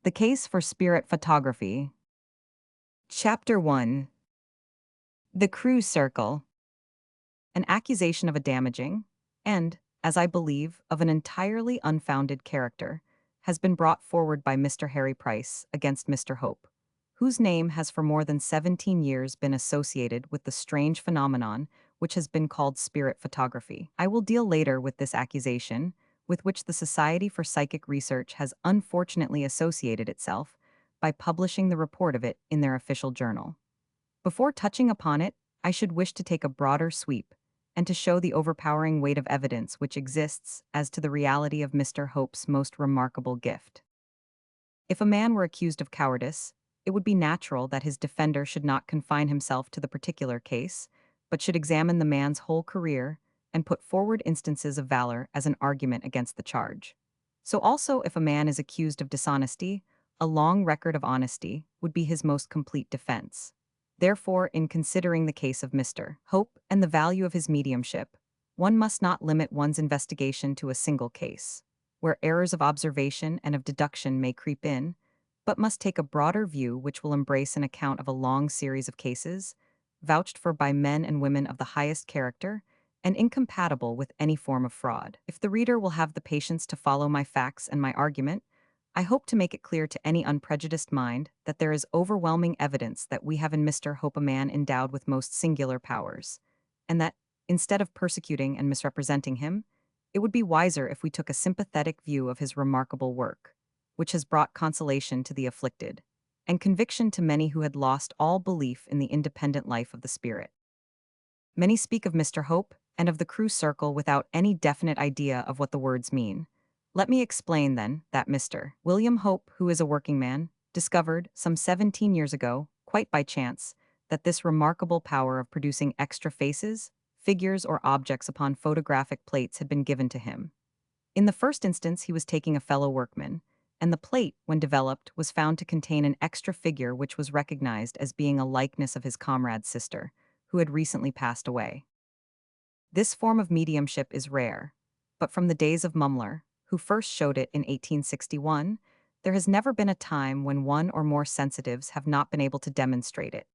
The Case for Spirit Photography. Chapter 1. The Cruise Circle. An accusation of a damaging, and, as I believe, of an entirely unfounded character, has been brought forward by Mr. Harry Price against Mr. Hope, whose name has for more than 17 years been associated with the strange phenomenon which has been called spirit photography. I will deal later with this accusation, with which the Society for Psychic Research has unfortunately associated itself by publishing the report of it in their official journal. Before touching upon it, I should wish to take a broader sweep and to show the overpowering weight of evidence which exists as to the reality of Mr. Hope's most remarkable gift. If a man were accused of cowardice, it would be natural that his defender should not confine himself to the particular case, but should examine the man's whole career and put forward instances of valor as an argument against the charge. So also if a man is accused of dishonesty, a long record of honesty would be his most complete defense. Therefore, in considering the case of Mr. Hope and the value of his mediumship, one must not limit one's investigation to a single case, where errors of observation and of deduction may creep in, but must take a broader view which will embrace an account of a long series of cases, vouched for by men and women of the highest character, and incompatible with any form of fraud. If the reader will have the patience to follow my facts and my argument, I hope to make it clear to any unprejudiced mind that there is overwhelming evidence that we have in Mr. Hope a man endowed with most singular powers, and that, instead of persecuting and misrepresenting him, it would be wiser if we took a sympathetic view of his remarkable work, which has brought consolation to the afflicted, and conviction to many who had lost all belief in the independent life of the spirit. Many speak of Mr. Hope and of the cruise circle without any definite idea of what the words mean. Let me explain, then, that Mr. William Hope, who is a working man, discovered, some 17 years ago, quite by chance, that this remarkable power of producing extra faces, figures, or objects upon photographic plates had been given to him. In the first instance, he was taking a fellow workman, and the plate, when developed, was found to contain an extra figure which was recognized as being a likeness of his comrade's sister, who had recently passed away. This form of mediumship is rare, but from the days of Mumler, who first showed it in 1861, there has never been a time when one or more sensitives have not been able to demonstrate it.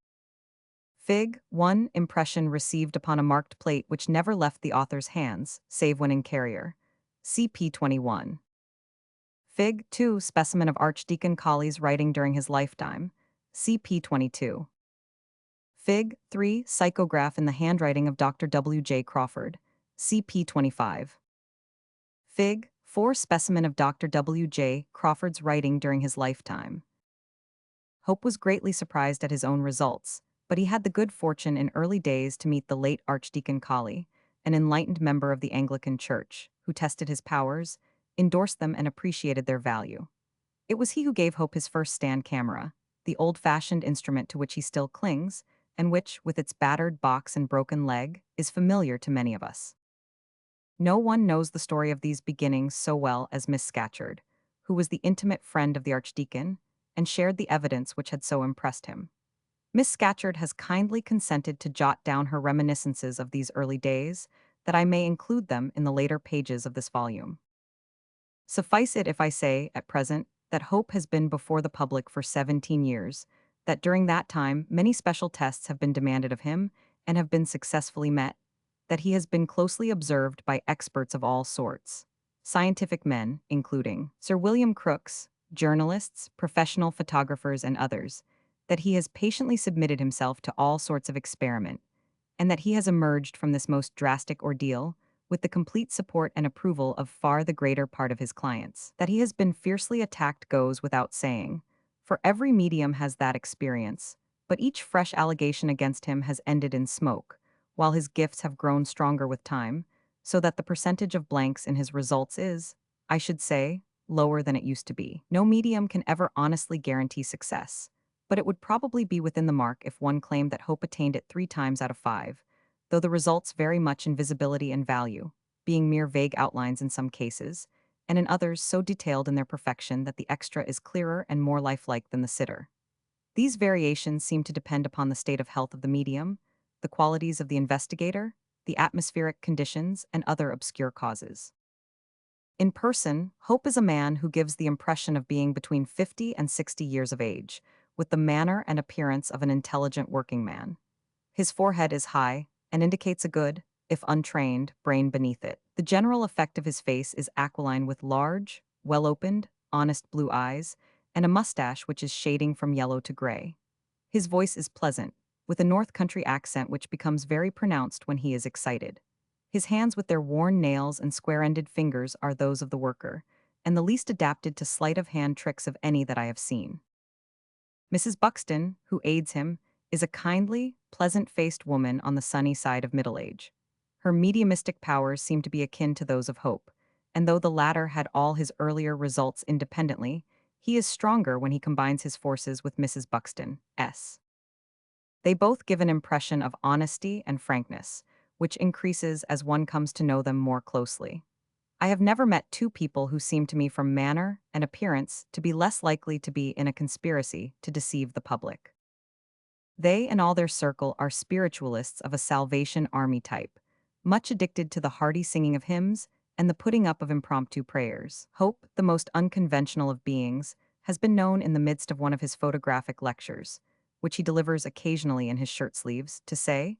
Fig. 1. Impression received upon a marked plate which never left the author's hands, save when in carrier. CP 21. Fig. 2. Specimen of Archdeacon Colley's writing during his lifetime. CP 22. Fig. 3. Psychograph in the handwriting of Dr. W. J. Crawford. CP 25. Fig. 4. Specimen of Dr. W. J. Crawford's writing during his lifetime. Hope was greatly surprised at his own results, but he had the good fortune in early days to meet the late Archdeacon Colley, an enlightened member of the Anglican Church, who tested his powers, endorsed them, and appreciated their value. It was he who gave Hope his first stand camera, the old-fashioned instrument to which he still clings, and which, with its battered box and broken leg, is familiar to many of us. No one knows the story of these beginnings so well as Miss Scatcherd, who was the intimate friend of the Archdeacon, and shared the evidence which had so impressed him. Miss Scatcherd has kindly consented to jot down her reminiscences of these early days, that I may include them in the later pages of this volume. Suffice it if I say, at present, that Hope has been before the public for 17 years, that during that time many special tests have been demanded of him and have been successfully met, that he has been closely observed by experts of all sorts, scientific men, including Sir William Crookes, journalists, professional photographers, and others, that he has patiently submitted himself to all sorts of experiment, and that he has emerged from this most drastic ordeal with the complete support and approval of far the greater part of his clients. That he has been fiercely attacked goes without saying, for every medium has that experience, but each fresh allegation against him has ended in smoke, while his gifts have grown stronger with time, so that the percentage of blanks in his results is, I should say, lower than it used to be. No medium can ever honestly guarantee success, but it would probably be within the mark if one claimed that Hope attained it 3 times out of 5, though the results vary much in visibility and value, being mere vague outlines in some cases, and in others so detailed in their perfection that the extra is clearer and more lifelike than the sitter. These variations seem to depend upon the state of health of the medium, the qualities of the investigator, the atmospheric conditions, and other obscure causes. In person, Hope is a man who gives the impression of being between 50 and 60 years of age, with the manner and appearance of an intelligent working man. His forehead is high and indicates a good, if untrained, brain beneath it. The general effect of his face is aquiline with large, well-opened, honest blue eyes, and a mustache which is shading from yellow to gray. His voice is pleasant, with a North Country accent which becomes very pronounced when he is excited. His hands with their worn nails and square-ended fingers are those of the worker, and the least adapted to sleight-of-hand tricks of any that I have seen. Mrs. Buxton, who aids him, is a kindly, pleasant-faced woman on the sunny side of middle age. Her mediumistic powers seem to be akin to those of Hope, and though the latter had all his earlier results independently, he is stronger when he combines his forces with Mrs. Buxton's. They both give an impression of honesty and frankness, which increases as one comes to know them more closely. I have never met two people who seem to me from manner and appearance to be less likely to be in a conspiracy to deceive the public. They and all their circle are spiritualists of a Salvation Army type, much addicted to the hearty singing of hymns and the putting up of impromptu prayers. Hope, the most unconventional of beings, has been known in the midst of one of his photographic lectures, which he delivers occasionally in his shirt sleeves, to say,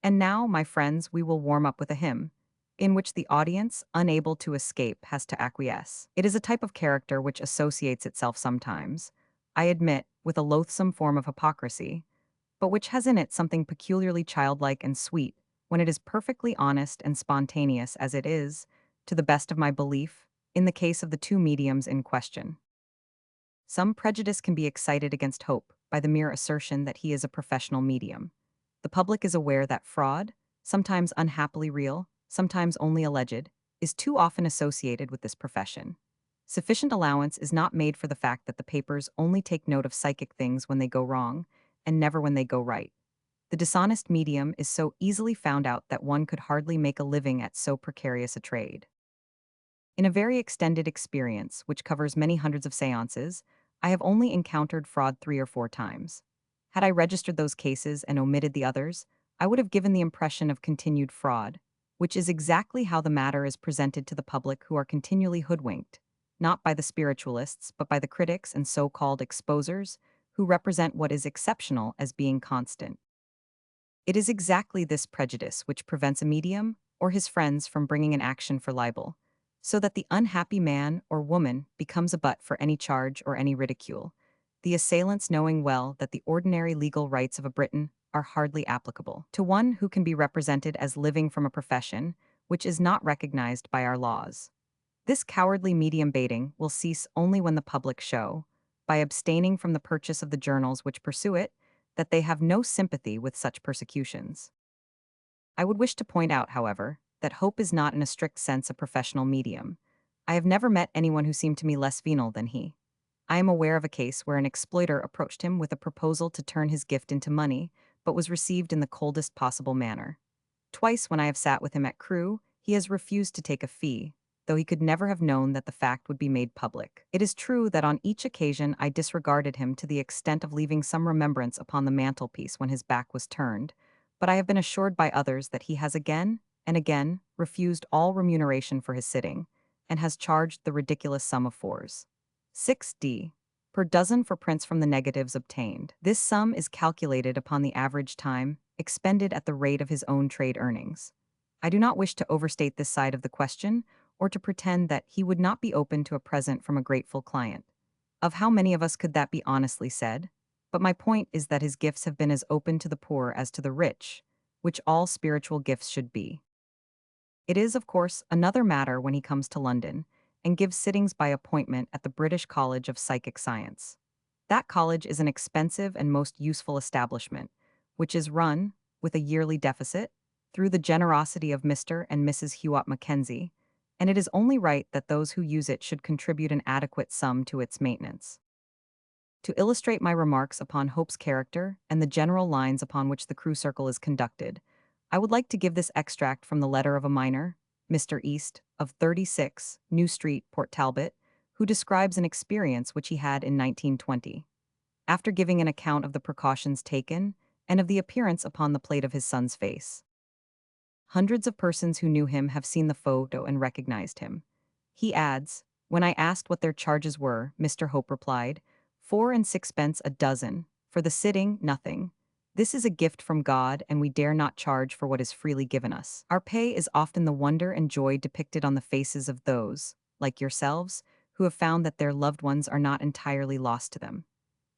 "And now, my friends, we will warm up with a hymn," in which the audience, unable to escape, has to acquiesce. It is a type of character which associates itself sometimes, I admit, with a loathsome form of hypocrisy, but which has in it something peculiarly childlike and sweet when it is perfectly honest and spontaneous as it is, to the best of my belief, in the case of the two mediums in question. Some prejudice can be excited against Hope by the mere assertion that he is a professional medium. The public is aware that fraud, sometimes unhappily real, sometimes only alleged, is too often associated with this profession. Sufficient allowance is not made for the fact that the papers only take note of psychic things when they go wrong, and never when they go right. The dishonest medium is so easily found out that one could hardly make a living at so precarious a trade. In a very extended experience, which covers many hundreds of seances, I have only encountered fraud 3 or 4 times. Had I registered those cases and omitted the others, I would have given the impression of continued fraud, which is exactly how the matter is presented to the public who are continually hoodwinked, not by the spiritualists, but by the critics and so-called exposers, who represent what is exceptional as being constant. It is exactly this prejudice which prevents a medium or his friends from bringing an action for libel, so that the unhappy man or woman becomes a butt for any charge or any ridicule, the assailants knowing well that the ordinary legal rights of a Briton are hardly applicable to one who can be represented as living from a profession which is not recognized by our laws. This cowardly medium baiting will cease only when the public show, by abstaining from the purchase of the journals which pursue it, that they have no sympathy with such persecutions. I would wish to point out, however, that Hope is not in a strict sense a professional medium. I have never met anyone who seemed to me less venal than he. I am aware of a case where an exploiter approached him with a proposal to turn his gift into money, but was received in the coldest possible manner. Twice when I have sat with him at Crewe, he has refused to take a fee, though he could never have known that the fact would be made public. It is true that on each occasion I disregarded him to the extent of leaving some remembrance upon the mantelpiece when his back was turned, but I have been assured by others that he has again and again refused all remuneration for his sitting, and has charged the ridiculous sum of 4s. 6d. per dozen for prints from the negatives obtained. This sum is calculated upon the average time expended at the rate of his own trade earnings. I do not wish to overstate this side of the question, or to pretend that he would not be open to a present from a grateful client. Of how many of us could that be honestly said? But my point is that his gifts have been as open to the poor as to the rich, which all spiritual gifts should be. It is, of course, another matter when he comes to London and gives sittings by appointment at the British College of Psychic Science. That college is an expensive and most useful establishment, which is run, with a yearly deficit, through the generosity of Mr. and Mrs. Hewott Mackenzie, and it is only right that those who use it should contribute an adequate sum to its maintenance. To illustrate my remarks upon Hope's character and the general lines upon which the Crewe Circle is conducted, I would like to give this extract from the letter of a miner, Mr. East, of 36, New Street, Port Talbot, who describes an experience which he had in 1920. After giving an account of the precautions taken and of the appearance upon the plate of his son's face. Hundreds of persons who knew him have seen the photo and recognized him. He adds, "When I asked what their charges were, Mr. Hope replied, 4 and 6 pence a dozen. For the sitting, nothing. This is a gift from God, and we dare not charge for what is freely given us." Our pay is often the wonder and joy depicted on the faces of those, like yourselves, who have found that their loved ones are not entirely lost to them.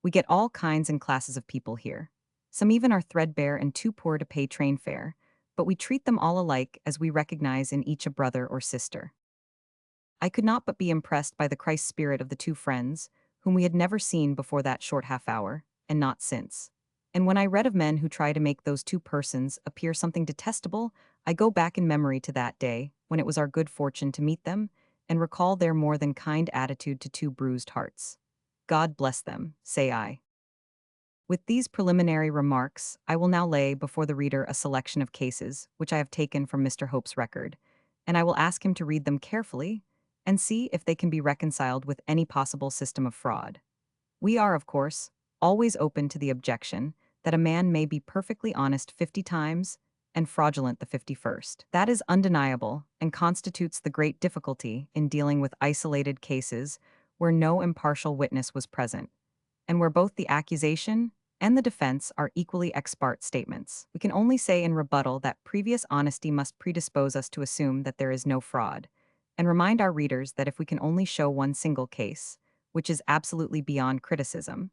We get all kinds and classes of people here. Some even are threadbare and too poor to pay train fare, but we treat them all alike as we recognize in each a brother or sister. I could not but be impressed by the Christ spirit of the two friends, whom we had never seen before that short half hour, and not since. And when I read of men who try to make those two persons appear something detestable, I go back in memory to that day, when it was our good fortune to meet them, and recall their more than kind attitude to two bruised hearts. God bless them, say I. With these preliminary remarks, I will now lay before the reader a selection of cases which I have taken from Mr. Hope's record, and I will ask him to read them carefully and see if they can be reconciled with any possible system of fraud. We are, of course, always open to the objection that a man may be perfectly honest 50 times and fraudulent the 51st. That is undeniable and constitutes the great difficulty in dealing with isolated cases where no impartial witness was present, and where both the accusation and the defense are equally ex parte statements. We can only say in rebuttal that previous honesty must predispose us to assume that there is no fraud, and remind our readers that if we can only show one single case, which is absolutely beyond criticism,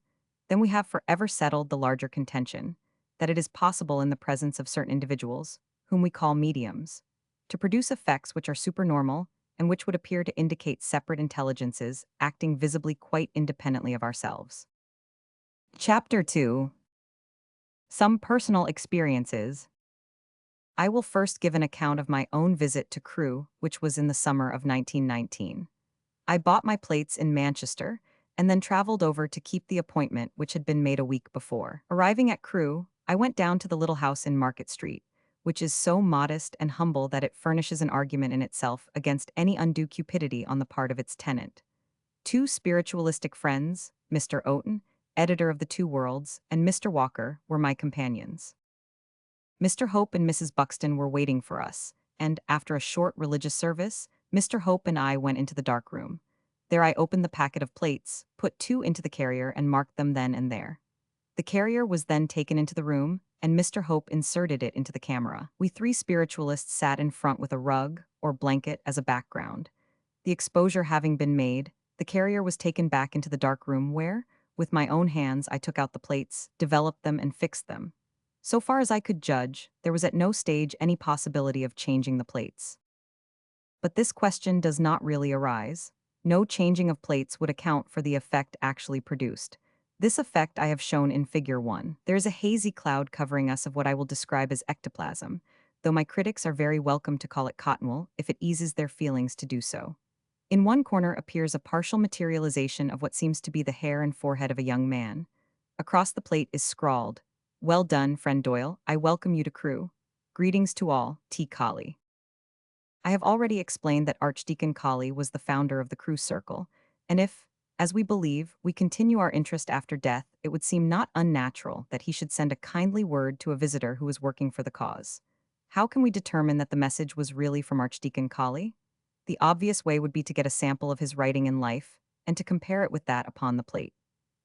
then we have forever settled the larger contention that it is possible in the presence of certain individuals, whom we call mediums, to produce effects which are supernormal and which would appear to indicate separate intelligences acting visibly quite independently of ourselves. Chapter 2. Some personal experiences. I will first give an account of my own visit to Crewe, which was in the summer of 1919. I bought my plates in Manchester and then traveled over to keep the appointment which had been made a week before. Arriving at Crewe, I went down to the little house in Market Street, which is so modest and humble that it furnishes an argument in itself against any undue cupidity on the part of its tenant. Two spiritualistic friends, Mr. Oaten, editor of the Two Worlds, and Mr. Walker, were my companions. Mr. Hope and Mrs. Buxton were waiting for us, and, after a short religious service, Mr. Hope and I went into the dark room. There I opened the packet of plates, put two into the carrier, and marked them then and there. The carrier was then taken into the room, and Mr. Hope inserted it into the camera. We three spiritualists sat in front with a rug, or blanket, as a background. The exposure having been made, the carrier was taken back into the dark room where, with my own hands, I took out the plates, developed them, and fixed them. So far as I could judge, there was at no stage any possibility of changing the plates. But this question does not really arise. No changing of plates would account for the effect actually produced. This effect I have shown in Figure 1. There is a hazy cloud covering us of what I will describe as ectoplasm, though my critics are very welcome to call it cottonwool if it eases their feelings to do so. In one corner appears a partial materialization of what seems to be the hair and forehead of a young man. Across the plate is scrawled, "Well done, friend Doyle, I welcome you to Crewe. Greetings to all, T. Colley." I have already explained that Archdeacon Colley was the founder of the Crewe Circle, and if, as we believe, we continue our interest after death, it would seem not unnatural that he should send a kindly word to a visitor who is working for the cause. How can we determine that the message was really from Archdeacon Colley? The obvious way would be to get a sample of his writing in life, and to compare it with that upon the plate.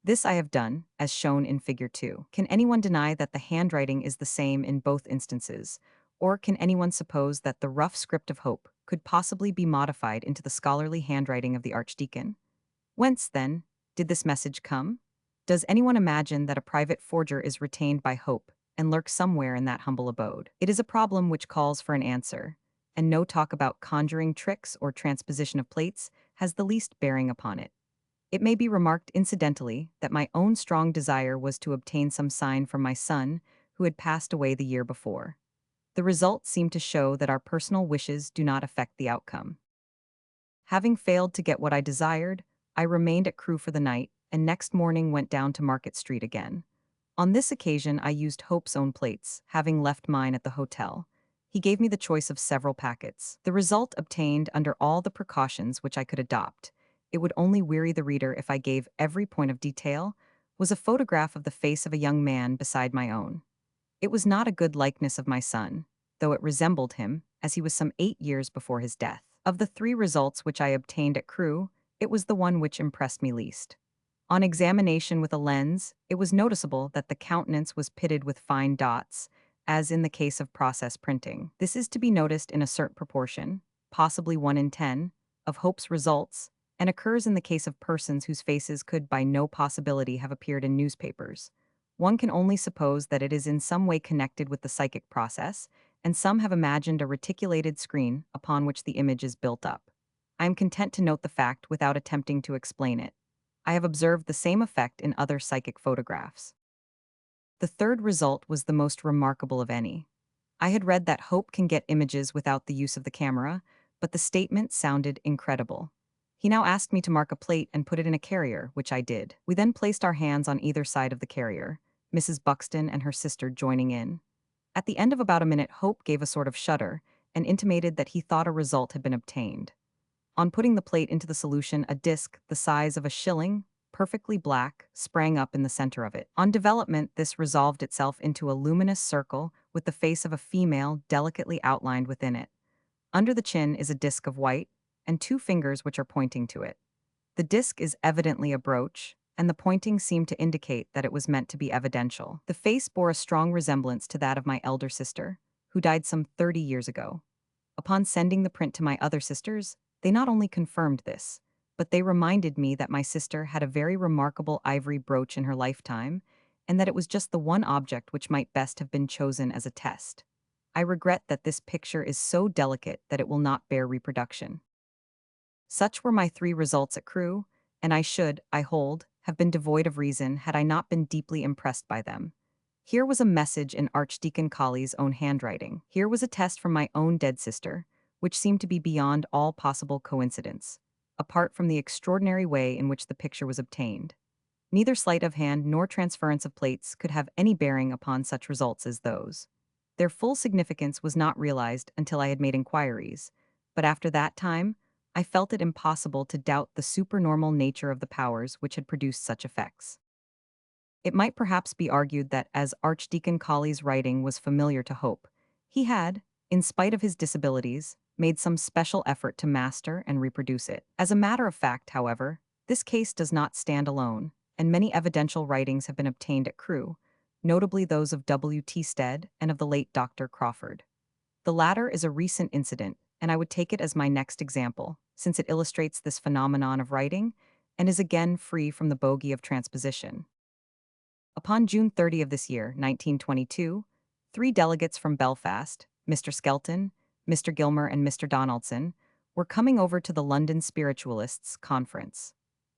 This I have done, as shown in Figure 2. Can anyone deny that the handwriting is the same in both instances, or can anyone suppose that the rough script of Hope could possibly be modified into the scholarly handwriting of the Archdeacon? Whence, then, did this message come? Does anyone imagine that a private forger is retained by Hope and lurks somewhere in that humble abode? It is a problem which calls for an answer, and no talk about conjuring tricks or transposition of plates has the least bearing upon it. It may be remarked incidentally that my own strong desire was to obtain some sign from my son, who had passed away the year before. The result seemed to show that our personal wishes do not affect the outcome. Having failed to get what I desired, I remained at Crewe for the night, and next morning went down to Market Street again. On this occasion I used Hope's own plates, having left mine at the hotel. He gave me the choice of several packets. The result obtained under all the precautions which I could adopt, it would only weary the reader if I gave every point of detail, was a photograph of the face of a young man beside my own. It was not a good likeness of my son, though it resembled him, as he was some 8 years before his death. Of the three results which I obtained at Crewe, it was the one which impressed me least. On examination with a lens, it was noticeable that the countenance was pitted with fine dots, as in the case of process printing. This is to be noticed in a certain proportion, possibly 1 in 10, of Hope's results, and occurs in the case of persons whose faces could by no possibility have appeared in newspapers. One can only suppose that it is in some way connected with the psychic process, and some have imagined a reticulated screen upon which the image is built up. I am content to note the fact without attempting to explain it. I have observed the same effect in other psychic photographs. The third result was the most remarkable of any. I had read that Hope can get images without the use of the camera, but the statement sounded incredible. He now asked me to mark a plate and put it in a carrier, which I did. We then placed our hands on either side of the carrier, Mrs. Buxton and her sister joining in. At the end of about a minute, Hope gave a sort of shudder and intimated that he thought a result had been obtained. On putting the plate into the solution, a disc the size of a shilling, perfectly black, sprang up in the center of it. On development, this resolved itself into a luminous circle with the face of a female delicately outlined within it. Under the chin is a disc of white, and two fingers which are pointing to it. The disc is evidently a brooch, and the pointing seemed to indicate that it was meant to be evidential. The face bore a strong resemblance to that of my elder sister, who died some 30 years ago. Upon sending the print to my other sisters, they not only confirmed this, but they reminded me that my sister had a very remarkable ivory brooch in her lifetime, and that it was just the one object which might best have been chosen as a test. I regret that this picture is so delicate that it will not bear reproduction. Such were my three results at Crewe, and I should, I hold, have been devoid of reason had I not been deeply impressed by them. Here was a message in Archdeacon Colley's own handwriting. Here was a test from my own dead sister, which seemed to be beyond all possible coincidence, apart from the extraordinary way in which the picture was obtained. Neither sleight of hand nor transference of plates could have any bearing upon such results as those. Their full significance was not realized until I had made inquiries, but after that time, I felt it impossible to doubt the supernormal nature of the powers which had produced such effects. It might perhaps be argued that as Archdeacon Colley's writing was familiar to Hope, he had, in spite of his disabilities, made some special effort to master and reproduce it. As a matter of fact, however, this case does not stand alone, and many evidential writings have been obtained at Crewe, notably those of W. T. Stead and of the late Dr. Crawford. The latter is a recent incident, and I would take it as my next example, since it illustrates this phenomenon of writing and is again free from the bogey of transposition. Upon June 30 of this year, 1922, three delegates from Belfast, Mr. Skelton, Mr. Gilmer, and Mr. Donaldson, were coming over to the London Spiritualists' conference.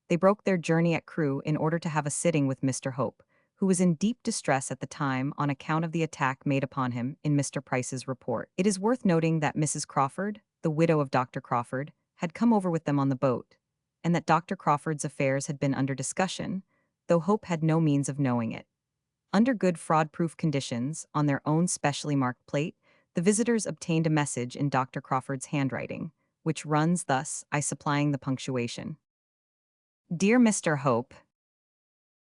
They broke their journey at Crewe in order to have a sitting with Mr. Hope, who was in deep distress at the time on account of the attack made upon him in Mr. Price's report. It is worth noting that Mrs. Crawford, the widow of Dr. Crawford, had come over with them on the boat, and that Dr. Crawford's affairs had been under discussion, though Hope had no means of knowing it. Under good fraud-proof conditions, on their own specially marked plate, the visitors obtained a message in Dr. Crawford's handwriting, which runs thus, I supplying the punctuation. Dear Mr. Hope,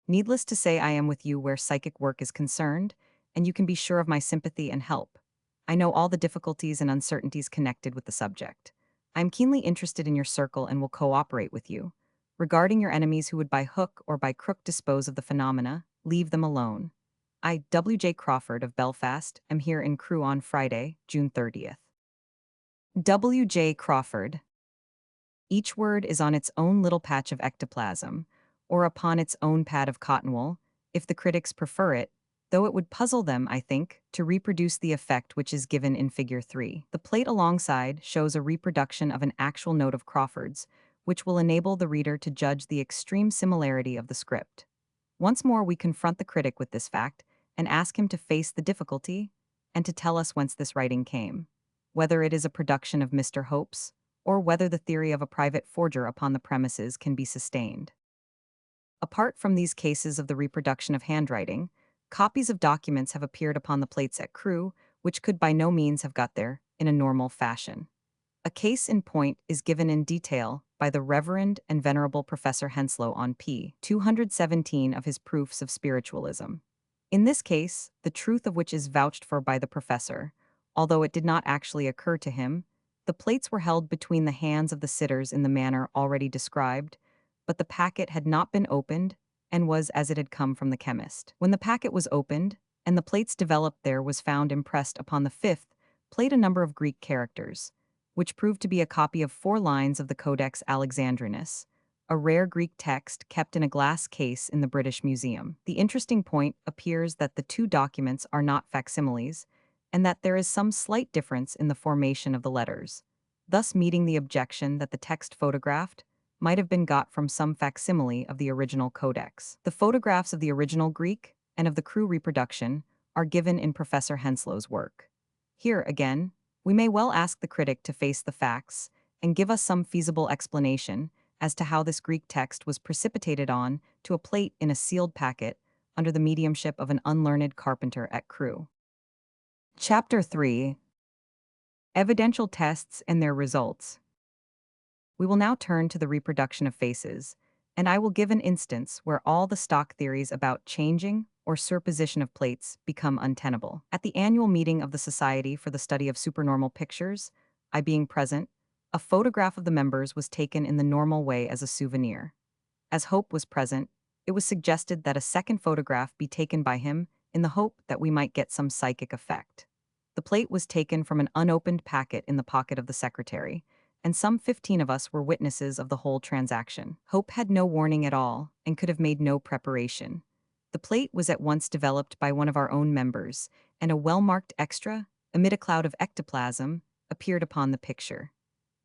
needless to say I am with you where psychic work is concerned, and you can be sure of my sympathy and help. I know all the difficulties and uncertainties connected with the subject. I am keenly interested in your circle and will cooperate with you. Regarding your enemies who would by hook or by crook dispose of the phenomena, leave them alone. I, W. J. Crawford of Belfast, am here in Crewe on Friday, June 30th. W. J. Crawford. Each word is on its own little patch of ectoplasm, or upon its own pad of cotton wool, if the critics prefer it, though it would puzzle them, I think, to reproduce the effect which is given in Figure 3. The plate alongside shows a reproduction of an actual note of Crawford's, which will enable the reader to judge the extreme similarity of the script. Once more we confront the critic with this fact, and ask him to face the difficulty, and to tell us whence this writing came, whether it is a production of Mr. Hope's, or whether the theory of a private forger upon the premises can be sustained. Apart from these cases of the reproduction of handwriting, copies of documents have appeared upon the plates at Crewe, which could by no means have got there in a normal fashion. A case in point is given in detail by the Reverend and Venerable Professor Henslow on p. 217 of his Proofs of Spiritualism. In this case, the truth of which is vouched for by the professor, although it did not actually occur to him, The plates were held between the hands of the sitters in the manner already described, but the packet had not been opened and was as it had come from the chemist. When the packet was opened, and the plates developed, there was found impressed upon the fifth plate a number of Greek characters, which proved to be a copy of 4 lines of the Codex Alexandrinus, a rare Greek text kept in a glass case in the British Museum. The interesting point appears that the two documents are not facsimiles, and that there is some slight difference in the formation of the letters, thus meeting the objection that the text photographed might have been got from some facsimile of the original codex. The photographs of the original Greek and of the Crewe reproduction are given in Professor Henslow's work. Here, again, we may well ask the critic to face the facts and give us some feasible explanation as to how this Greek text was precipitated on to a plate in a sealed packet under the mediumship of an unlearned carpenter at Crewe. Chapter 3: Evidential Tests and Their Results. We will now turn to the reproduction of faces, and I will give an instance where all the stock theories about changing or superposition of plates become untenable. At the annual meeting of the Society for the Study of Supernormal Pictures, I being present, a photograph of the members was taken in the normal way as a souvenir. As Hope was present, it was suggested that a second photograph be taken by him in the hope that we might get some psychic effect. The plate was taken from an unopened packet in the pocket of the secretary, and some 15 of us were witnesses of the whole transaction. Hope had no warning at all and could have made no preparation. The plate was at once developed by one of our own members, and a well-marked extra, amid a cloud of ectoplasm, appeared upon the picture.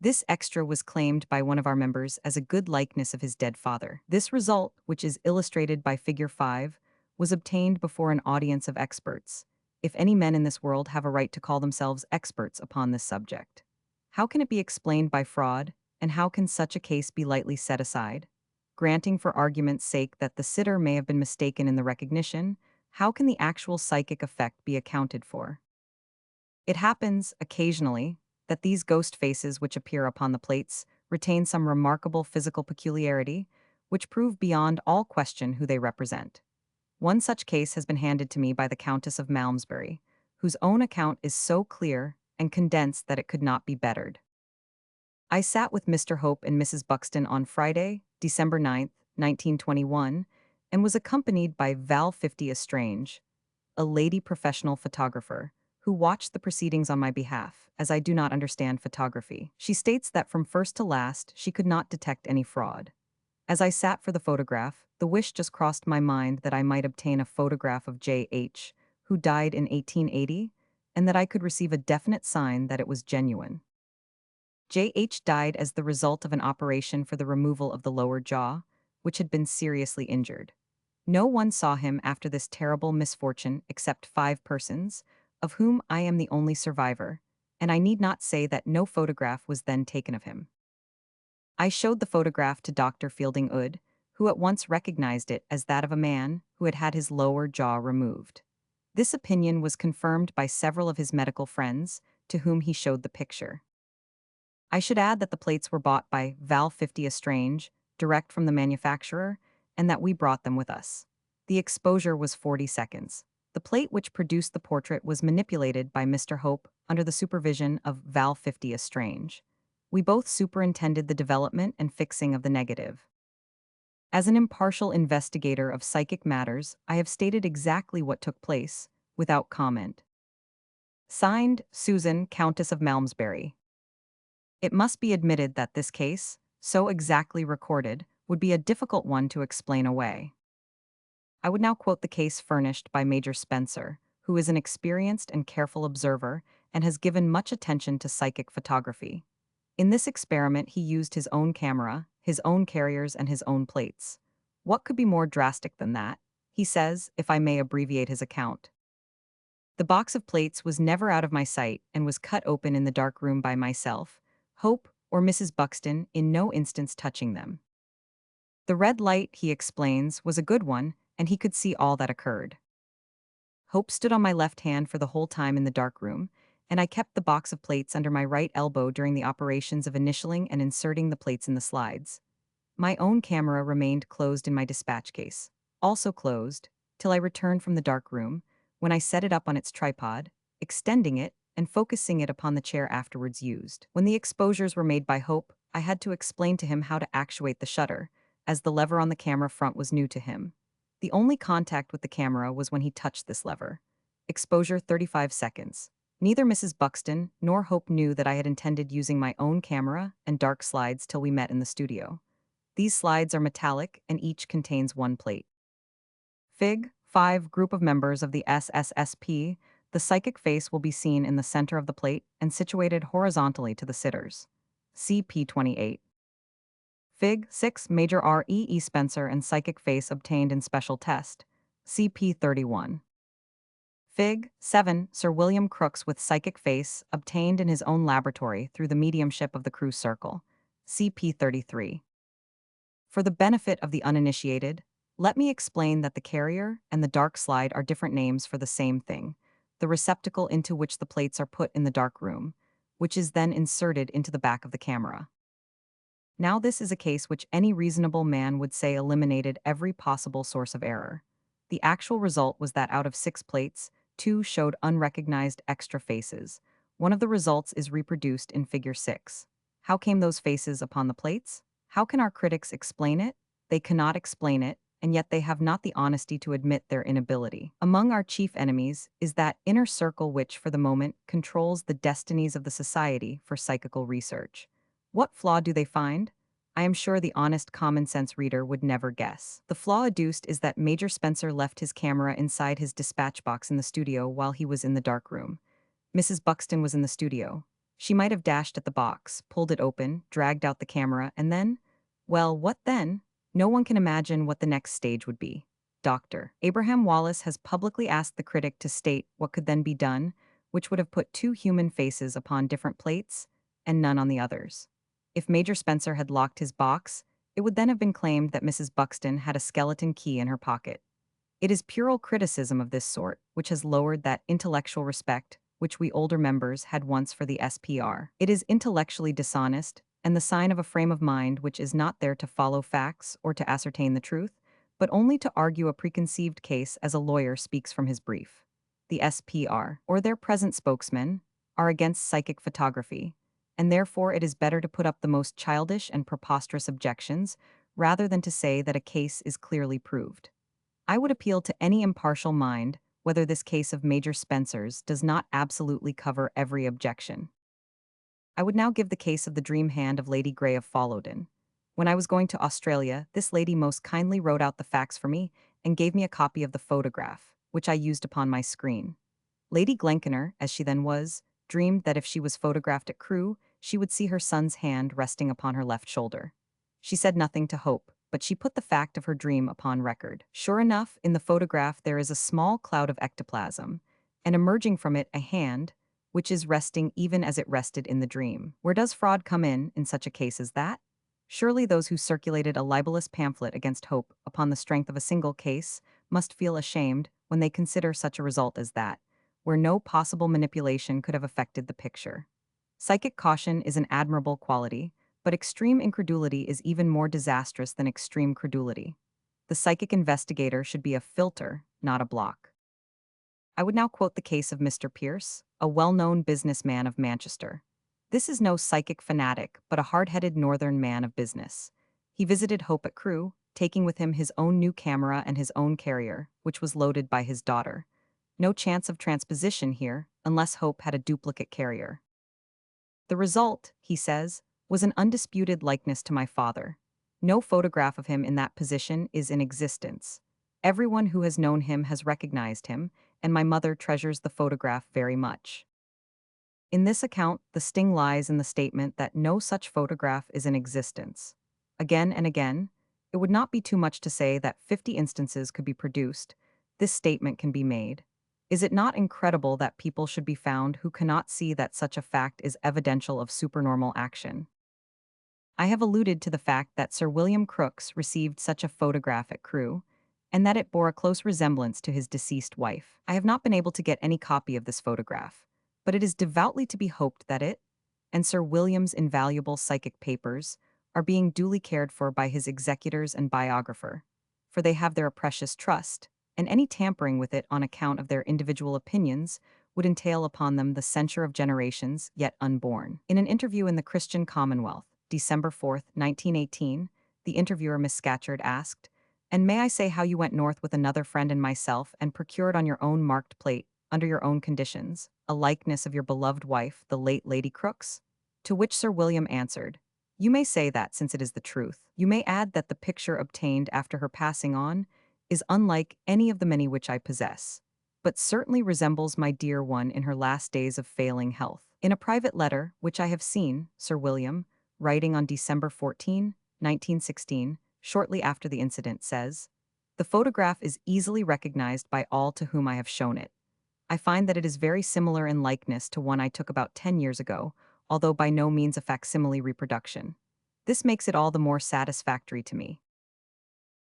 This extra was claimed by one of our members as a good likeness of his dead father. This result, which is illustrated by Figure 5, was obtained before an audience of experts, if any men in this world have a right to call themselves experts upon this subject. How can it be explained by fraud, and how can such a case be lightly set aside? Granting for argument's sake that the sitter may have been mistaken in the recognition, how can the actual psychic effect be accounted for? It happens, occasionally, that these ghost faces which appear upon the plates retain some remarkable physical peculiarity, which prove beyond all question who they represent. One such case has been handed to me by the Countess of Malmesbury, whose own account is so clear and condensed that it could not be bettered. I sat with Mr. Hope and Mrs. Buxton on Friday, December 9, 1921, and was accompanied by Val 50 Estrange, a lady professional photographer, who watched the proceedings on my behalf, as I do not understand photography. She states that from first to last she could not detect any fraud. As I sat for the photograph, the wish just crossed my mind that I might obtain a photograph of J.H., who died in 1880, and that I could receive a definite sign that it was genuine. J.H. died as the result of an operation for the removal of the lower jaw, which had been seriously injured. No one saw him after this terrible misfortune except 5 persons, of whom I am the only survivor, and I need not say that no photograph was then taken of him. I showed the photograph to Dr. Fielding Ood, who at once recognized it as that of a man who had had his lower jaw removed. This opinion was confirmed by several of his medical friends, to whom he showed the picture. I should add that the plates were bought by Val 50 Estrange, direct from the manufacturer, and that we brought them with us. The exposure was 40 seconds. The plate which produced the portrait was manipulated by Mr. Hope under the supervision of Val 50 Estrange. We both superintended the development and fixing of the negative. As an impartial investigator of psychic matters, I have stated exactly what took place, without comment. Signed, Susan, Countess of Malmesbury. It must be admitted that this case, so exactly recorded, would be a difficult one to explain away. I would now quote the case furnished by Major Spencer, who is an experienced and careful observer and has given much attention to psychic photography. In this experiment, he used his own camera, his own carriers, and his own plates. What could be more drastic than that? He says, if I may abbreviate his account. The box of plates was never out of my sight and was cut open in the dark room by myself, Hope or Mrs. Buxton in no instance touching them. The red light, he explains, was a good one, and he could see all that occurred. Hope stood on my left hand for the whole time in the dark room, and I kept the box of plates under my right elbow during the operations of initialing and inserting the plates in the slides. My own camera remained closed in my dispatch case, also closed, till I returned from the dark room, when I set it up on its tripod, extending it, and focusing it upon the chair afterwards used. When the exposures were made by Hope, I had to explain to him how to actuate the shutter, as the lever on the camera front was new to him. The only contact with the camera was when he touched this lever. Exposure 35 seconds. Neither Mrs. Buxton nor Hope knew that I had intended using my own camera and dark slides till we met in the studio. These slides are metallic and each contains one plate. Fig. 5 Group of members of the SSSP. The psychic face will be seen in the center of the plate and situated horizontally to the sitters. CP 28. Fig. 6 Major R.E.E. Spencer and psychic face obtained in special test. CP 31. Fig. 7 Sir William Crookes with psychic face obtained in his own laboratory through the mediumship of the Crew Circle. CP 33. For the benefit of the uninitiated, let me explain that the carrier and the dark slide are different names for the same thing, the receptacle into which the plates are put in the dark room, which is then inserted into the back of the camera. Now this is a case which any reasonable man would say eliminated every possible source of error. The actual result was that out of 6 plates, 2 showed unrecognized extra faces. One of the results is reproduced in Figure 6. How came those faces upon the plates? How can our critics explain it? They cannot explain it, and yet they have not the honesty to admit their inability. Among our chief enemies is that inner circle which, for the moment, controls the destinies of the Society for Psychical Research. What flaw do they find? I am sure the honest common-sense reader would never guess. The flaw adduced is that Major Spencer left his camera inside his dispatch box in the studio while he was in the dark room. Mrs. Buxton was in the studio. She might have dashed at the box, pulled it open, dragged out the camera, and then, well, what then? No one can imagine what the next stage would be. Dr. Abraham Wallace has publicly asked the critic to state what could then be done, which would have put 2 human faces upon different plates, and none on the others. If Major Spencer had locked his box, it would then have been claimed that Mrs. Buxton had a skeleton key in her pocket. It is puerile criticism of this sort which has lowered that intellectual respect which we older members had once for the SPR. It is intellectually dishonest, and the sign of a frame of mind which is not there to follow facts or to ascertain the truth, but only to argue a preconceived case as a lawyer speaks from his brief. The SPR, or their present spokesmen, are against psychic photography, and therefore it is better to put up the most childish and preposterous objections rather than to say that a case is clearly proved. I would appeal to any impartial mind whether this case of Major Spencer's does not absolutely cover every objection. I would now give the case of the dream hand of Lady Grey of Followden. When I was going to Australia, this lady most kindly wrote out the facts for me and gave me a copy of the photograph, which I used upon my screen. Lady Glenconner, as she then was, dreamed that if she was photographed at Crewe, she would see her son's hand resting upon her left shoulder. She said nothing to Hope, but she put the fact of her dream upon record. Sure enough, in the photograph there is a small cloud of ectoplasm, and emerging from it a hand, which is resting even as it rested in the dream. Where does fraud come in such a case as that? Surely those who circulated a libelous pamphlet against Hope upon the strength of a single case must feel ashamed when they consider such a result as that, where no possible manipulation could have affected the picture. Psychic caution is an admirable quality, but extreme incredulity is even more disastrous than extreme credulity. The psychic investigator should be a filter, not a block. I would now quote the case of Mr. Pierce, a well-known businessman of Manchester. This is no psychic fanatic, but a hard-headed northern man of business. He visited Hope at Crewe, taking with him his own new camera and his own carrier, which was loaded by his daughter. No chance of transposition here, unless Hope had a duplicate carrier. The result, he says, was an undisputed likeness to my father. No photograph of him in that position is in existence. Everyone who has known him has recognized him, and my mother treasures the photograph very much. In this account, the sting lies in the statement that no such photograph is in existence. Again and again, it would not be too much to say that 50 instances could be produced. This statement can be made. Is it not incredible that people should be found who cannot see that such a fact is evidential of supernormal action? I have alluded to the fact that Sir William Crookes received such a photograph at Crewe, and that it bore a close resemblance to his deceased wife. I have not been able to get any copy of this photograph, but it is devoutly to be hoped that it, and Sir William's invaluable psychic papers, are being duly cared for by his executors and biographer, for they have their precious trust, and any tampering with it on account of their individual opinions would entail upon them the censure of generations yet unborn. In an interview in the Christian Commonwealth, December 4, 1918, the interviewer Miss Scatcherd asked, "And may I say how you went north with another friend and myself and procured on your own marked plate, under your own conditions, a likeness of your beloved wife, the late Lady Crooks?" To which Sir William answered, "You may say that, since it is the truth. You may add that the picture obtained after her passing on is unlike any of the many which I possess, but certainly resembles my dear one in her last days of failing health." In a private letter, which I have seen, Sir William, writing on December 14, 1916, shortly after the incident, says, "The photograph is easily recognized by all to whom I have shown it. I find that it is very similar in likeness to one I took about 10 years ago, although by no means a facsimile reproduction. This makes it all the more satisfactory to me.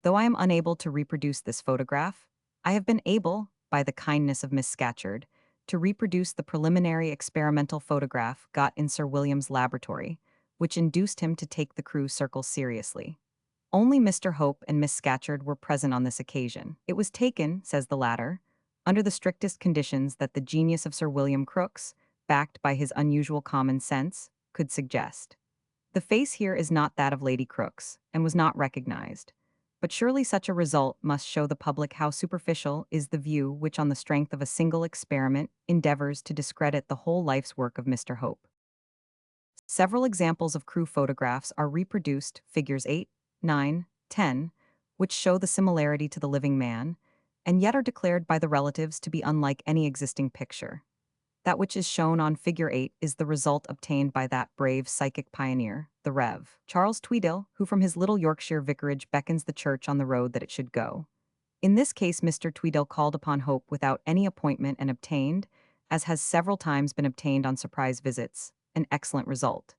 Though I am unable to reproduce this photograph, I have been able, by the kindness of Miss Scatcherd, to reproduce the preliminary experimental photograph got in Sir William's laboratory, which induced him to take the crew circle seriously. Only Mr. Hope and Miss Scatcherd were present on this occasion. It was taken, says the latter, under the strictest conditions that the genius of Sir William Crooks, backed by his unusual common sense, could suggest. The face here is not that of Lady Crooks, and was not recognized. But surely such a result must show the public how superficial is the view which, on the strength of a single experiment, endeavors to discredit the whole life's work of Mr. Hope. Several examples of crew photographs are reproduced, figures 8, 9, 10, which show the similarity to the living man, and yet are declared by the relatives to be unlike any existing picture. That which is shown on figure 8 is the result obtained by that brave psychic pioneer, the Rev. Charles Tweedale, who from his little Yorkshire vicarage beckons the church on the road that it should go. In this case, Mr. Tweedale called upon Hope without any appointment and obtained, as has several times been obtained on surprise visits, an excellent result.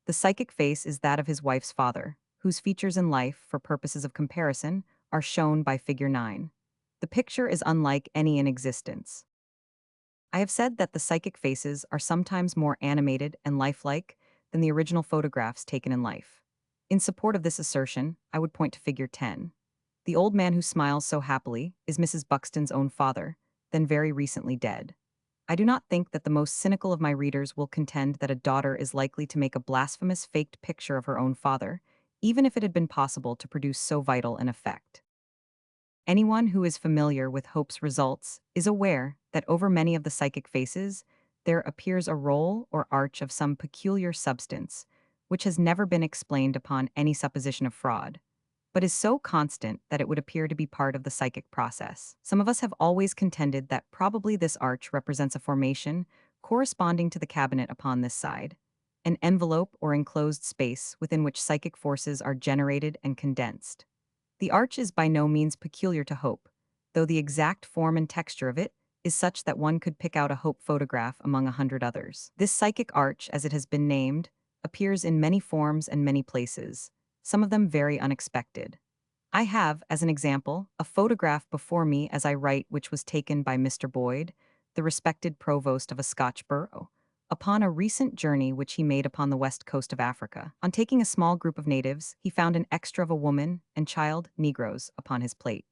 The psychic face is that of his wife's father, whose features in life, for purposes of comparison, are shown by figure 9. The picture is unlike any in existence. I have said that the psychic faces are sometimes more animated and lifelike than the original photographs taken in life. In support of this assertion, I would point to figure 10. The old man who smiles so happily is Mrs. Buxton's own father, then very recently dead. I do not think that the most cynical of my readers will contend that a daughter is likely to make a blasphemous faked picture of her own father, even if it had been possible to produce so vital an effect. Anyone who is familiar with Hope's results is aware that over many of the psychic faces, there appears a roll or arch of some peculiar substance, which has never been explained upon any supposition of fraud, but is so constant that it would appear to be part of the psychic process. Some of us have always contended that probably this arch represents a formation corresponding to the cabinet upon this side, an envelope or enclosed space within which psychic forces are generated and condensed. The arch is by no means peculiar to Hope, though the exact form and texture of it is such that one could pick out a Hope photograph among 100 others. This psychic arch, as it has been named, appears in many forms and many places, some of them very unexpected. I have, as an example, a photograph before me as I write which was taken by Mr. Boyd, the respected provost of a Scotch borough, upon a recent journey which he made upon the west coast of Africa. On taking a small group of natives, he found an extra of a woman and child, Negroes, upon his plate.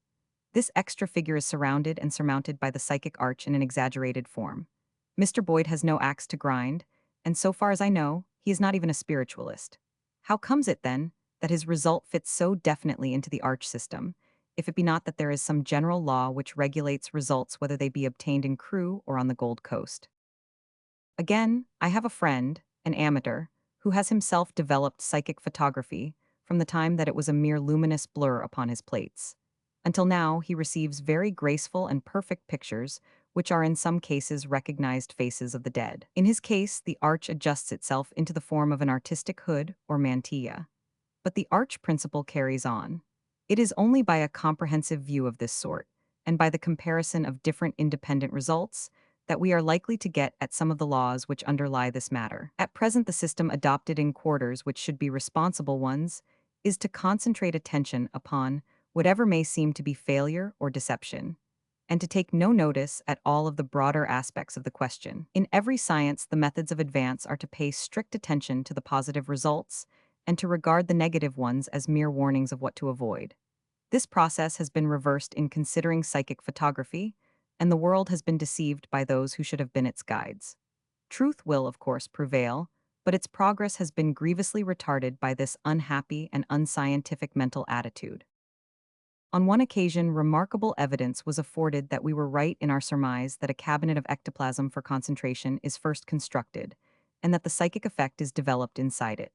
This extra figure is surrounded and surmounted by the psychic arch in an exaggerated form. Mr. Boyd has no axe to grind, and so far as I know, he is not even a spiritualist. How comes it, then, that his result fits so definitely into the arch system, if it be not that there is some general law which regulates results whether they be obtained in Crewe or on the Gold Coast? Again, I have a friend, an amateur, who has himself developed psychic photography from the time that it was a mere luminous blur upon his plates. Until now, he receives very graceful and perfect pictures, which are in some cases recognized faces of the dead. In his case, the arch adjusts itself into the form of an artistic hood or mantilla. But the arch principle carries on. It is only by a comprehensive view of this sort, and by the comparison of different independent results, that we are likely to get at some of the laws which underlie this matter. At present, the system adopted in quarters which should be responsible ones is to concentrate attention upon whatever may seem to be failure or deception, and to take no notice at all of the broader aspects of the question. In every science, the methods of advance are to pay strict attention to the positive results and to regard the negative ones as mere warnings of what to avoid. This process has been reversed in considering psychic photography, and the world has been deceived by those who should have been its guides. Truth will, of course, prevail, but its progress has been grievously retarded by this unhappy and unscientific mental attitude. On one occasion, remarkable evidence was afforded that we were right in our surmise that a cabinet of ectoplasm for concentration is first constructed, and that the psychic effect is developed inside it.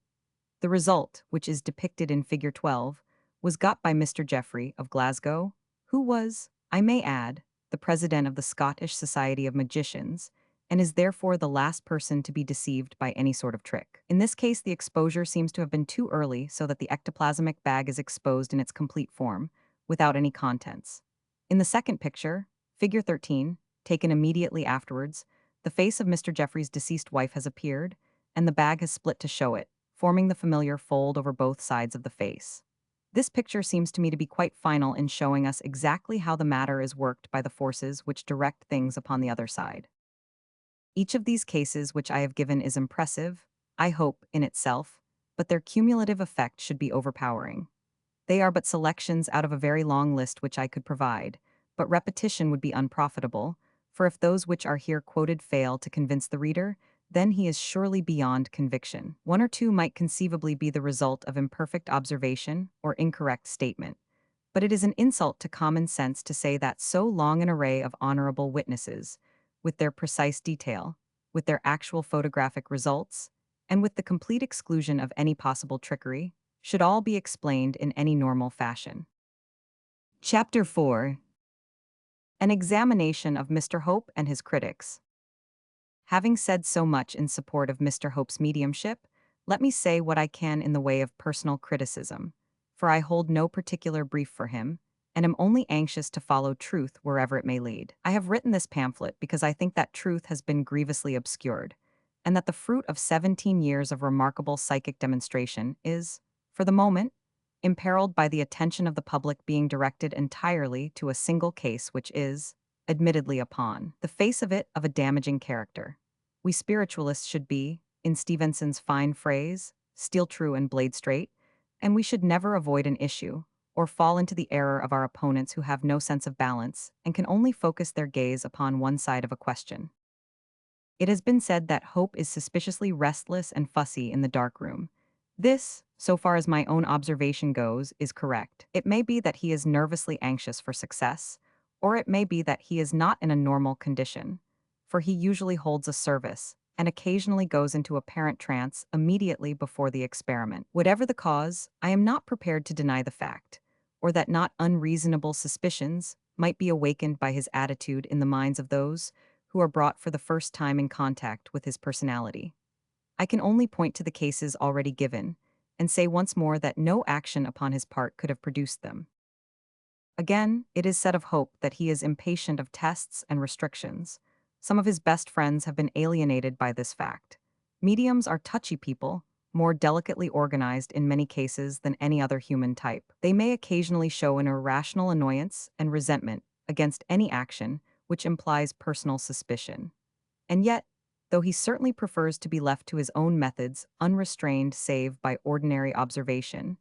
The result, which is depicted in Figure 12, was got by Mr. Jeffrey of Glasgow, who was, I may add, the president of the Scottish Society of Magicians, and is therefore the last person to be deceived by any sort of trick. In this case, the exposure seems to have been too early so that the ectoplasmic bag is exposed in its complete form, without any contents. In the second picture, Figure 13, taken immediately afterwards, the face of Mr. Jeffrey's deceased wife has appeared, and the bag has split to show it, forming the familiar fold over both sides of the face. This picture seems to me to be quite final in showing us exactly how the matter is worked by the forces which direct things upon the other side. Each of these cases which I have given is impressive, I hope, in itself, but their cumulative effect should be overpowering. They are but selections out of a very long list which I could provide, but repetition would be unprofitable, for if those which are here quoted fail to convince the reader, then he is surely beyond conviction. One or two might conceivably be the result of imperfect observation or incorrect statement, but it is an insult to common sense to say that so long an array of honorable witnesses, with their precise detail, with their actual photographic results, and with the complete exclusion of any possible trickery, should all be explained in any normal fashion. Chapter 4. An examination of Mr. Hope and his critics. Having said so much in support of Mr. Hope's mediumship, let me say what I can in the way of personal criticism, for I hold no particular brief for him, and am only anxious to follow truth wherever it may lead. I have written this pamphlet because I think that truth has been grievously obscured, and that the fruit of 17 years of remarkable psychic demonstration is, for the moment, imperiled by the attention of the public being directed entirely to a single case which is, admittedly upon the face of it, of a damaging character. We spiritualists should be, in Stevenson's fine phrase, steel true and blade straight, and we should never avoid an issue, or fall into the error of our opponents who have no sense of balance and can only focus their gaze upon one side of a question. It has been said that Hope is suspiciously restless and fussy in the dark room. This, so far as my own observation goes, is correct. It may be that he is nervously anxious for success, or it may be that he is not in a normal condition, for he usually holds a service and occasionally goes into apparent trance immediately before the experiment. Whatever the cause, I am not prepared to deny the fact, or that not unreasonable suspicions might be awakened by his attitude in the minds of those who are brought for the first time in contact with his personality. I can only point to the cases already given, and say once more that no action upon his part could have produced them. Again, it is said of Hope that he is impatient of tests and restrictions. Some of his best friends have been alienated by this fact. Mediums are touchy people, more delicately organized in many cases than any other human type. They may occasionally show an irrational annoyance and resentment against any action which implies personal suspicion. And yet, though he certainly prefers to be left to his own methods, unrestrained save by ordinary observation,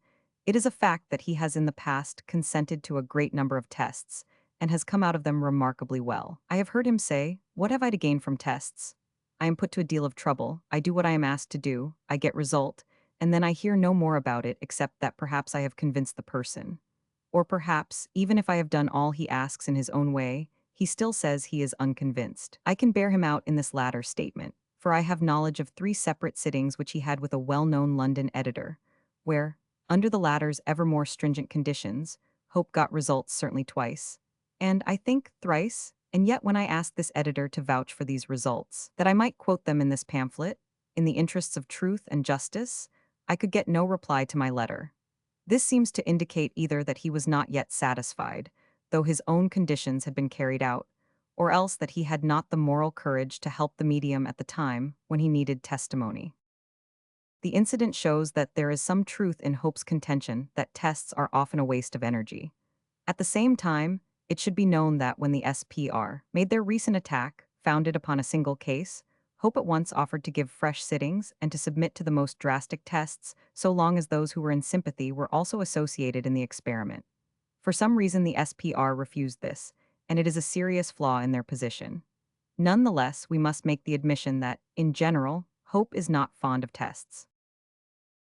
it is a fact that he has in the past consented to a great number of tests, and has come out of them remarkably well. I have heard him say, "What have I to gain from tests? I am put to a deal of trouble, I do what I am asked to do, I get result, and then I hear no more about it except that perhaps I have convinced the person. Or perhaps, even if I have done all he asks in his own way, he still says he is unconvinced." I can bear him out in this latter statement, for I have knowledge of 3 separate sittings which he had with a well-known London editor, where, under the latter's ever more stringent conditions, Hope got results certainly twice, and I think thrice, and yet when I asked this editor to vouch for these results, that I might quote them in this pamphlet, in the interests of truth and justice, I could get no reply to my letter. This seems to indicate either that he was not yet satisfied, though his own conditions had been carried out, or else that he had not the moral courage to help the medium at the time when he needed testimony. The incident shows that there is some truth in Hope's contention that tests are often a waste of energy. At the same time, it should be known that when the SPR made their recent attack, founded upon a single case, Hope at once offered to give fresh sittings and to submit to the most drastic tests so long as those who were in sympathy were also associated in the experiment. For some reason the SPR refused this, and it is a serious flaw in their position. Nonetheless, we must make the admission that, in general, Hope is not fond of tests.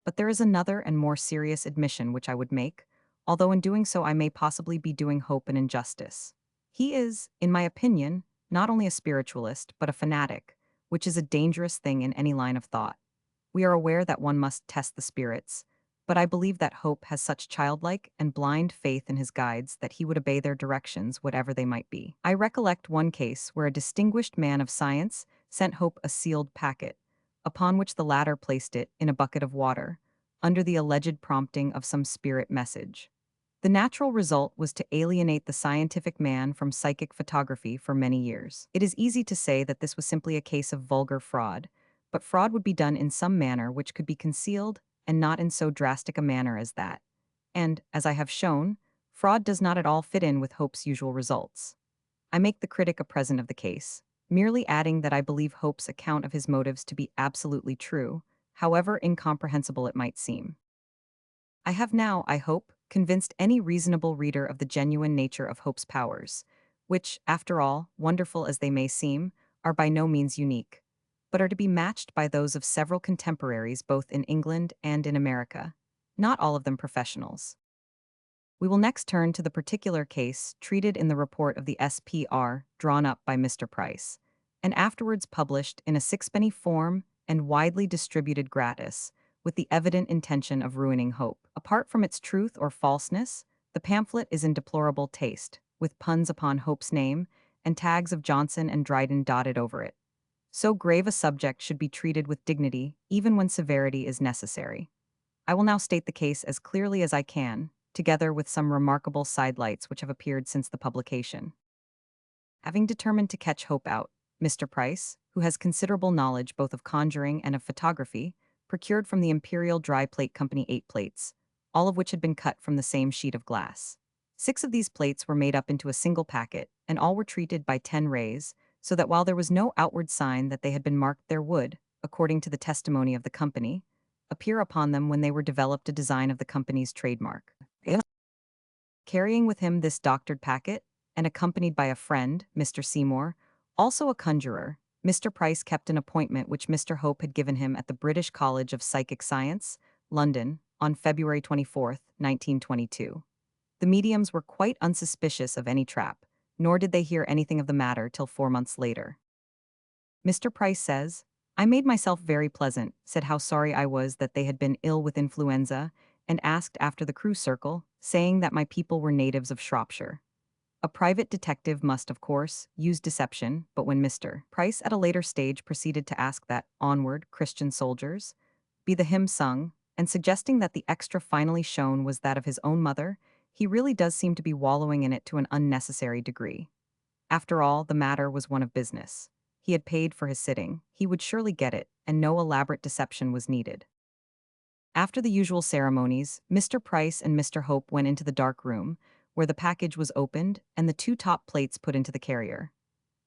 But there is another and more serious admission which I would make, although in doing so I may possibly be doing Hope an injustice. He is, in my opinion, not only a spiritualist, but a fanatic, which is a dangerous thing in any line of thought. We are aware that one must test the spirits, but I believe that Hope has such childlike and blind faith in his guides that he would obey their directions, whatever they might be. I recollect one case where a distinguished man of science sent Hope a sealed packet, upon which the latter placed it in a bucket of water, under the alleged prompting of some spirit message. The natural result was to alienate the scientific man from psychic photography for many years. It is easy to say that this was simply a case of vulgar fraud, but fraud would be done in some manner which could be concealed and not in so drastic a manner as that. And, as I have shown, fraud does not at all fit in with Hope's usual results. I make the critic a present of the case, merely adding that I believe Hope's account of his motives to be absolutely true, however incomprehensible it might seem. I have now, I hope, convinced any reasonable reader of the genuine nature of Hope's powers, which, after all, wonderful as they may seem, are by no means unique, but are to be matched by those of several contemporaries both in England and in America, not all of them professionals. We will next turn to the particular case treated in the report of the SPR drawn up by Mr. Price, and afterwards published in a sixpenny form and widely distributed gratis, with the evident intention of ruining Hope. Apart from its truth or falseness, the pamphlet is in deplorable taste, with puns upon Hope's name and tags of Johnson and Dryden dotted over it. So grave a subject should be treated with dignity, even when severity is necessary. I will now state the case as clearly as I can, together with some remarkable sidelights which have appeared since the publication. Having determined to catch Hope out, Mr. Price, who has considerable knowledge both of conjuring and of photography, procured from the Imperial Dry Plate Company 8 plates, all of which had been cut from the same sheet of glass. 6 of these plates were made up into a single packet, and all were treated by 10 rays, so that while there was no outward sign that they had been marked, there would, according to the testimony of the company, appear upon them when they were developed a design of the company's trademark. Carrying with him this doctored packet, and accompanied by a friend, Mr. Seymour, also a conjurer, Mr. Price kept an appointment which Mr. Hope had given him at the British College of Psychic Science, London, on February 24, 1922. The mediums were quite unsuspicious of any trap, nor did they hear anything of the matter till 4 months later. Mr. Price says, "I made myself very pleasant, said how sorry I was that they had been ill with influenza, and asked after the crew circle, saying that my people were natives of Shropshire. A private detective must, of course, use deception, but when Mr. Price at a later stage proceeded to ask that, onward, Christian soldiers, be the hymn sung, and suggesting that the extra finally shown was that of his own mother, he really does seem to be wallowing in it to an unnecessary degree. After all, the matter was one of business. He had paid for his sitting, he would surely get it, and no elaborate deception was needed." After the usual ceremonies, Mr. Price and Mr. Hope went into the dark room, where the package was opened and the 2 top plates put into the carrier.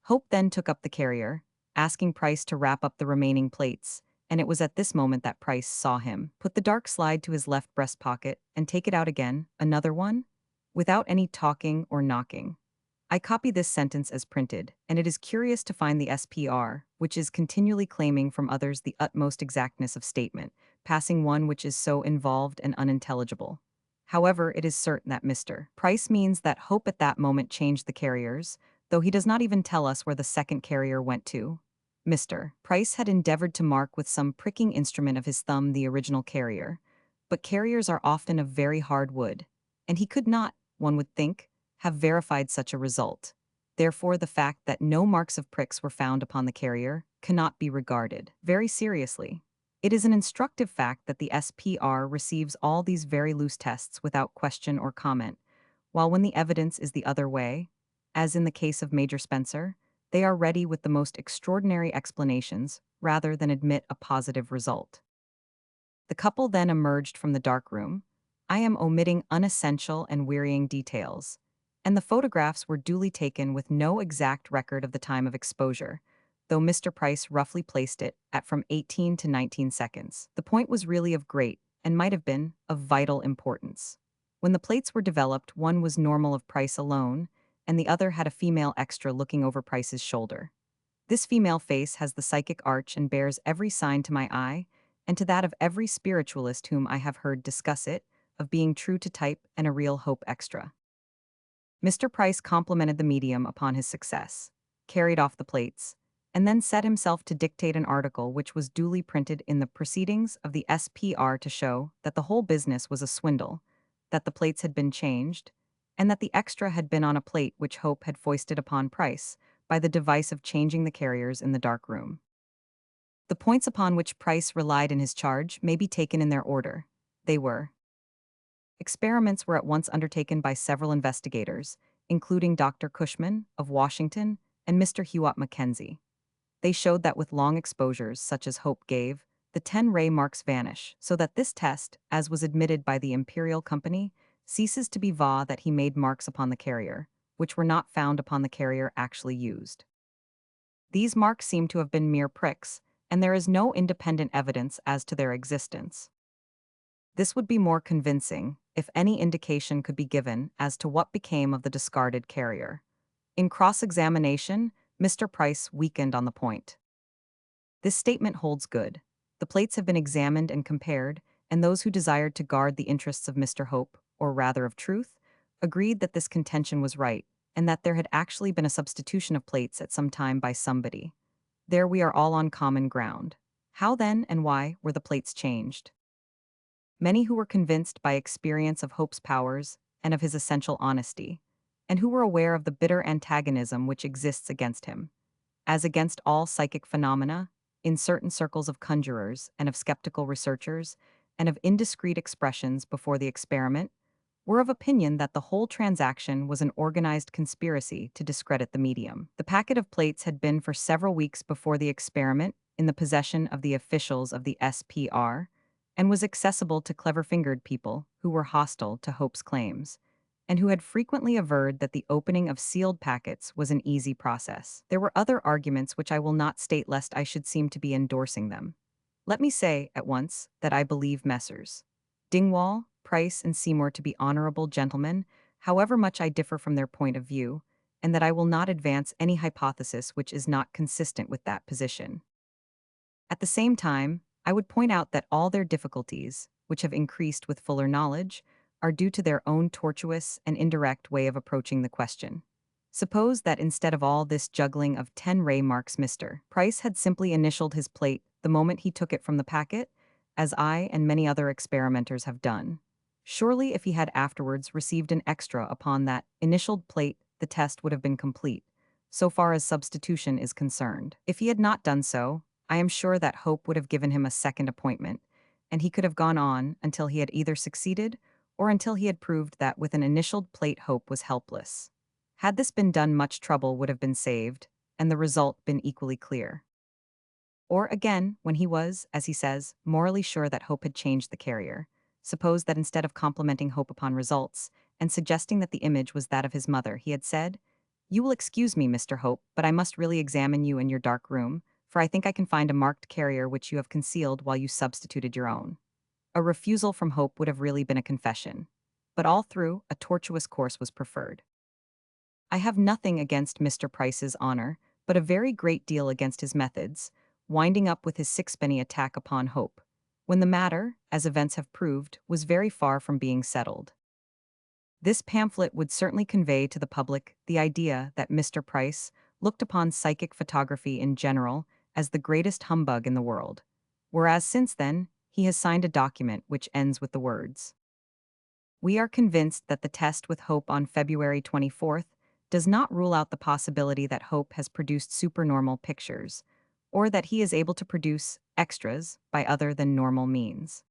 Hope then took up the carrier, asking Price to wrap up the remaining plates, and it was at this moment that Price saw him put the dark slide to his left breast pocket and take it out again, another one, without any talking or knocking. I copy this sentence as printed, and it is curious to find the SPR, which is continually claiming from others the utmost exactness of statement, passing one which is so involved and unintelligible. However, it is certain that Mr. Price means that Hope at that moment changed the carriers, though he does not even tell us where the second carrier went to. Mr. Price had endeavored to mark with some pricking instrument of his thumb the original carrier, but carriers are often of very hard wood, and he could not, one would think, have verified such a result. Therefore, the fact that no marks of pricks were found upon the carrier cannot be regarded very seriously. It is an instructive fact that the SPR receives all these very loose tests without question or comment, while when the evidence is the other way, as in the case of Major Spencer, they are ready with the most extraordinary explanations rather than admit a positive result. The couple then emerged from the dark room. I am omitting unessential and wearying details, and the photographs were duly taken with no exact record of the time of exposure, though Mr. Price roughly placed it at from 18 to 19 seconds. The point was really of great, and might have been, of vital importance. When the plates were developed, one was normal of Price alone, and the other had a female extra looking over Price's shoulder. This female face has the psychic arch and bears every sign to my eye, and to that of every spiritualist whom I have heard discuss it, of being true to type and a real hope extra. Mr. Price complimented the medium upon his success, carried off the plates, and then set himself to dictate an article which was duly printed in the Proceedings of the SPR to show that the whole business was a swindle, that the plates had been changed, and that the extra had been on a plate which Hope had foisted upon Price by the device of changing the carriers in the dark room. The points upon which Price relied in his charge may be taken in their order. They were: experiments were at once undertaken by several investigators, including Dr. Cushman, of Washington, and Mr. Hewott Mackenzie. They showed that with long exposures, such as Hope gave, the 10-ray marks vanish, so that this test, as was admitted by the Imperial Company, ceases to be va that he made marks upon the carrier, which were not found upon the carrier actually used. These marks seem to have been mere pricks, and there is no independent evidence as to their existence. This would be more convincing if any indication could be given as to what became of the discarded carrier. In cross-examination, Mr. Price weakened on the point. This statement holds good. The plates have been examined and compared, and those who desired to guard the interests of Mr. Hope, or rather of truth, agreed that this contention was right, and that there had actually been a substitution of plates at some time by somebody. There we are all on common ground. How then and why were the plates changed? Many who were convinced by experience of Hope's powers and of his essential honesty, and who were aware of the bitter antagonism which exists against him, as against all psychic phenomena, in certain circles of conjurers and of skeptical researchers, and of indiscreet expressions before the experiment, were of opinion that the whole transaction was an organized conspiracy to discredit the medium. The packet of plates had been for several weeks before the experiment in the possession of the officials of the SPR, and was accessible to clever-fingered people who were hostile to Hope's claims, and who had frequently averred that the opening of sealed packets was an easy process. There were other arguments which I will not state lest I should seem to be endorsing them. Let me say, at once, that I believe Messrs. Dingwall, Price, and Seymour to be honorable gentlemen, however much I differ from their point of view, and that I will not advance any hypothesis which is not consistent with that position. At the same time, I would point out that all their difficulties, which have increased with fuller knowledge, are due to their own tortuous and indirect way of approaching the question. Suppose that instead of all this juggling of 10-ray marks, Mr. Price had simply initialed his plate the moment he took it from the packet, as I and many other experimenters have done. Surely if he had afterwards received an extra upon that initialed plate, the test would have been complete, so far as substitution is concerned. If he had not done so, I am sure that Hope would have given him a second appointment, and he could have gone on until he had either succeeded or until he had proved that with an initialed plate Hope was helpless. Had this been done, much trouble would have been saved, and the result been equally clear. Or again, when he was, as he says, morally sure that Hope had changed the carrier, suppose that instead of complimenting Hope upon results, and suggesting that the image was that of his mother, he had said, "You will excuse me, Mr. Hope, but I must really examine you in your dark room, for I think I can find a marked carrier which you have concealed while you substituted your own." A refusal from Hope would have really been a confession. But all through, a tortuous course was preferred. I have nothing against Mr. Price's honor, but a very great deal against his methods, winding up with his sixpenny attack upon Hope, when the matter, as events have proved, was very far from being settled. This pamphlet would certainly convey to the public the idea that Mr. Price looked upon psychic photography in general as the greatest humbug in the world, whereas since then, he has signed a document which ends with the words, "We are convinced that the test with Hope on February 24th does not rule out the possibility that Hope has produced supernormal pictures, or that he is able to produce extras by other than normal means."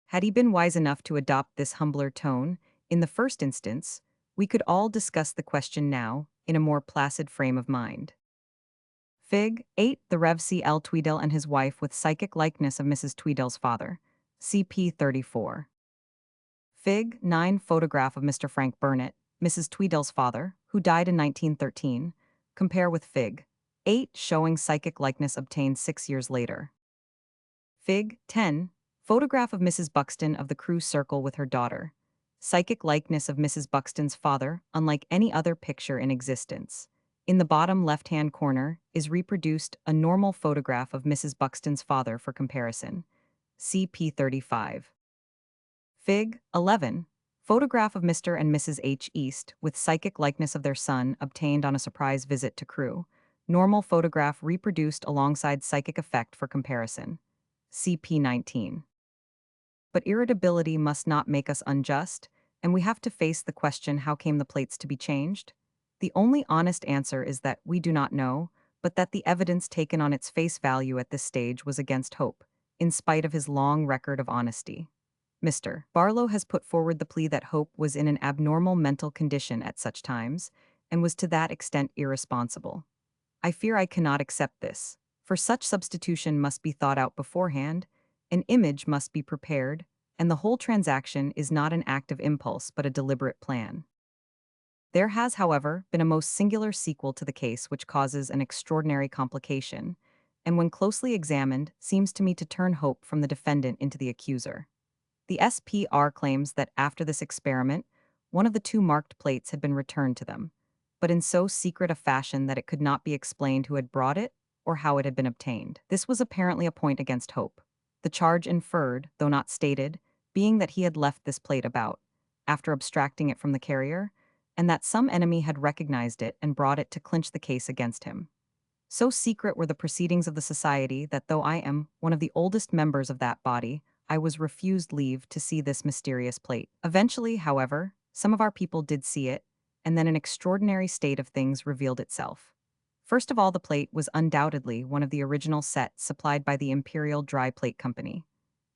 Had he been wise enough to adopt this humbler tone, in the first instance, we could all discuss the question now in a more placid frame of mind. Fig. 8. The Rev. C. L. Tweedale and his wife with psychic likeness of Mrs. Tweedale's father. CP 34. Fig. 9. Photograph of Mr. Frank Burnett, Mrs. Tweedale's father, who died in 1913. Compare with Fig. 8, showing psychic likeness obtained 6 years later. Fig. 10. Photograph of Mrs. Buxton of the Crew Circle with her daughter. Psychic likeness of Mrs. Buxton's father, unlike any other picture in existence. In the bottom left-hand corner is reproduced a normal photograph of Mrs. Buxton's father for comparison. CP 35. Fig. 11. Photograph of Mr. and Mrs. H. East with psychic likeness of their son obtained on a surprise visit to Crewe. Normal photograph reproduced alongside psychic effect for comparison. CP 19. But irritability must not make us unjust, and we have to face the question, how came the plates to be changed? The only honest answer is that we do not know, but that the evidence taken on its face value at this stage was against Hope, in spite of his long record of honesty. Mr. Barlow has put forward the plea that Hope was in an abnormal mental condition at such times, and was to that extent irresponsible. I fear I cannot accept this, for such substitution must be thought out beforehand, an image must be prepared, and the whole transaction is not an act of impulse but a deliberate plan. There has, however, been a most singular sequel to the case which causes an extraordinary complication, and when closely examined, seems to me to turn Hope from the defendant into the accuser. The SPR claims that after this experiment, one of the two marked plates had been returned to them, but in so secret a fashion that it could not be explained who had brought it or how it had been obtained. This was apparently a point against Hope. The charge inferred, though not stated, being that he had left this plate about, after abstracting it from the carrier, and that some enemy had recognized it and brought it to clinch the case against him. So secret were the proceedings of the society that though I am one of the oldest members of that body, I was refused leave to see this mysterious plate. Eventually, however, some of our people did see it, and then an extraordinary state of things revealed itself. First of all, the plate was undoubtedly one of the original sets supplied by the Imperial Dry Plate Company.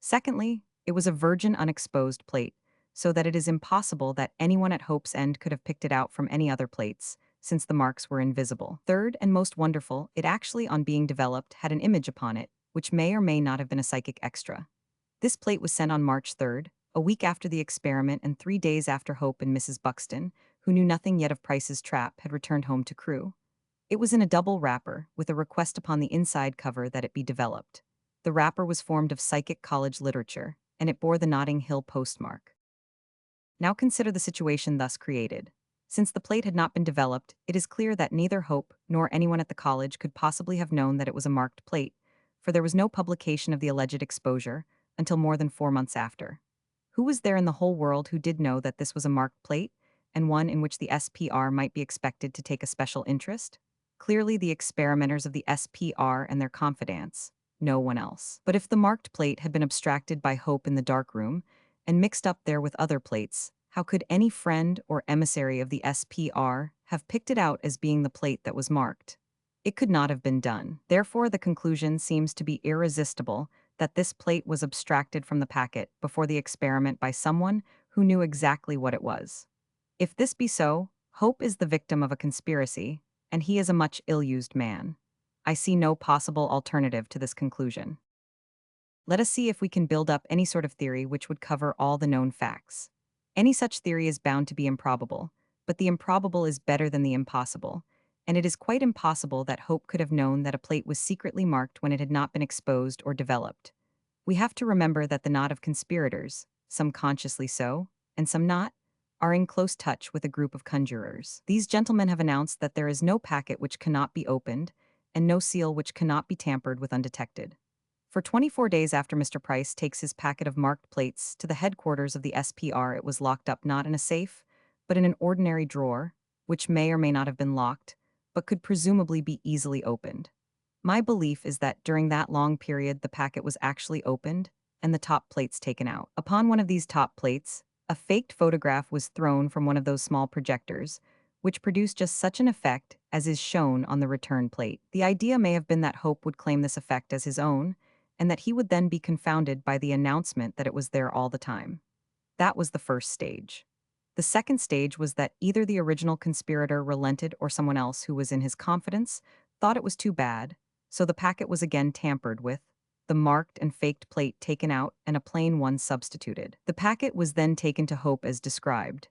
Secondly, it was a virgin unexposed plate, so that it is impossible that anyone at Hope's End could have picked it out from any other plates, since the marks were invisible. Third, and most wonderful, it actually, on being developed, had an image upon it, which may or may not have been a psychic extra. This plate was sent on March 3rd, a week after the experiment and 3 days after Hope and Mrs. Buxton, who knew nothing yet of Price's trap, had returned home to Crewe. It was in a double wrapper, with a request upon the inside cover that it be developed. The wrapper was formed of psychic college literature, and it bore the Notting Hill postmark. Now consider the situation thus created. Since the plate had not been developed, it is clear that neither Hope nor anyone at the college could possibly have known that it was a marked plate, for there was no publication of the alleged exposure until more than 4 months after. Who was there in the whole world who did know that this was a marked plate, and one in which the SPR might be expected to take a special interest? Clearly the experimenters of the SPR and their confidants, no one else. But if the marked plate had been abstracted by Hope in the dark room, and mixed up there with other plates, how could any friend or emissary of the SPR have picked it out as being the plate that was marked? It could not have been done. Therefore, the conclusion seems to be irresistible that this plate was abstracted from the packet before the experiment by someone who knew exactly what it was. If this be so, Hope is the victim of a conspiracy, and he is a much ill-used man. I see no possible alternative to this conclusion. Let us see if we can build up any sort of theory which would cover all the known facts. Any such theory is bound to be improbable, but the improbable is better than the impossible, and it is quite impossible that Hope could have known that a plate was secretly marked when it had not been exposed or developed. We have to remember that the knot of conspirators, some consciously so, and some not, are in close touch with a group of conjurers. These gentlemen have announced that there is no packet which cannot be opened, and no seal which cannot be tampered with undetected. For 24 days after Mr. Price takes his packet of marked plates to the headquarters of the SPR, it was locked up not in a safe, but in an ordinary drawer, which may or may not have been locked, but could presumably be easily opened. My belief is that during that long period the packet was actually opened and the top plates taken out. Upon one of these top plates, a faked photograph was thrown from one of those small projectors, which produced just such an effect as is shown on the return plate. The idea may have been that Hope would claim this effect as his own, and that he would then be confounded by the announcement that it was there all the time. That was the first stage. The second stage was that either the original conspirator relented or someone else who was in his confidence thought it was too bad, so the packet was again tampered with, the marked and faked plate taken out and a plain one substituted. The packet was then taken to Hope as described.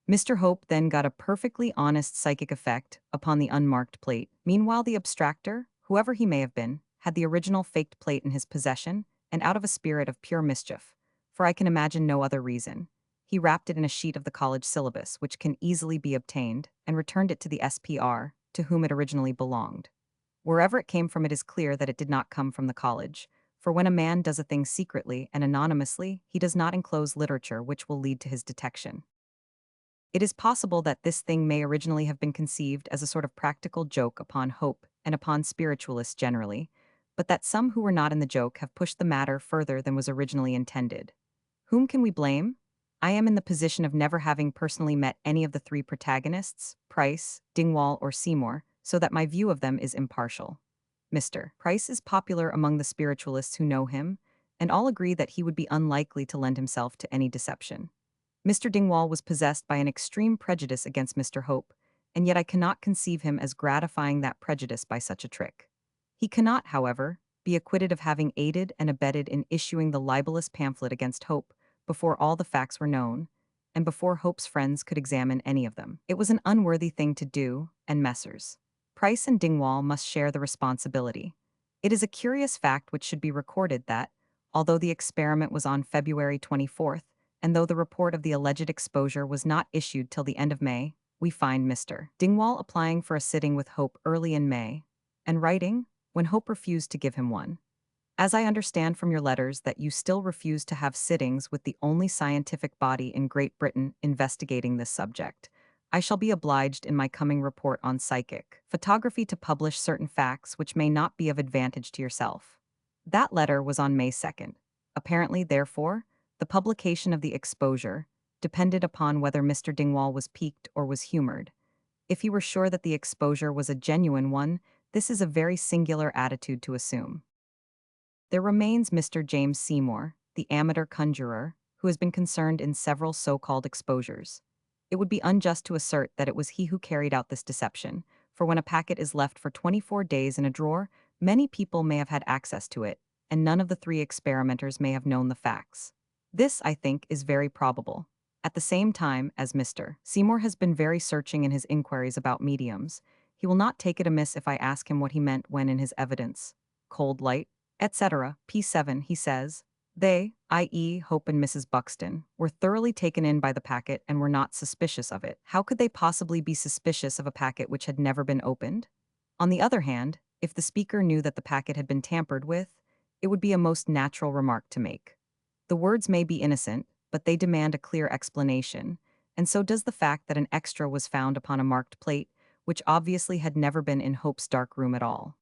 Mr. Hope then got a perfectly honest psychic effect upon the unmarked plate. Meanwhile, the abstractor, whoever he may have been, had the original faked plate in his possession, and out of a spirit of pure mischief, for I can imagine no other reason, He wrapped it in a sheet of the college syllabus, which can easily be obtained, and returned it to the SPR, to whom it originally belonged. Wherever it came from, it is clear that it did not come from the college, for when a man does a thing secretly and anonymously, he does not enclose literature which will lead to his detection. It is possible that this thing may originally have been conceived as a sort of practical joke upon hope and upon spiritualists generally, but that some who were not in the joke have pushed the matter further than was originally intended. Whom can we blame? I am in the position of never having personally met any of the three protagonists, Price, Dingwall, or Seymour, so that my view of them is impartial. Mr. Price is popular among the spiritualists who know him, and all agree that he would be unlikely to lend himself to any deception. Mr. Dingwall was possessed by an extreme prejudice against Mr. Hope, and yet I cannot conceive him as gratifying that prejudice by such a trick. He cannot, however, be acquitted of having aided and abetted in issuing the libelous pamphlet against Hope before all the facts were known, and before Hope's friends could examine any of them. It was an unworthy thing to do, and Messrs. Price and Dingwall must share the responsibility. It is a curious fact which should be recorded that, although the experiment was on February 24th, and though the report of the alleged exposure was not issued till the end of May, we find Mr. Dingwall applying for a sitting with Hope early in May, and writing, when Hope refused to give him one. As I understand from your letters that you still refuse to have sittings with the only scientific body in Great Britain investigating this subject, I shall be obliged in my coming report on psychic photography to publish certain facts which may not be of advantage to yourself. That letter was on May 2nd. Apparently, therefore, the publication of the exposure depended upon whether Mr. Dingwall was piqued or was humored. If he were sure that the exposure was a genuine one, this is a very singular attitude to assume. There remains Mr. James Seymour, the amateur conjurer, who has been concerned in several so-called exposures. It would be unjust to assert that it was he who carried out this deception, for when a packet is left for 24 days in a drawer, many people may have had access to it, and none of the three experimenters may have known the facts. This, I think, is very probable. At the same time, as Mr. Seymour has been very searching in his inquiries about mediums, he will not take it amiss if I ask him what he meant when in his evidence, cold light, etc., p7, he says, they, i.e. Hope and Mrs. Buxton, were thoroughly taken in by the packet and were not suspicious of it. How could they possibly be suspicious of a packet which had never been opened? On the other hand, if the speaker knew that the packet had been tampered with, it would be a most natural remark to make. The words may be innocent, but they demand a clear explanation, and so does the fact that an extra was found upon a marked plate, which obviously had never been in Hope's dark room at all.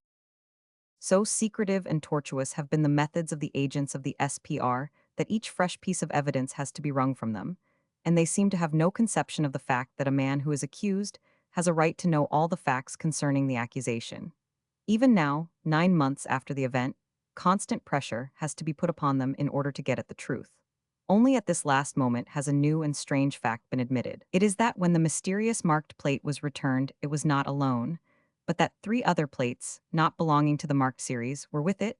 So secretive and tortuous have been the methods of the agents of the SPR that each fresh piece of evidence has to be wrung from them, and they seem to have no conception of the fact that a man who is accused has a right to know all the facts concerning the accusation. Even now, 9 months after the event, constant pressure has to be put upon them in order to get at the truth. Only at this last moment has a new and strange fact been admitted. It is that when the mysterious marked plate was returned, it was not alone, but that 3 other plates, not belonging to the marked series, were with it,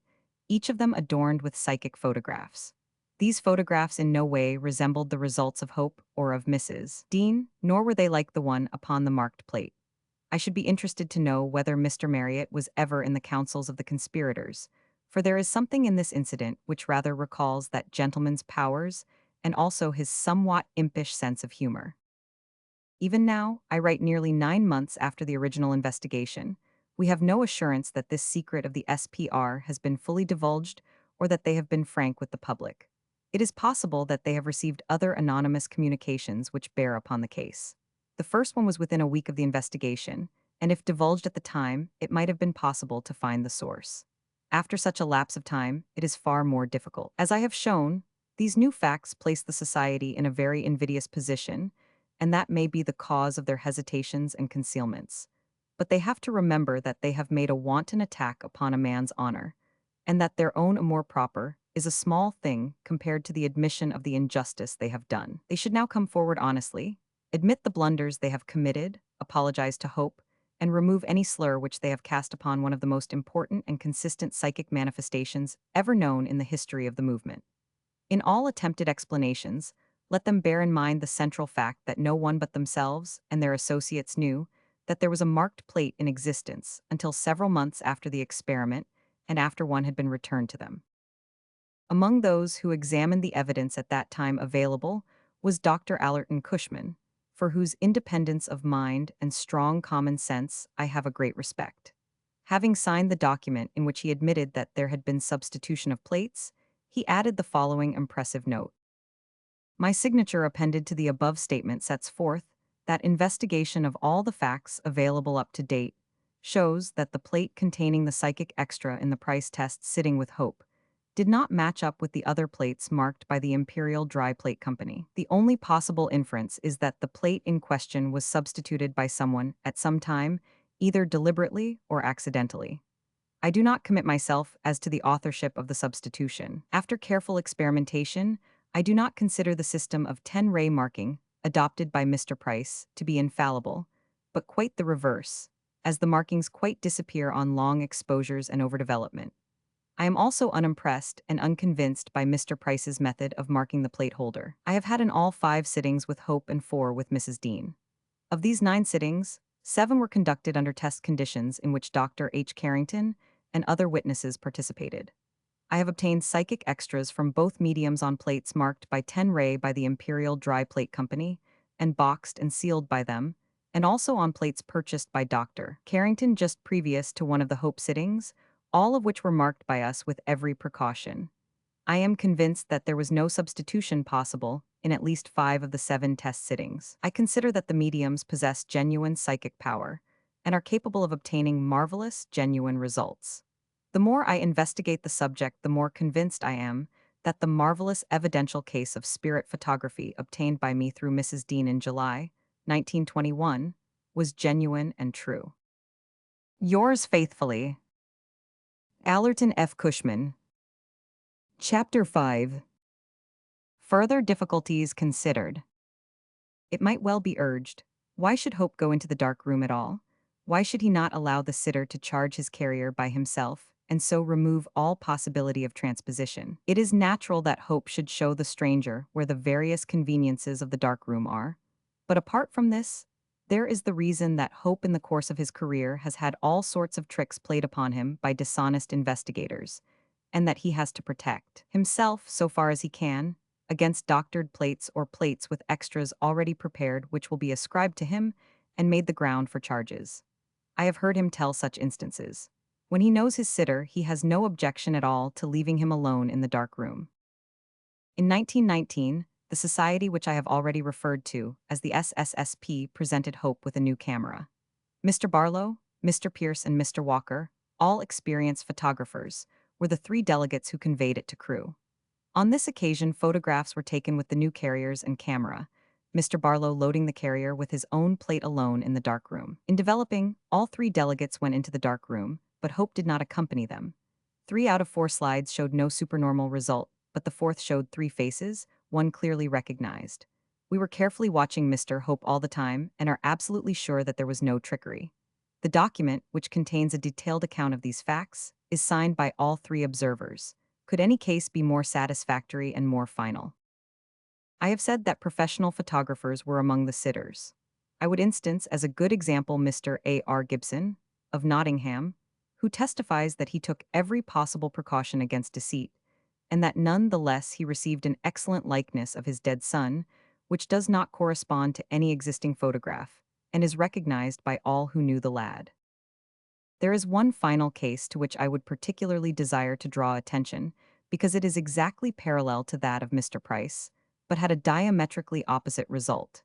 each of them adorned with psychic photographs. These photographs in no way resembled the results of Hope or of Mrs. Dean, nor were they like the one upon the marked plate. I should be interested to know whether Mr. Marriott was ever in the councils of the conspirators, for there is something in this incident which rather recalls that gentleman's powers and also his somewhat impish sense of humor. Even now, I write nearly 9 months after the original investigation. We have no assurance that this secret of the SPR has been fully divulged or that they have been frank with the public. It is possible that they have received other anonymous communications which bear upon the case. The first one was within a week of the investigation, and if divulged at the time, it might have been possible to find the source. After such a lapse of time, it is far more difficult. As I have shown, these new facts place the society in a very invidious position, and that may be the cause of their hesitations and concealments. But they have to remember that they have made a wanton attack upon a man's honor, and that their own amour propre is a small thing compared to the admission of the injustice they have done. They should now come forward honestly, admit the blunders they have committed, apologize to Hope, and remove any slur which they have cast upon one of the most important and consistent psychic manifestations ever known in the history of the movement. In all attempted explanations, let them bear in mind the central fact that no one but themselves and their associates knew that there was a marked plate in existence until several months after the experiment and after one had been returned to them. Among those who examined the evidence at that time available was Dr. Allerton Cushman, for whose independence of mind and strong common sense I have a great respect. Having signed the document in which he admitted that there had been substitution of plates, he added the following impressive note. My signature appended to the above statement sets forth that investigation of all the facts available up to date shows that the plate containing the psychic extra in the price test Sitting with Hope did not match up with the other plates marked by the Imperial Dry Plate Company. The only possible inference is that the plate in question was substituted by someone at some time, either deliberately or accidentally. I do not commit myself as to the authorship of the substitution. After careful experimentation, I do not consider the system of 10-ray marking, adopted by Mr. Price, to be infallible, but quite the reverse, as the markings quite disappear on long exposures and overdevelopment. I am also unimpressed and unconvinced by Mr. Price's method of marking the plate holder. I have had in all 5 sittings with Hope and 4 with Mrs. Dean. Of these 9 sittings, 7 were conducted under test conditions in which Dr. H. Carrington and other witnesses participated. I have obtained psychic extras from both mediums on plates marked by 10 Ray by the Imperial Dry Plate Company and boxed and sealed by them, and also on plates purchased by Dr. Carrington just previous to one of the Hope sittings, all of which were marked by us with every precaution. I am convinced that there was no substitution possible in at least 5 of the 7 test sittings. I consider that the mediums possess genuine psychic power and are capable of obtaining marvelous, genuine results. The more I investigate the subject, the more convinced I am that the marvelous evidential case of spirit photography obtained by me through Mrs. Dean in July 1921 was genuine and true. Yours faithfully, Allerton F. Cushman. Chapter 5. Further difficulties considered. It might well be urged, why should Hope go into the dark room at all? Why should he not allow the sitter to charge his carrier by himself, and so remove all possibility of transposition? It is natural that Hope should show the stranger where the various conveniences of the dark room are. But apart from this, there is the reason that Hope in the course of his career has had all sorts of tricks played upon him by dishonest investigators, and that he has to protect himself, so far as he can, against doctored plates or plates with extras already prepared which will be ascribed to him and made the ground for charges. I have heard him tell such instances. When he knows his sitter, he has no objection at all to leaving him alone in the dark room. In 1919, the society which I have already referred to as the SSSP presented Hope with a new camera. Mr. Barlow, Mr. Pierce, and Mr. Walker, all experienced photographers, were the 3 delegates who conveyed it to Crewe. On this occasion, photographs were taken with the new carriers and camera, Mr. Barlow loading the carrier with his own plate alone in the dark room. In developing, all 3 delegates went into the dark room, but Hope did not accompany them. 3 out of 4 slides showed no supernormal result, but the 4th showed 3 faces, one clearly recognized. We were carefully watching Mr. Hope all the time and are absolutely sure that there was no trickery. The document, which contains a detailed account of these facts, is signed by all 3 observers. Could any case be more satisfactory and more final? I have said that professional photographers were among the sitters. I would instance as a good example Mr. A. R. Gibson, of Nottingham, who testifies that he took every possible precaution against deceit, and that none the less he received an excellent likeness of his dead son, which does not correspond to any existing photograph, and is recognized by all who knew the lad. There is one final case to which I would particularly desire to draw attention, because it is exactly parallel to that of Mr. Price, but had a diametrically opposite result.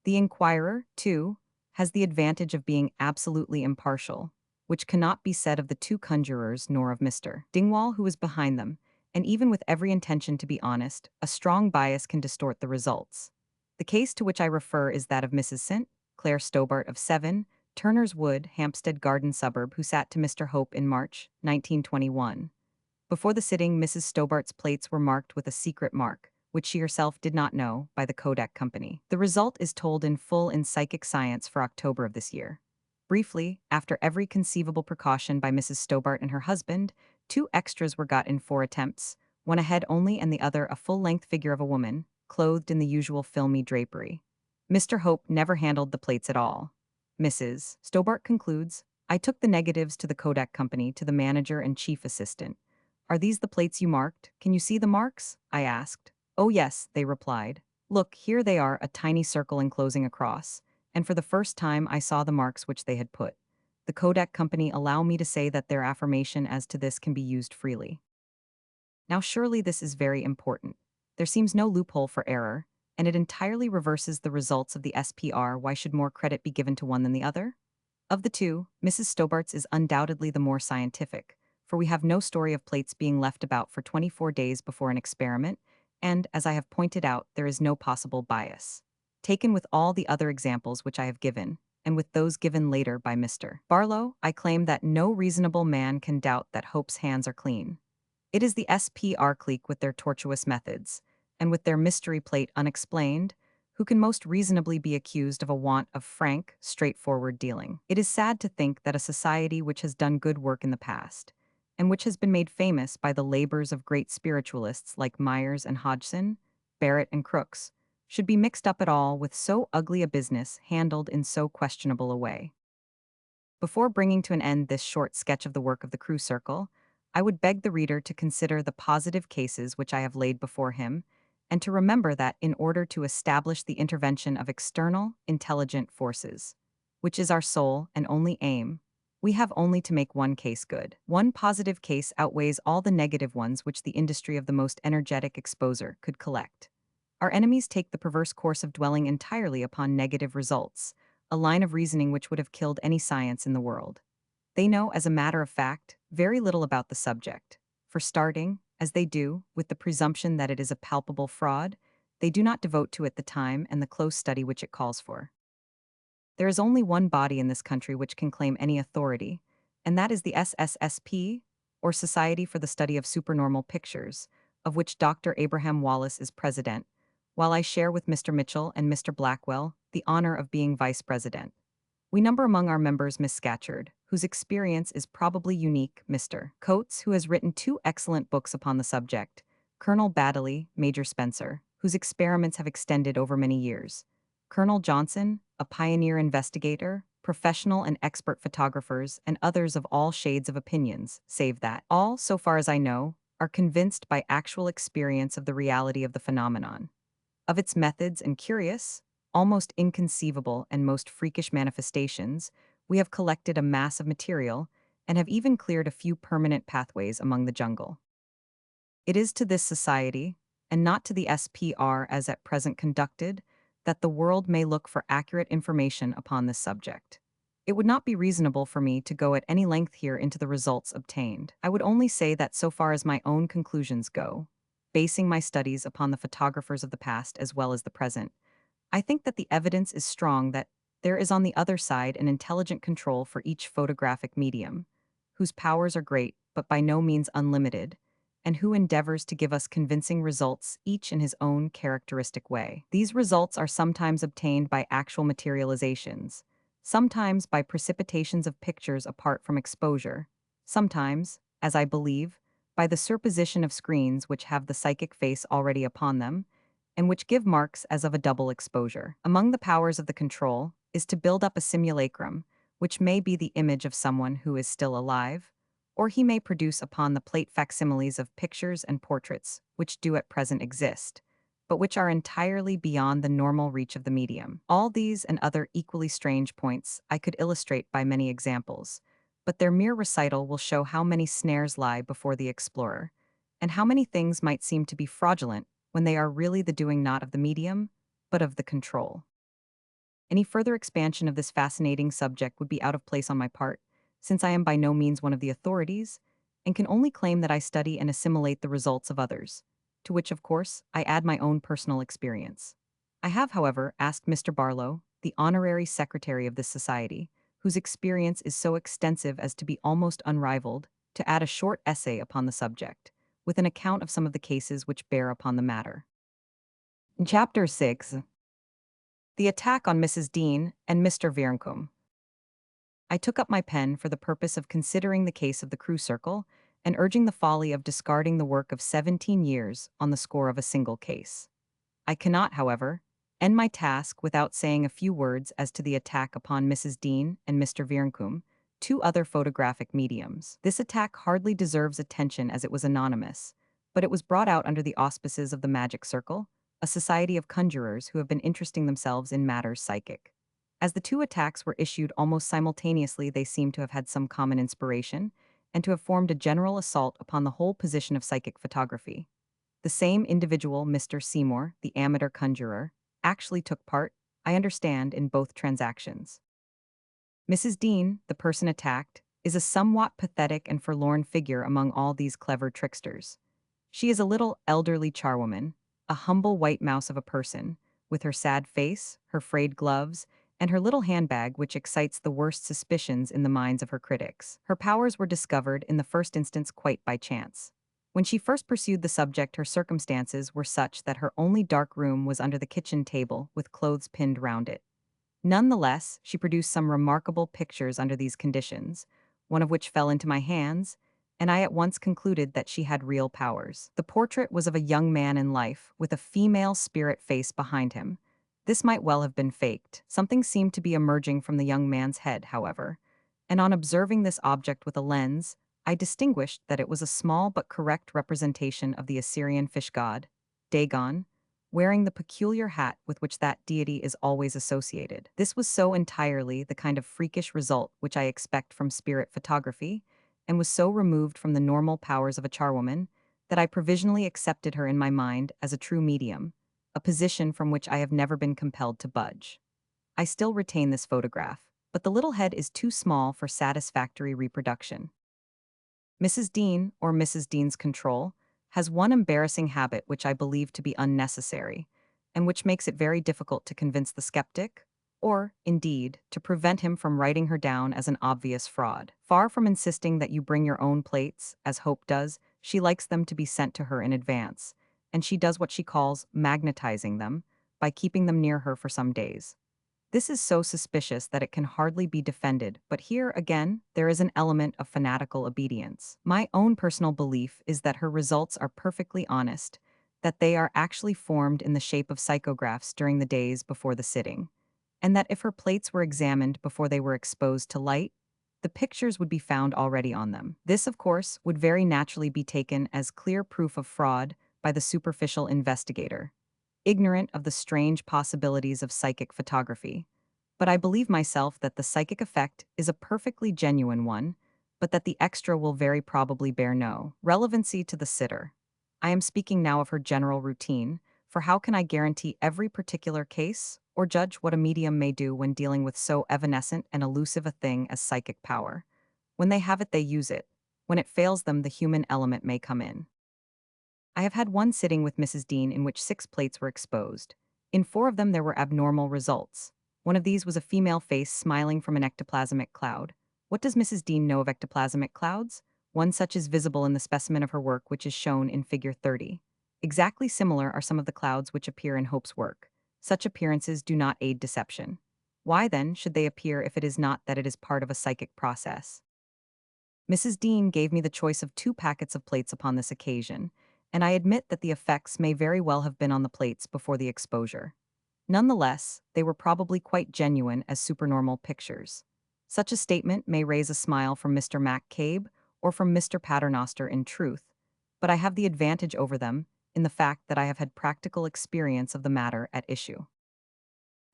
The inquirer, too, has the advantage of being absolutely impartial, which cannot be said of the 2 conjurers nor of Mr. Dingwall, who was behind them, and even with every intention to be honest, a strong bias can distort the results. The case to which I refer is that of Mrs. St. Clair Stobart of 7, Turner's Wood, Hampstead Garden Suburb, who sat to Mr. Hope in March 1921. Before the sitting, Mrs. Stobart's plates were marked with a secret mark, which she herself did not know, by the Kodak Company. The result is told in full in Psychic Science for October of this year. Briefly, after every conceivable precaution by Mrs. Stobart and her husband, 2 extras were got in 4 attempts, one a head only and the other a full-length figure of a woman, clothed in the usual filmy drapery. Mr. Hope never handled the plates at all. Mrs. Stobart concludes, I took the negatives to the Kodak Company, to the manager and chief assistant. Are these the plates you marked? Can you see the marks? I asked. Oh yes, they replied. Look, here they are, a tiny circle enclosing a cross, and for the first time I saw the marks which they had put. The Kodak company allow me to say that their affirmation as to this can be used freely. Now surely this is very important. There seems no loophole for error, and it entirely reverses the results of the SPR. Why should more credit be given to one than the other? Of the two, Mrs. Stobart's is undoubtedly the more scientific, for we have no story of plates being left about for 24 days before an experiment, and, as I have pointed out, there is no possible bias. Taken with all the other examples which I have given, and with those given later by Mr. Barlow, I claim that no reasonable man can doubt that Hope's hands are clean. It is the SPR clique with their tortuous methods, and with their mystery plate unexplained, who can most reasonably be accused of a want of frank, straightforward dealing. It is sad to think that a society which has done good work in the past, and which has been made famous by the labors of great spiritualists like Myers and Hodgson, Barrett and Crooks, should be mixed up at all with so ugly a business handled in so questionable a way. Before bringing to an end this short sketch of the work of the Crew Circle, I would beg the reader to consider the positive cases which I have laid before him, and to remember that in order to establish the intervention of external, intelligent forces, which is our sole and only aim, we have only to make one case good. One positive case outweighs all the negative ones which the industry of the most energetic exposer could collect. Our enemies take the perverse course of dwelling entirely upon negative results, a line of reasoning which would have killed any science in the world. They know, as a matter of fact, very little about the subject. For starting, as they do, with the presumption that it is a palpable fraud, they do not devote to it the time and the close study which it calls for. There is only one body in this country which can claim any authority, and that is the SSSP, or Society for the Study of Supernormal Pictures, of which Dr. Abraham Wallace is president, while I share with Mr. Mitchell and Mr. Blackwell the honor of being vice president. We number among our members Miss Scatcherd, whose experience is probably unique, Mr. Coates, who has written two excellent books upon the subject, Colonel Baddeley, Major Spencer, whose experiments have extended over many years, Colonel Johnson, a pioneer investigator, professional and expert photographers, and others of all shades of opinions, save that all, so far as I know, are convinced by actual experience of the reality of the phenomenon, of its methods and curious, almost inconceivable and most freakish manifestations. We have collected a mass of material and have even cleared a few permanent pathways among the jungle. It is to this society, and not to the SPR as at present conducted, that the world may look for accurate information upon this subject. It would not be reasonable for me to go at any length here into the results obtained. I would only say that so far as my own conclusions go, basing my studies upon the photographers of the past as well as the present, I think that the evidence is strong that there is on the other side an intelligent control for each photographic medium, whose powers are great but by no means unlimited, and who endeavors to give us convincing results each in his own characteristic way. These results are sometimes obtained by actual materializations, sometimes by precipitations of pictures apart from exposure, sometimes, as I believe, by the superposition of screens which have the psychic face already upon them, and which give marks as of a double exposure. Among the powers of the control is to build up a simulacrum, which may be the image of someone who is still alive, or he may produce upon the plate facsimiles of pictures and portraits which do at present exist, but which are entirely beyond the normal reach of the medium. All these and other equally strange points I could illustrate by many examples, but their mere recital will show how many snares lie before the explorer, and how many things might seem to be fraudulent when they are really the doing not of the medium, but of the control. Any further expansion of this fascinating subject would be out of place on my part, since I am by no means one of the authorities, and can only claim that I study and assimilate the results of others, to which, of course, I add my own personal experience. I have, however, asked Mr. Barlow, the honorary secretary of this society, whose experience is so extensive as to be almost unrivaled, to add a short essay upon the subject, with an account of some of the cases which bear upon the matter. In Chapter 6, The Attack on Mrs. Dean and Mr. Verencombe, I took up my pen for the purpose of considering the case of the Crew Circle and urging the folly of discarding the work of 17 years on the score of a single case. I cannot, however, end my task without saying a few words as to the attack upon Mrs. Dean and Mr. Verencombe, two other photographic mediums. This attack hardly deserves attention as it was anonymous, but it was brought out under the auspices of the Magic Circle, a society of conjurers who have been interesting themselves in matters psychic. As the two attacks were issued almost simultaneously, they seem to have had some common inspiration, and to have formed a general assault upon the whole position of psychic photography. The same individual, Mr. Seymour, the amateur conjurer, actually took part, I understand, in both transactions. Mrs. Dean, the person attacked, is a somewhat pathetic and forlorn figure among all these clever tricksters. She is a little elderly charwoman, a humble white mouse of a person, with her sad face, her frayed gloves, and her little handbag which excites the worst suspicions in the minds of her critics. Her powers were discovered in the first instance quite by chance. When she first pursued the subject, her circumstances were such that her only dark room was under the kitchen table with clothes pinned round it. Nonetheless, she produced some remarkable pictures under these conditions, one of which fell into my hands, and I at once concluded that she had real powers. The portrait was of a young man in life, with a female spirit face behind him. This might well have been faked. Something seemed to be emerging from the young man's head, however, and on observing this object with a lens, I distinguished that it was a small but correct representation of the Assyrian fish god, Dagon, wearing the peculiar hat with which that deity is always associated. This was so entirely the kind of freakish result which I expect from spirit photography, and was so removed from the normal powers of a charwoman, that I provisionally accepted her in my mind as a true medium, a position from which I have never been compelled to budge. I still retain this photograph, but the little head is too small for satisfactory reproduction. Mrs. Dean, or Mrs. Dean's control, has one embarrassing habit which I believe to be unnecessary, and which makes it very difficult to convince the skeptic, or, indeed, to prevent him from writing her down as an obvious fraud. Far from insisting that you bring your own plates, as Hope does, she likes them to be sent to her in advance, and she does what she calls magnetizing them, by keeping them near her for some days. This is so suspicious that it can hardly be defended, but here, again, there is an element of fanatical obedience. My own personal belief is that her results are perfectly honest, that they are actually formed in the shape of psychographs during the days before the sitting, and that if her plates were examined before they were exposed to light, the pictures would be found already on them. This, of course, would very naturally be taken as clear proof of fraud by the superficial investigator, ignorant of the strange possibilities of psychic photography. But I believe myself that the psychic effect is a perfectly genuine one, but that the extra will very probably bear no relevancy to the sitter. I am speaking now of her general routine, for how can I guarantee every particular case, or judge what a medium may do when dealing with so evanescent and elusive a thing as psychic power? When they have it, they use it. When it fails them, the human element may come in. I have had one sitting with Mrs. Dean in which 6 plates were exposed. In 4 of them there were abnormal results. One of these was a female face smiling from an ectoplasmic cloud. What does Mrs. Dean know of ectoplasmic clouds? One such is visible in the specimen of her work which is shown in figure 30. Exactly similar are some of the clouds which appear in Hope's work. Such appearances do not aid deception. Why, then, should they appear if it is not that it is part of a psychic process? Mrs. Dean gave me the choice of 2 packets of plates upon this occasion, and I admit that the effects may very well have been on the plates before the exposure. Nonetheless, they were probably quite genuine as supernormal pictures. Such a statement may raise a smile from Mr. McCabe or from Mr. Paternoster in truth, but I have the advantage over them in the fact that I have had practical experience of the matter at issue.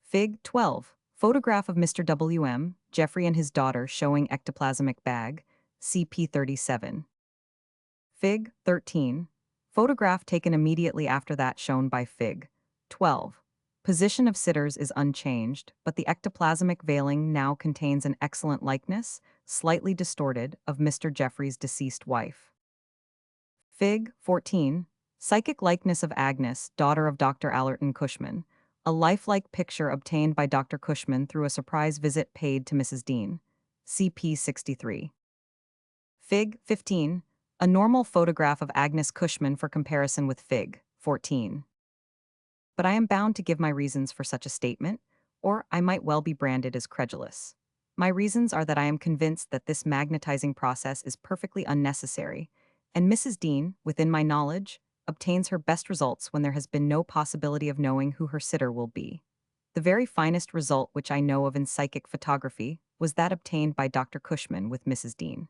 Fig. 12. Photograph of Mr. W.M. Jeffrey and his daughter showing ectoplasmic bag, CP 37. Fig. 13. Photograph taken immediately after that shown by Fig. 12. Position of sitters is unchanged, but the ectoplasmic veiling now contains an excellent likeness, slightly distorted, of Mr. Jeffrey's deceased wife. Fig. 14. Psychic likeness of Agnes, daughter of Dr. Allerton Cushman, a lifelike picture obtained by Dr. Cushman through a surprise visit paid to Mrs. Dean. CP 63. Fig. 15. A normal photograph of Agnes Cushman for comparison with Fig. 14. But I am bound to give my reasons for such a statement, or I might well be branded as credulous. My reasons are that I am convinced that this magnetizing process is perfectly unnecessary, and Mrs. Dean, within my knowledge, obtains her best results when there has been no possibility of knowing who her sitter will be. The very finest result which I know of in psychic photography was that obtained by Dr. Cushman with Mrs. Dean.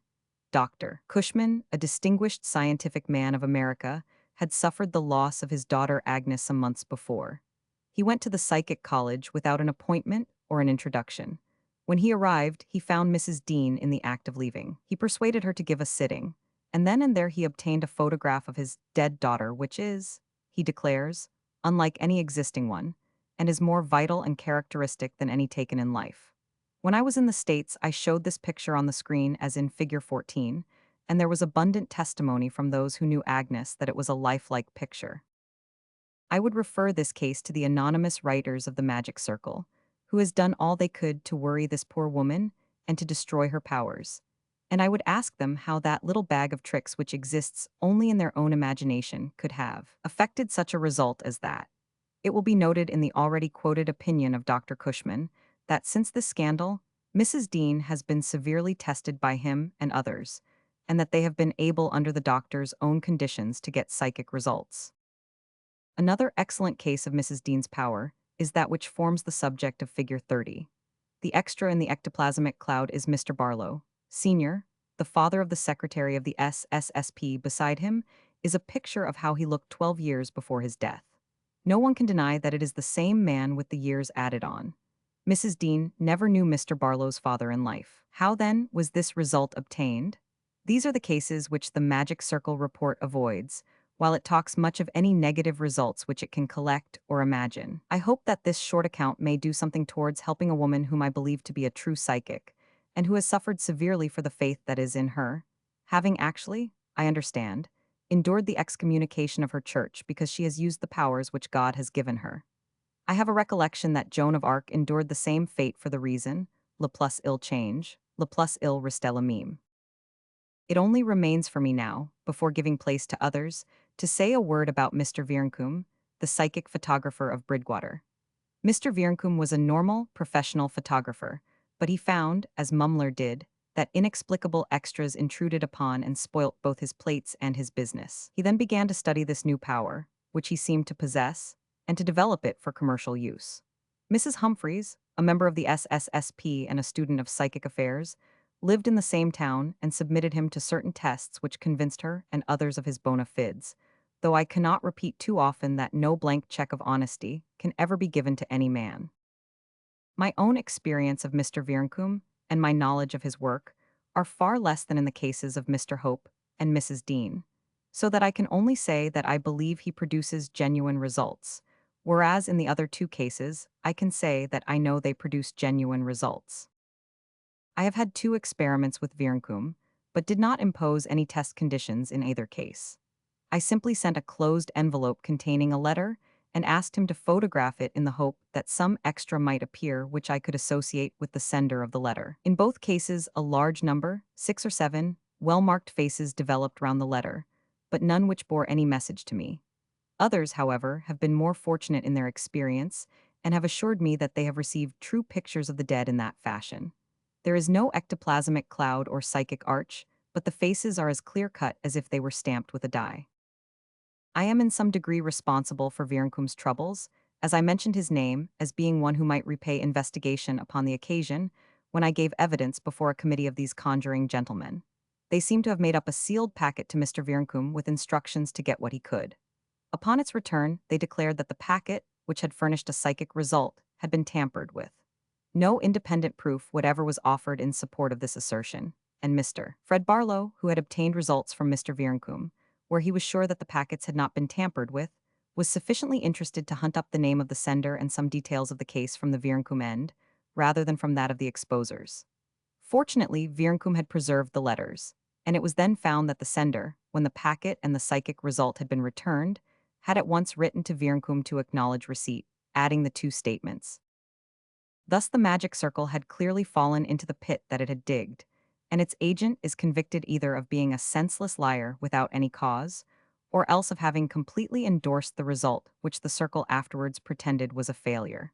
Dr. Cushman, a distinguished scientific man of America, had suffered the loss of his daughter Agnes some months before. He went to the psychic college without an appointment or an introduction. When he arrived, he found Mrs. Dean in the act of leaving. He persuaded her to give a sitting, and then and there he obtained a photograph of his dead daughter, which is, he declares, unlike any existing one, and is more vital and characteristic than any taken in life. When I was in the States, I showed this picture on the screen as in figure 14, and there was abundant testimony from those who knew Agnes that it was a lifelike picture. I would refer this case to the anonymous writers of the Magic Circle, who has done all they could to worry this poor woman and to destroy her powers. And I would ask them how that little bag of tricks which exists only in their own imagination could have affected such a result as that. It will be noted in the already quoted opinion of Dr. Cushman that since this scandal, Mrs. Dean has been severely tested by him and others, and that they have been able under the doctor's own conditions to get psychic results. Another excellent case of Mrs. Dean's power is that which forms the subject of figure 30. The extra in the ectoplasmic cloud is Mr. Barlow, Sr., the father of the secretary of the SSSP. Beside him is a picture of how he looked 12 years before his death. No one can deny that it is the same man with the years added on. Mrs. Dean never knew Mr. Barlow's father in life. How, then, was this result obtained? These are the cases which the Magic Circle report avoids, while it talks much of any negative results which it can collect or imagine. I hope that this short account may do something towards helping a woman whom I believe to be a true psychic, and who has suffered severely for the faith that is in her, having actually, I understand, endured the excommunication of her church because she has used the powers which God has given her. I have a recollection that Joan of Arc endured the same fate for the reason, le plus il change, le plus il reste le même. It only remains for me now, before giving place to others, to say a word about Mr. Vierncombe, the psychic photographer of Bridgwater. Mr. Vierncombe was a normal, professional photographer, but he found, as Mumler did, that inexplicable extras intruded upon and spoilt both his plates and his business. He then began to study this new power, which he seemed to possess, and to develop it for commercial use. Mrs. Humphreys, a member of the SSSP and a student of psychic affairs, lived in the same town and submitted him to certain tests which convinced her and others of his bona fides, though I cannot repeat too often that no blank check of honesty can ever be given to any man. My own experience of Mr. Vierncombe and my knowledge of his work are far less than in the cases of Mr. Hope and Mrs. Dean, so that I can only say that I believe he produces genuine results, whereas in the other two cases, I can say that I know they produce genuine results. I have had 2 experiments with Vierncombe, but did not impose any test conditions in either case. I simply sent a closed envelope containing a letter and asked him to photograph it in the hope that some extra might appear which I could associate with the sender of the letter. In both cases, a large number, 6 or 7, well-marked faces developed round the letter, but none which bore any message to me. Others, however, have been more fortunate in their experience and have assured me that they have received true pictures of the dead in that fashion. There is no ectoplasmic cloud or psychic arch, but the faces are as clear-cut as if they were stamped with a die. I am in some degree responsible for Vierncombe's troubles, as I mentioned his name as being one who might repay investigation upon the occasion when I gave evidence before a committee of these conjuring gentlemen. They seem to have made up a sealed packet to Mr. Vierncombe with instructions to get what he could. Upon its return, they declared that the packet, which had furnished a psychic result, had been tampered with. No independent proof whatever was offered in support of this assertion, and Mr. Fred Barlow, who had obtained results from Mr. Vierncombe, where he was sure that the packets had not been tampered with, was sufficiently interested to hunt up the name of the sender and some details of the case from the Vierncombe end, rather than from that of the exposers. Fortunately, Vierncombe had preserved the letters, and it was then found that the sender, when the packet and the psychic result had been returned, had at once written to Vierncombe to acknowledge receipt, adding the 2 statements. Thus the magic circle had clearly fallen into the pit that it had digged, and its agent is convicted either of being a senseless liar without any cause, or else of having completely endorsed the result which the circle afterwards pretended was a failure.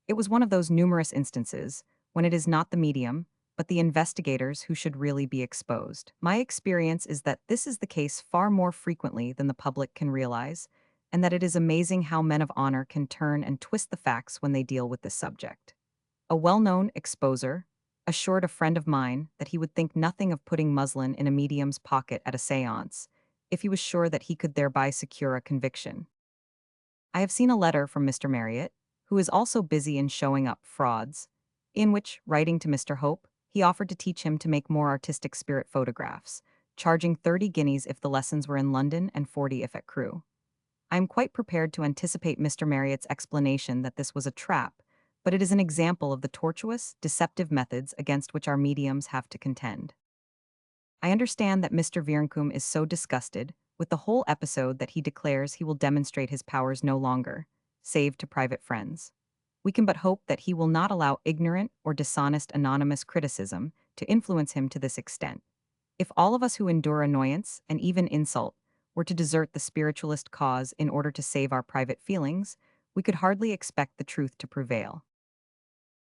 It was one of those numerous instances when it is not the medium, but the investigators who should really be exposed. My experience is that this is the case far more frequently than the public can realize, and that it is amazing how men of honor can turn and twist the facts when they deal with this subject. A well-known exposer assured a friend of mine that he would think nothing of putting muslin in a medium's pocket at a séance, if he was sure that he could thereby secure a conviction. I have seen a letter from Mr. Marriott, who is also busy in showing up frauds, in which, writing to Mr. Hope, he offered to teach him to make more artistic spirit photographs, charging 30 guineas if the lessons were in London and 40 if at Crewe. I am quite prepared to anticipate Mr. Marriott's explanation that this was a trap, but it is an example of the tortuous, deceptive methods against which our mediums have to contend. I understand that Mr. Veerncombe is so disgusted with the whole episode that he declares he will demonstrate his powers no longer, save to private friends. We can but hope that he will not allow ignorant or dishonest anonymous criticism to influence him to this extent. If all of us who endure annoyance and even insult were to desert the spiritualist cause in order to save our private feelings, we could hardly expect the truth to prevail.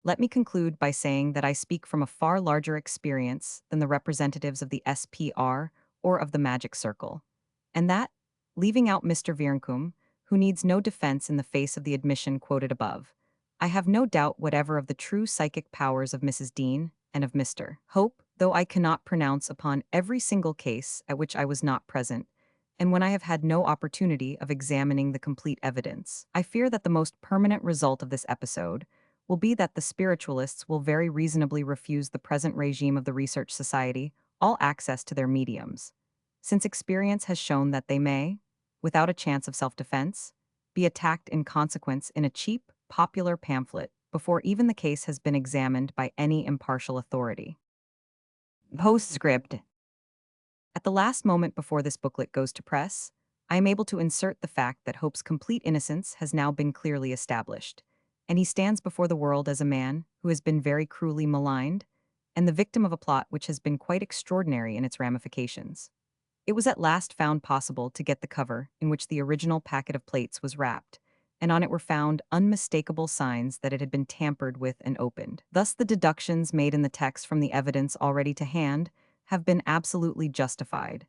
Let me conclude by saying that I speak from a far larger experience than the representatives of the SPR or of the Magic Circle, and that, leaving out Mr. Veerncombe, who needs no defense in the face of the admission quoted above, I have no doubt whatever of the true psychic powers of Mrs. Dean and of Mr. Hope, though I cannot pronounce upon every single case at which I was not present, and when I have had no opportunity of examining the complete evidence. I fear that the most permanent result of this episode will be that the spiritualists will very reasonably refuse the present regime of the Research Society all access to their mediums, since experience has shown that they may, without a chance of self-defense, be attacked in consequence in a cheap, popular pamphlet before even the case has been examined by any impartial authority. Postscript. At the last moment before this booklet goes to press, I am able to insert the fact that Hope's complete innocence has now been clearly established, and he stands before the world as a man who has been very cruelly maligned, and the victim of a plot which has been quite extraordinary in its ramifications. It was at last found possible to get the cover in which the original packet of plates was wrapped, and on it were found unmistakable signs that it had been tampered with and opened. Thus the deductions made in the text from the evidence already to hand have been absolutely justified,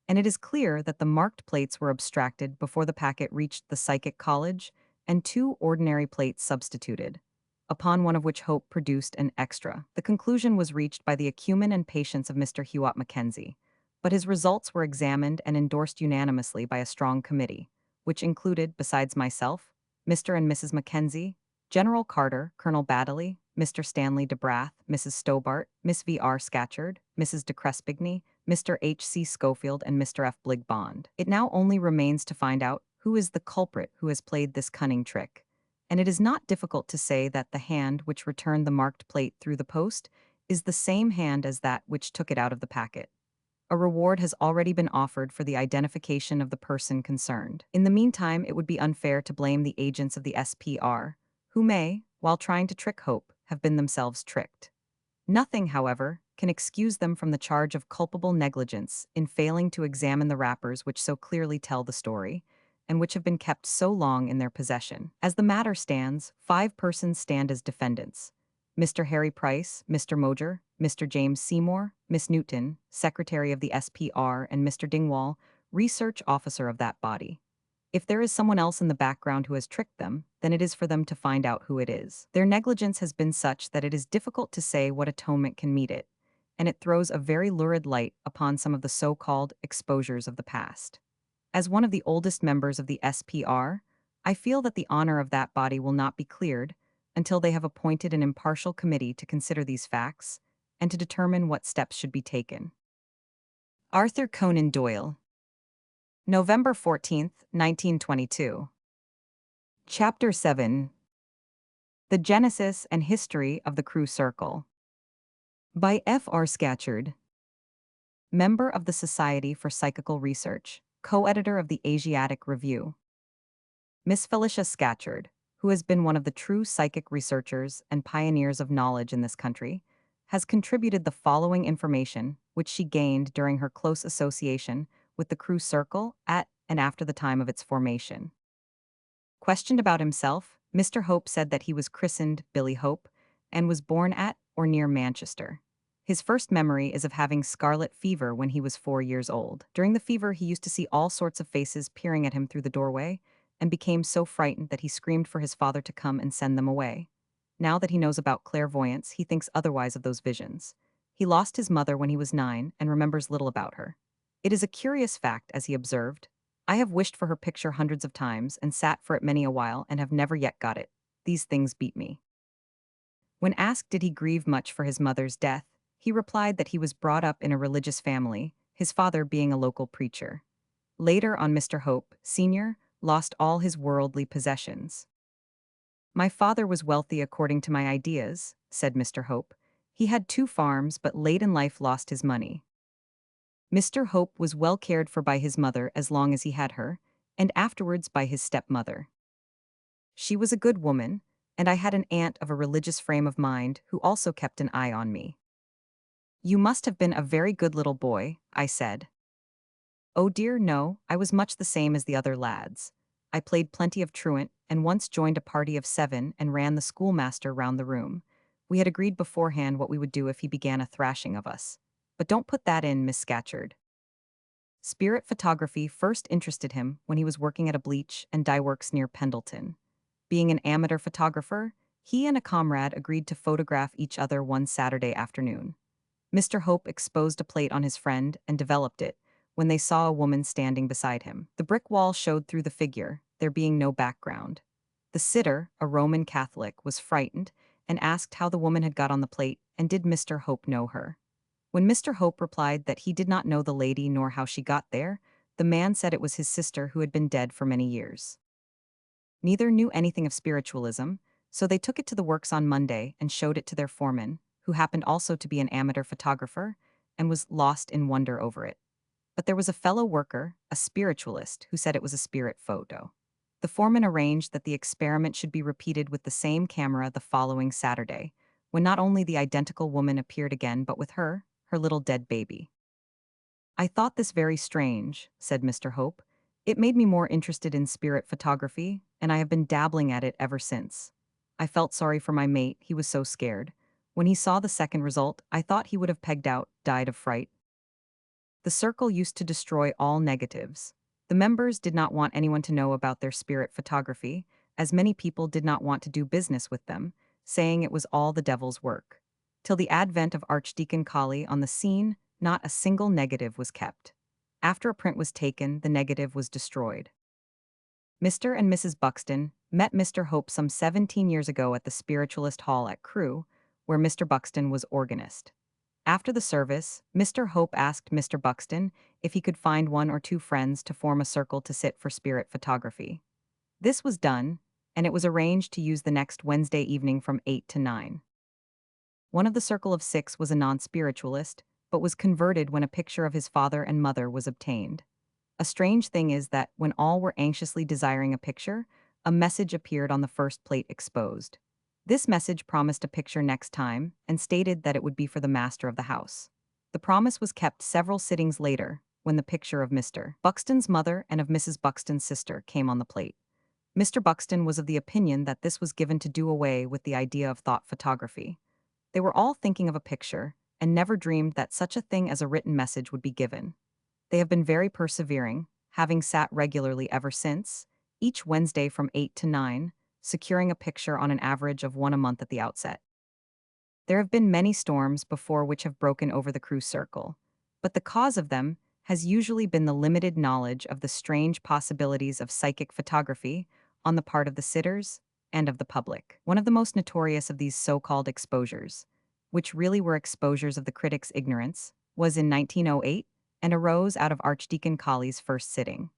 and it is clear that the marked plates were abstracted before the packet reached the psychic college, and two ordinary plates substituted, upon one of which Hope produced an extra. The conclusion was reached by the acumen and patience of Mr. Hewott Mackenzie, but his results were examined and endorsed unanimously by a strong committee, which included, besides myself, Mr. and Mrs. Mackenzie, General Carter, Colonel Baddeley, Mr. Stanley de Brath, Mrs. Stobart, Miss V.R. Scatcherd, Mrs. de Crespigny, Mr. H.C. Schofield, and Mr. F. Bligg Bond. It now only remains to find out who is the culprit who has played this cunning trick, and it is not difficult to say that the hand which returned the marked plate through the post is the same hand as that which took it out of the packet. A reward has already been offered for the identification of the person concerned. In the meantime, it would be unfair to blame the agents of the SPR, who may, while trying to trick Hope, have been themselves tricked. Nothing, however, can excuse them from the charge of culpable negligence in failing to examine the wrappers which so clearly tell the story, and which have been kept so long in their possession. As the matter stands, 5 persons stand as defendants: Mr. Harry Price, Mr. Moger, Mr. James Seymour, Miss Newton, Secretary of the SPR, and Mr. Dingwall, Research Officer of that body. If there is someone else in the background who has tricked them, then it is for them to find out who it is. Their negligence has been such that it is difficult to say what atonement can meet it, and it throws a very lurid light upon some of the so-called exposures of the past. As one of the oldest members of the SPR, I feel that the honor of that body will not be cleared until they have appointed an impartial committee to consider these facts and to determine what steps should be taken. Arthur Conan Doyle. November 14, 1922. Chapter 7. The Genesis and History of the Crewe Circle. By F. R. Scatcherd. Member of the Society for Psychical Research, co-editor of the Asiatic Review. Miss Felicia Scatcherd, who has been one of the true psychic researchers and pioneers of knowledge in this country, has contributed the following information which she gained during her close association with the Crewe Circle at and after the time of its formation. Questioned about himself, Mr. Hope said that he was christened Billy Hope and was born at or near Manchester. His first memory is of having scarlet fever when he was 4 years old. During the fever, he used to see all sorts of faces peering at him through the doorway and became so frightened that he screamed for his father to come and send them away. Now that he knows about clairvoyance, he thinks otherwise of those visions. He lost his mother when he was 9 and remembers little about her. It is a curious fact, as he observed. I have wished for her picture hundreds of times and sat for it many a while and have never yet got it. These things beat me. When asked did he grieve much for his mother's death, he replied that he was brought up in a religious family, his father being a local preacher. Later on, Mr. Hope, Sr., lost all his worldly possessions. My father was wealthy according to my ideas, said Mr. Hope. He had 2 farms but late in life lost his money. Mr. Hope was well cared for by his mother as long as he had her, and afterwards by his stepmother. She was a good woman, and I had an aunt of a religious frame of mind who also kept an eye on me. You must have been a very good little boy, I said. Oh dear no, I was much the same as the other lads. I played plenty of truant and once joined a party of 7 and ran the schoolmaster round the room. We had agreed beforehand what we would do if he began a thrashing of us. But don't put that in, Miss Scatcherd. Spirit photography first interested him when he was working at a bleach and dye works near Pendleton. Being an amateur photographer, he and a comrade agreed to photograph each other one Saturday afternoon. Mr. Hope exposed a plate on his friend and developed it when they saw a woman standing beside him. The brick wall showed through the figure, there being no background. The sitter, a Roman Catholic, was frightened and asked how the woman had got on the plate and did Mr. Hope know her. When Mr. Hope replied that he did not know the lady nor how she got there, the man said it was his sister who had been dead for many years. Neither knew anything of spiritualism, so they took it to the works on Monday and showed it to their foreman, who happened also to be an amateur photographer, and was lost in wonder over it. But there was a fellow worker, a spiritualist, who said it was a spirit photo. The foreman arranged that the experiment should be repeated with the same camera the following Saturday, when not only the identical woman appeared again but with her little dead baby. I thought this very strange, said Mr. Hope. It made me more interested in spirit photography, and I have been dabbling at it ever since. I felt sorry for my mate, he was so scared. When he saw the second result, I thought he would have pegged out, died of fright. The circle used to destroy all negatives. The members did not want anyone to know about their spirit photography, as many people did not want to do business with them, saying it was all the devil's work. Till the advent of Archdeacon Colley on the scene, not a single negative was kept. After a print was taken, the negative was destroyed. Mr. and Mrs. Buxton met Mr. Hope some 17 years ago at the Spiritualist Hall at Crewe, where Mr. Buxton was organist. After the service, Mr. Hope asked Mr. Buxton if he could find 1 or 2 friends to form a circle to sit for spirit photography. This was done, and it was arranged to use the next Wednesday evening from 8 to 9. One of the circle of 6 was a non-spiritualist, but was converted when a picture of his father and mother was obtained. A strange thing is that when all were anxiously desiring a picture, a message appeared on the first plate exposed. This message promised a picture next time and stated that it would be for the master of the house. The promise was kept several sittings later, when the picture of Mr. Buxton's mother and of Mrs. Buxton's sister came on the plate. Mr. Buxton was of the opinion that this was given to do away with the idea of thought photography. They were all thinking of a picture, and never dreamed that such a thing as a written message would be given. They have been very persevering, having sat regularly ever since, each Wednesday from 8 to 9, securing a picture on an average of 1 a month at the outset. There have been many storms before which have broken over the Crewe circle, but the cause of them has usually been the limited knowledge of the strange possibilities of psychic photography on the part of the sitters and of the public. One of the most notorious of these so-called exposures, which really were exposures of the critic's ignorance, was in 1908 and arose out of Archdeacon Colley's first sitting.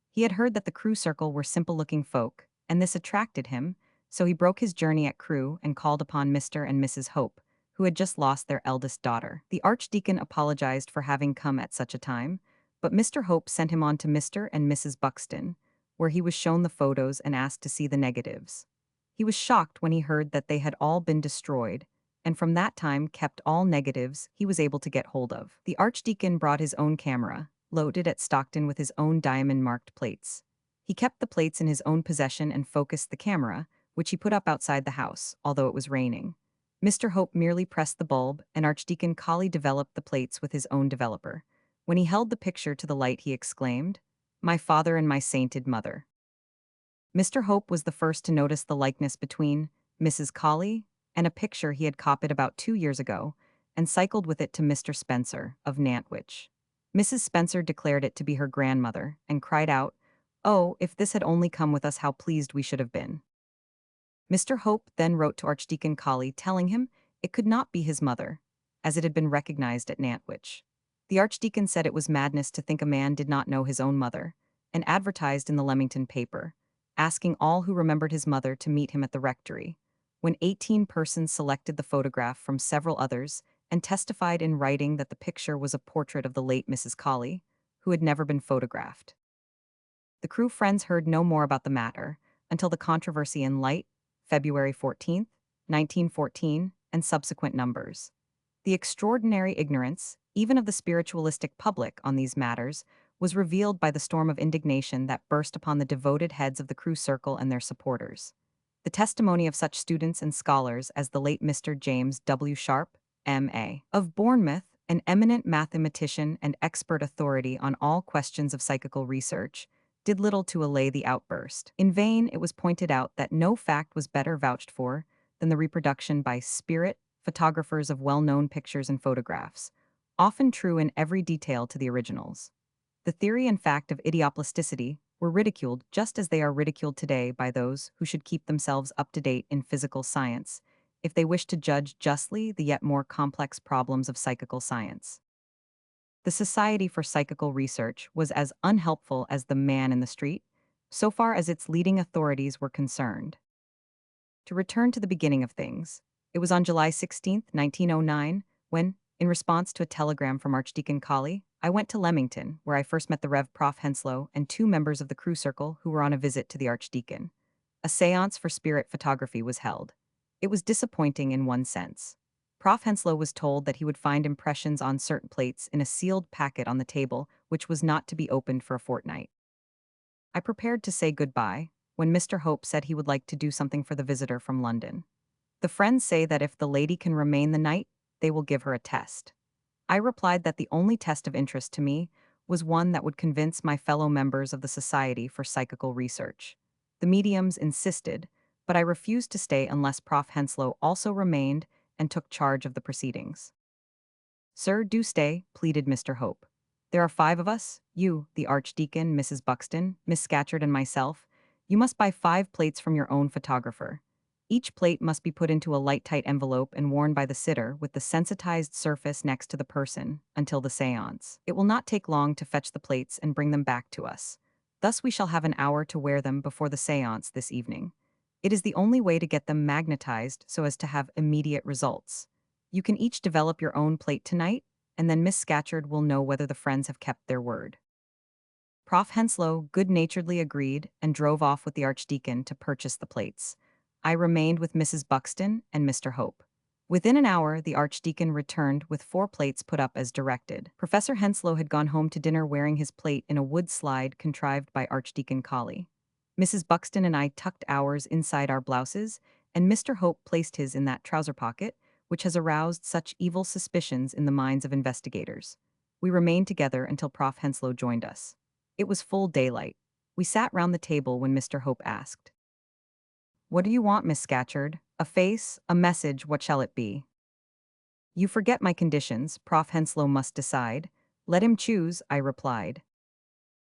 He had heard that the Crewe circle were simple-looking folk, and this attracted him, so he broke his journey at Crewe and called upon Mr. and Mrs. Hope, who had just lost their eldest daughter. The Archdeacon apologized for having come at such a time, but Mr. Hope sent him on to Mr. and Mrs. Buxton, where he was shown the photos and asked to see the negatives. He was shocked when he heard that they had all been destroyed, and from that time kept all negatives he was able to get hold of. The Archdeacon brought his own camera, loaded at Stockton with his own diamond-marked plates. He kept the plates in his own possession and focused the camera, which he put up outside the house, although it was raining. Mr. Hope merely pressed the bulb, and Archdeacon Colley developed the plates with his own developer. When he held the picture to the light, he exclaimed, "My father and my sainted mother." Mr. Hope was the first to notice the likeness between Mrs. Colley and a picture he had copied about 2 years ago, and cycled with it to Mr. Spencer, of Nantwich. Mrs. Spencer declared it to be her grandmother and cried out, "Oh, if this had only come with us, how pleased we should have been." Mr. Hope then wrote to Archdeacon Colley telling him it could not be his mother, as it had been recognized at Nantwich. The Archdeacon said it was madness to think a man did not know his own mother, and advertised in the Leamington paper, asking all who remembered his mother to meet him at the rectory, when 18 persons selected the photograph from several others and testified in writing that the picture was a portrait of the late Mrs. Colley, who had never been photographed. The crew friends heard no more about the matter until the controversy in Light, February 14th, 1914, and subsequent numbers. The extraordinary ignorance, even of the spiritualistic public on these matters, was revealed by the storm of indignation that burst upon the devoted heads of the Crew Circle and their supporters. The testimony of such students and scholars as the late Mr. James W. Sharp, M.A., of Bournemouth, an eminent mathematician and expert authority on all questions of psychical research, did little to allay the outburst. In vain, it was pointed out that no fact was better vouched for than the reproduction by spirit photographers of well-known pictures and photographs, often true in every detail to the originals. The theory and fact of idioplasticity were ridiculed just as they are ridiculed today by those who should keep themselves up to date in physical science, if they wish to judge justly the yet more complex problems of psychical science. The Society for Psychical Research was as unhelpful as the man in the street, so far as its leading authorities were concerned. To return to the beginning of things, it was on July 16th, 1909, when, in response to a telegram from Archdeacon Colley, I went to Leamington, where I first met the Rev. Prof. Henslow and 2 members of the Crew Circle who were on a visit to the Archdeacon. A séance for spirit photography was held. It was disappointing in one sense. Prof. Henslow was told that he would find impressions on certain plates in a sealed packet on the table, which was not to be opened for a fortnight. I prepared to say goodbye, when Mr. Hope said he would like to do something for the visitor from London. The friends say that if the lady can remain the night, they will give her a test. I replied that the only test of interest to me was one that would convince my fellow members of the Society for Psychical Research. The mediums insisted, but I refused to stay unless Prof. Henslow also remained and took charge of the proceedings. "Sir, do stay," pleaded Mr. Hope. "There are 5 of us, you, the Archdeacon, Mrs. Buxton, Miss Scatcherd, and myself. You must buy 5 plates from your own photographer. Each plate must be put into a light-tight envelope and worn by the sitter with the sensitized surface next to the person until the séance. It will not take long to fetch the plates and bring them back to us. Thus we shall have an hour to wear them before the séance this evening. It is the only way to get them magnetized so as to have immediate results. You can each develop your own plate tonight, and then Miss Scatcherd will know whether the friends have kept their word." Prof. Henslow good-naturedly agreed and drove off with the Archdeacon to purchase the plates. I remained with Mrs. Buxton and Mr. Hope. Within an hour, the Archdeacon returned with 4 plates put up as directed. Professor Henslow had gone home to dinner wearing his plate in a wood slide contrived by Archdeacon Colley. Mrs. Buxton and I tucked ours inside our blouses, and Mr. Hope placed his in that trouser pocket, which has aroused such evil suspicions in the minds of investigators. We remained together until Prof. Henslow joined us. It was full daylight. We sat round the table when Mr. Hope asked, "What do you want, Miss Scatcherd? A face, a message, what shall it be?" "You forget my conditions. Prof. Henslow must decide." "Let him choose," I replied.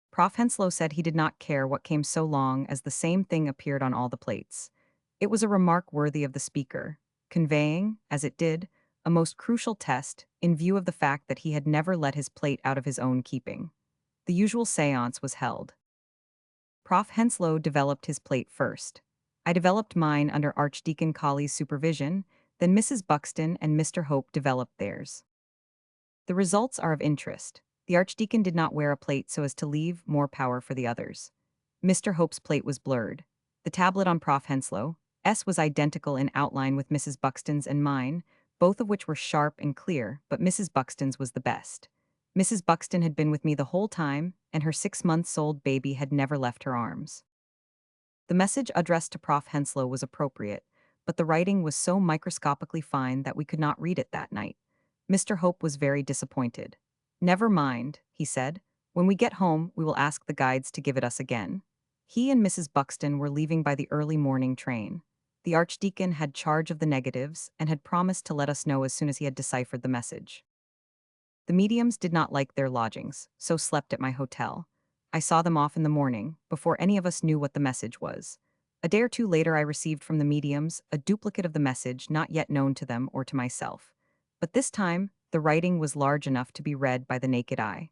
Prof. Henslow said he did not care what came so long as the same thing appeared on all the plates. It was a remark worthy of the speaker, conveying, as it did, a most crucial test in view of the fact that he had never let his plate out of his own keeping. The usual séance was held. Prof. Henslow developed his plate first. I developed mine under Archdeacon Colley's supervision, then Mrs. Buxton and Mr. Hope developed theirs. The results are of interest. The Archdeacon did not wear a plate so as to leave more power for the others. Mr. Hope's plate was blurred. The tablet on Prof. Henslow, S, was identical in outline with Mrs. Buxton's and mine, both of which were sharp and clear, but Mrs. Buxton's was the best. Mrs. Buxton had been with me the whole time, and her 6-months-old baby had never left her arms. The message addressed to Prof. Henslow was appropriate, but the writing was so microscopically fine that we could not read it that night. Mr. Hope was very disappointed. "Never mind," he said. "When we get home, we will ask the guides to give it us again." He and Mrs. Buxton were leaving by the early morning train. The Archdeacon had charge of the negatives and had promised to let us know as soon as he had deciphered the message. The mediums did not like their lodgings, so slept at my hotel. I saw them off in the morning, before any of us knew what the message was. A day or two later, I received from the mediums a duplicate of the message not yet known to them or to myself. But this time, the writing was large enough to be read by the naked eye.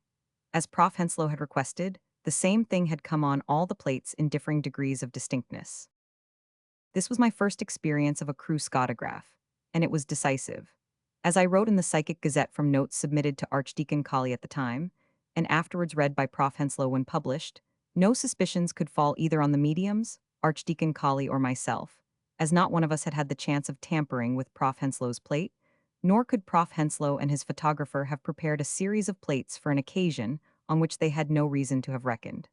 As Prof. Henslow had requested, the same thing had come on all the plates in differing degrees of distinctness. This was my first experience of a crude scotograph, and it was decisive. As I wrote in the Psychic Gazette from notes submitted to Archdeacon Colley at the time, and afterwards read by Prof. Henslow when published, no suspicions could fall either on the mediums, Archdeacon Colley, or myself, as not one of us had had the chance of tampering with Prof. Henslow's plate, nor could Prof. Henslow and his photographer have prepared a series of plates for an occasion on which they had no reason to have reckoned.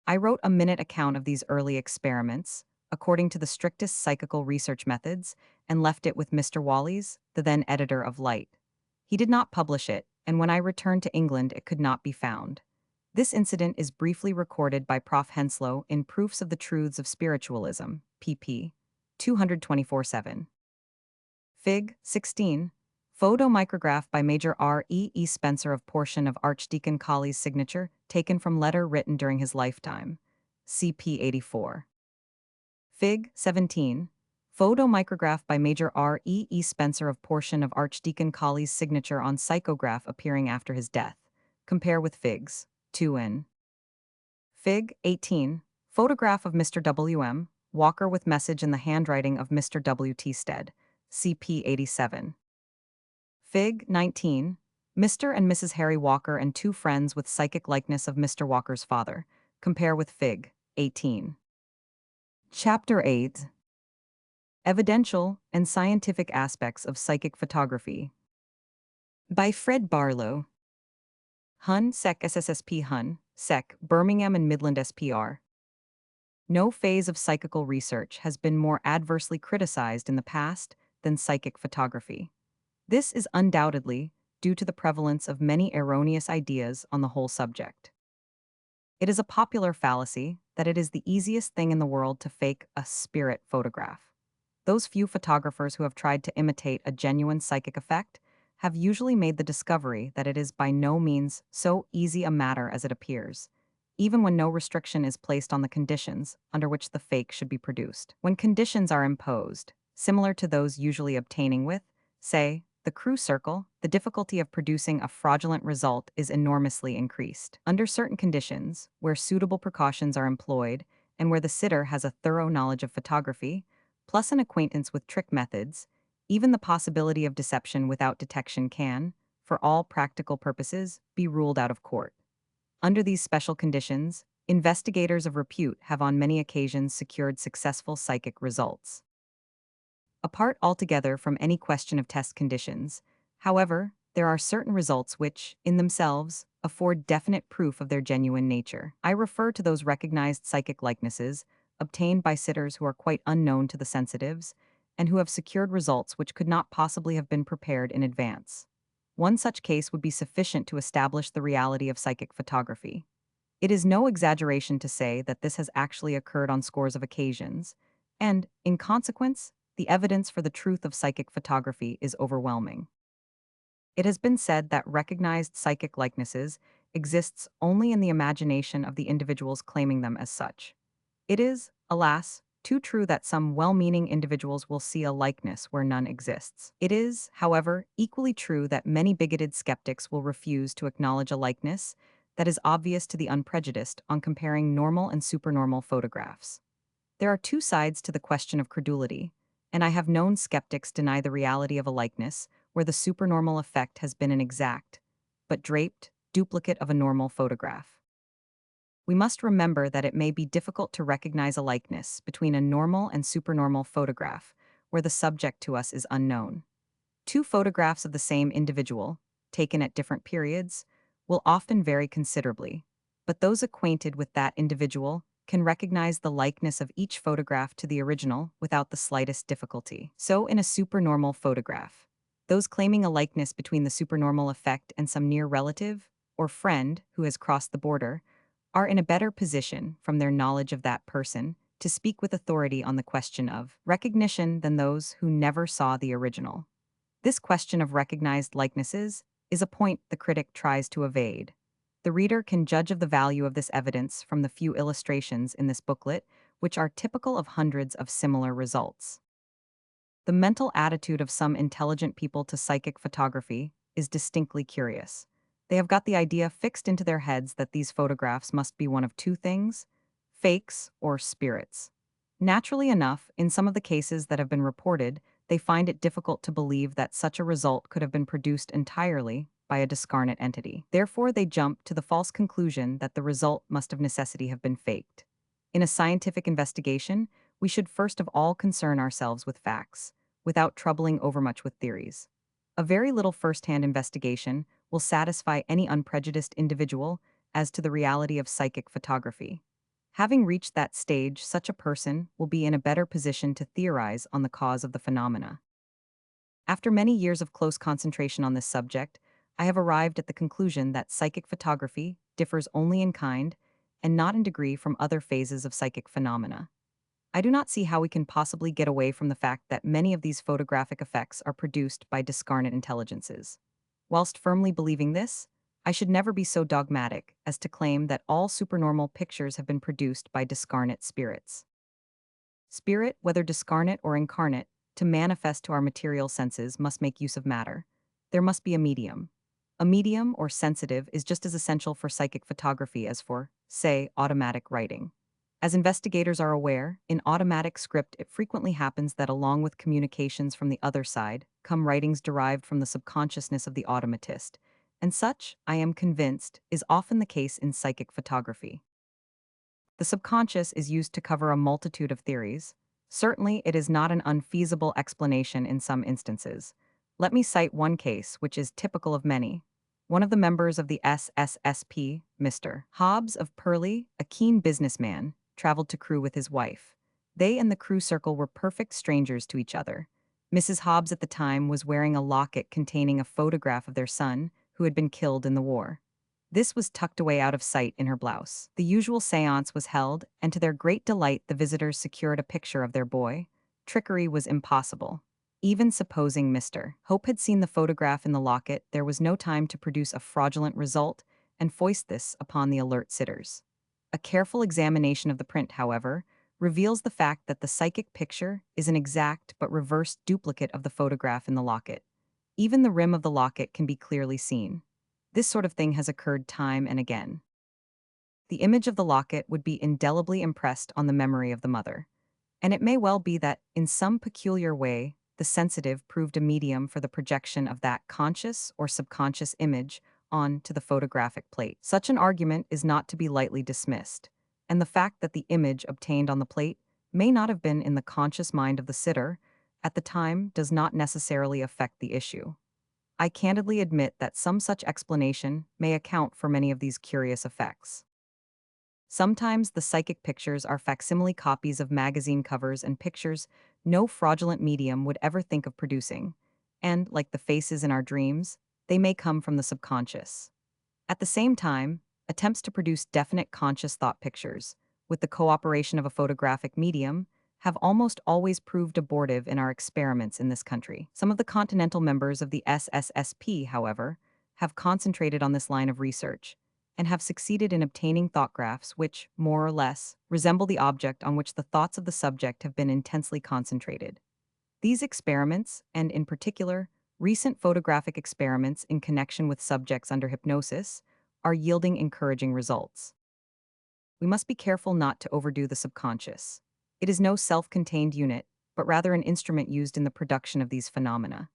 I wrote a minute account of these early experiments, according to the strictest psychical research methods, and left it with Mr. Wallis, the then editor of Light. He did not publish it, and when I returned to England it could not be found. This incident is briefly recorded by Prof. Henslow in Proofs of the Truths of Spiritualism, pp. 224-7. Fig. 16. Photomicrograph by Major R. E. Spencer of portion of Archdeacon Colley's signature, taken from letter written during his lifetime. CP 84. Fig. 17. Photomicrograph by Major R. E. Spencer of portion of Archdeacon Colley's signature on psychograph appearing after his death. Compare with Figs. 2n. Fig. 18. Photograph of Mr. W. M. Walker with message in the handwriting of Mr. W. T. Stead. CP 87. Fig. 19. Mr. and Mrs. Harry Walker and two friends with psychic likeness of Mr. Walker's father. Compare with Fig. 18. Chapter 8. Evidential and Scientific Aspects of Psychic Photography. By Fred Barlow. Hun, Sec. SSSP Hun, Sec. Birmingham and Midland SPR. No phase of psychical research has been more adversely criticized in the past than psychic photography. This is undoubtedly due to the prevalence of many erroneous ideas on the whole subject. It is a popular fallacy that it is the easiest thing in the world to fake a spirit photograph. Those few photographers who have tried to imitate a genuine psychic effect have usually made the discovery that it is by no means so easy a matter as it appears, even when no restriction is placed on the conditions under which the fake should be produced. When conditions are imposed, similar to those usually obtaining with, say, the crew circle, the difficulty of producing a fraudulent result is enormously increased. Under certain conditions, where suitable precautions are employed and where the sitter has a thorough knowledge of photography, plus an acquaintance with trick methods, even the possibility of deception without detection can, for all practical purposes, be ruled out of court. Under these special conditions, investigators of repute have on many occasions secured successful psychic results. Apart altogether from any question of test conditions, however, there are certain results which, in themselves, afford definite proof of their genuine nature. I refer to those recognized psychic likenesses obtained by sitters who are quite unknown to the sensitives, and who have secured results which could not possibly have been prepared in advance. One such case would be sufficient to establish the reality of psychic photography. It is no exaggeration to say that this has actually occurred on scores of occasions, and, in consequence, the evidence for the truth of psychic photography is overwhelming. It has been said that recognized psychic likenesses exists only in the imagination of the individuals claiming them as such. It is, alas, too true that some well-meaning individuals will see a likeness where none exists. It is, however, equally true that many bigoted skeptics will refuse to acknowledge a likeness that is obvious to the unprejudiced on comparing normal and supernormal photographs. There are two sides to the question of credulity, and I have known skeptics deny the reality of a likeness where the supernormal effect has been an exact, but draped, duplicate of a normal photograph. We must remember that it may be difficult to recognize a likeness between a normal and supernormal photograph where the subject to us is unknown. Two photographs of the same individual, taken at different periods, will often vary considerably, but those acquainted with that individual can recognize the likeness of each photograph to the original without the slightest difficulty. So in a supernormal photograph, those claiming a likeness between the supernormal effect and some near relative or friend who has crossed the border are in a better position, from their knowledge of that person, to speak with authority on the question of recognition than those who never saw the original. This question of recognized likenesses is a point the critic tries to evade. The reader can judge of the value of this evidence from the few illustrations in this booklet, which are typical of hundreds of similar results. The mental attitude of some intelligent people to psychic photography is distinctly curious. They have got the idea fixed into their heads that these photographs must be one of two things: fakes or spirits. Naturally enough, in some of the cases that have been reported, they find it difficult to believe that such a result could have been produced entirely by a discarnate entity. Therefore, they jump to the false conclusion that the result must of necessity have been faked. In a scientific investigation, we should first of all concern ourselves with facts, without troubling overmuch with theories. A very little first-hand investigation will satisfy any unprejudiced individual as to the reality of psychic photography. Having reached that stage, such a person will be in a better position to theorize on the cause of the phenomena. After many years of close concentration on this subject, I have arrived at the conclusion that psychic photography differs only in kind and not in degree from other phases of psychic phenomena. I do not see how we can possibly get away from the fact that many of these photographic effects are produced by discarnate intelligences. Whilst firmly believing this, I should never be so dogmatic as to claim that all supernormal pictures have been produced by discarnate spirits. Spirit, whether discarnate or incarnate, to manifest to our material senses must make use of matter. There must be a medium. A medium, or sensitive, is just as essential for psychic photography as for, say, automatic writing. As investigators are aware, in automatic script it frequently happens that along with communications from the other side come writings derived from the subconsciousness of the automatist, and such, I am convinced, is often the case in psychic photography. The subconscious is used to cover a multitude of theories. Certainly, it is not an unfeasible explanation in some instances. Let me cite one case which is typical of many. One of the members of the SSSP, Mr. Hobbs of Purley, a keen businessman, traveled to Crewe with his wife. They and the Crewe circle were perfect strangers to each other. Mrs. Hobbs at the time was wearing a locket containing a photograph of their son, who had been killed in the war. This was tucked away out of sight in her blouse. The usual séance was held, and to their great delight the visitors secured a picture of their boy. Trickery was impossible. Even supposing Mr. Hope had seen the photograph in the locket, there was no time to produce a fraudulent result and foist this upon the alert sitters. A careful examination of the print, however, reveals the fact that the psychic picture is an exact but reversed duplicate of the photograph in the locket. Even the rim of the locket can be clearly seen. This sort of thing has occurred time and again. The image of the locket would be indelibly impressed on the memory of the mother. And it may well be that, in some peculiar way, the sensitive proved a medium for the projection of that conscious or subconscious image on to the photographic plate. Such an argument is not to be lightly dismissed, and the fact that the image obtained on the plate may not have been in the conscious mind of the sitter at the time does not necessarily affect the issue. I candidly admit that some such explanation may account for many of these curious effects. Sometimes the psychic pictures are facsimile copies of magazine covers and pictures no fraudulent medium would ever think of producing, and, like the faces in our dreams, they may come from the subconscious. At the same time, attempts to produce definite conscious thought pictures, with the cooperation of a photographic medium, have almost always proved abortive in our experiments in this country. Some of the continental members of the SSSP, however, have concentrated on this line of research and have succeeded in obtaining thought graphs which, more or less, resemble the object on which the thoughts of the subject have been intensely concentrated. These experiments, and in particular, recent photographic experiments in connection with subjects under hypnosis, are yielding encouraging results. We must be careful not to overdo the subconscious. It is no self-contained unit, but rather an instrument used in the production of these phenomena.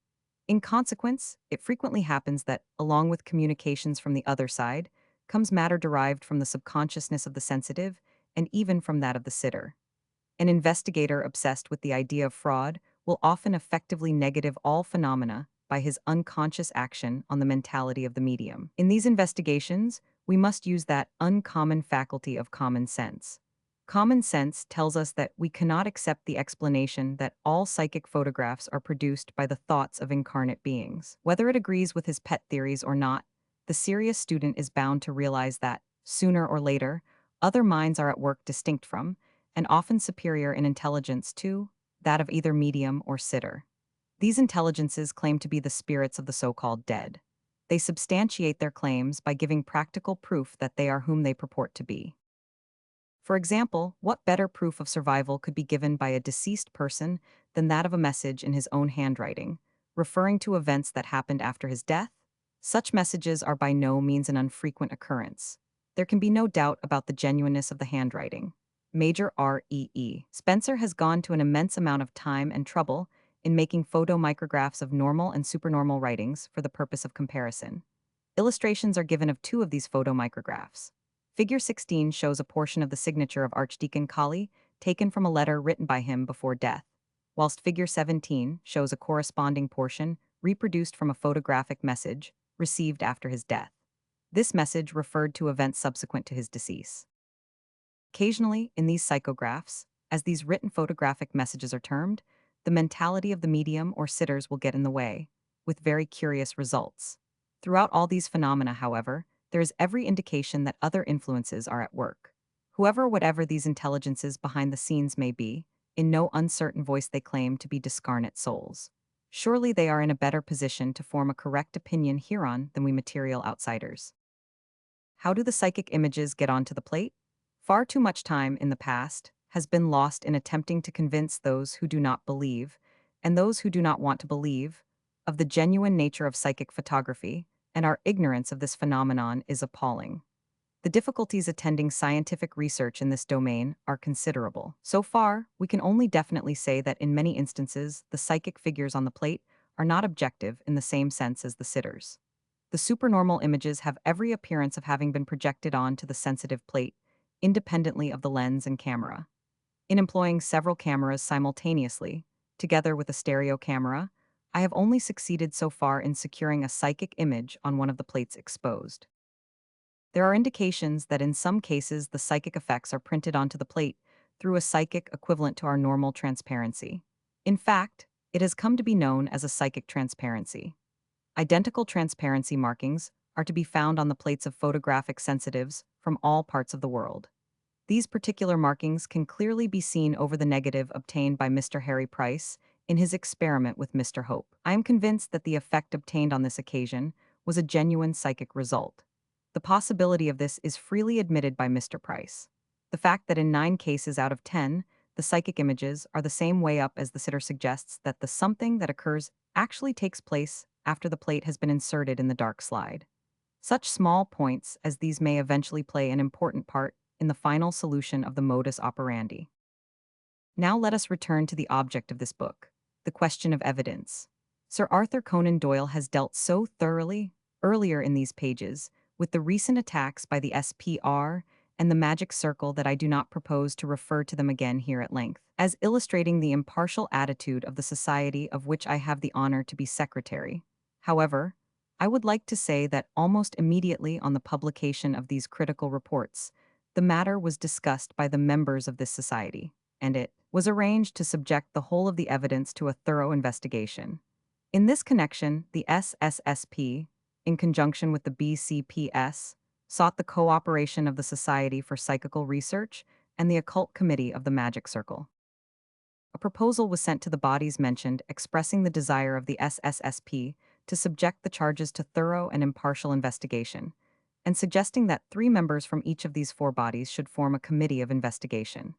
In consequence, it frequently happens that, along with communications from the other side, comes matter derived from the subconsciousness of the sensitive and even from that of the sitter. An investigator obsessed with the idea of fraud will often effectively negative all phenomena by his unconscious action on the mentality of the medium. In these investigations, we must use that uncommon faculty of common sense. Common sense tells us that we cannot accept the explanation that all psychic photographs are produced by the thoughts of incarnate beings. Whether it agrees with his pet theories or not, the serious student is bound to realize that, sooner or later, other minds are at work distinct from, and often superior in intelligence to, that of either medium or sitter. These intelligences claim to be the spirits of the so-called dead. they substantiate their claims by giving practical proof that they are whom they purport to be. For example, what better proof of survival could be given by a deceased person than that of a message in his own handwriting, referring to events that happened after his death? Such messages are by no means an infrequent occurrence. There can be no doubt about the genuineness of the handwriting. Major R.E.E. Spencer has gone to an immense amount of time and trouble in making photomicrographs of normal and supernormal writings for the purpose of comparison. Illustrations are given of two of these photomicrographs. Figure 16 shows a portion of the signature of Archdeacon Colley taken from a letter written by him before death, whilst Figure 17 shows a corresponding portion reproduced from a photographic message received after his death. This message referred to events subsequent to his decease. Occasionally, in these psychographs, as these written photographic messages are termed, the mentality of the medium or sitters will get in the way, with very curious results. Throughout all these phenomena, however, there is every indication that other influences are at work. Whoever, whatever these intelligences behind the scenes may be, in no uncertain voice they claim to be discarnate souls. Surely they are in a better position to form a correct opinion hereon than we material outsiders. How do the psychic images get onto the plate? Far too much time in the past has been lost in attempting to convince those who do not believe, and those who do not want to believe, of the genuine nature of psychic photography, and our ignorance of this phenomenon is appalling. The difficulties attending scientific research in this domain are considerable. So far, we can only definitely say that in many instances, the psychic figures on the plate are not objective in the same sense as the sitters. The supernormal images have every appearance of having been projected onto the sensitive plate, independently of the lens and camera. In employing several cameras simultaneously, together with a stereo camera, I have only succeeded so far in securing a psychic image on one of the plates exposed. There are indications that in some cases the psychic effects are printed onto the plate through a psychic equivalent to our normal transparency. In fact, it has come to be known as a psychic transparency. Identical transparency markings are to be found on the plates of photographic sensitives from all parts of the world. These particular markings can clearly be seen over the negative obtained by Mr. Harry Price in his experiment with Mr. Hope. I am convinced that the effect obtained on this occasion was a genuine psychic result. The possibility of this is freely admitted by Mr. Price. The fact that in 9 cases out of 10, the psychic images are the same way up as the sitter suggests that the something that occurs actually takes place after the plate has been inserted in the dark slide. Such small points as these may eventually play an important part in the final solution of the modus operandi. Now let us return to the object of this book, the question of evidence. Sir Arthur Conan Doyle has dealt so thoroughly, earlier in these pages, with the recent attacks by the SPR and the magic circle that I do not propose to refer to them again here at length, as illustrating the impartial attitude of the society of which I have the honor to be secretary. However, I would like to say that almost immediately on the publication of these critical reports, the matter was discussed by the members of this society, and it was arranged to subject the whole of the evidence to a thorough investigation. In this connection, the SSSP, in conjunction with the BCPS, sought the cooperation of the Society for Psychical Research and the Occult Committee of the Magic Circle. A proposal was sent to the bodies mentioned expressing the desire of the SSSP to subject the charges to thorough and impartial investigation, and suggesting that 3 members from each of these 4 bodies should form a committee of investigation.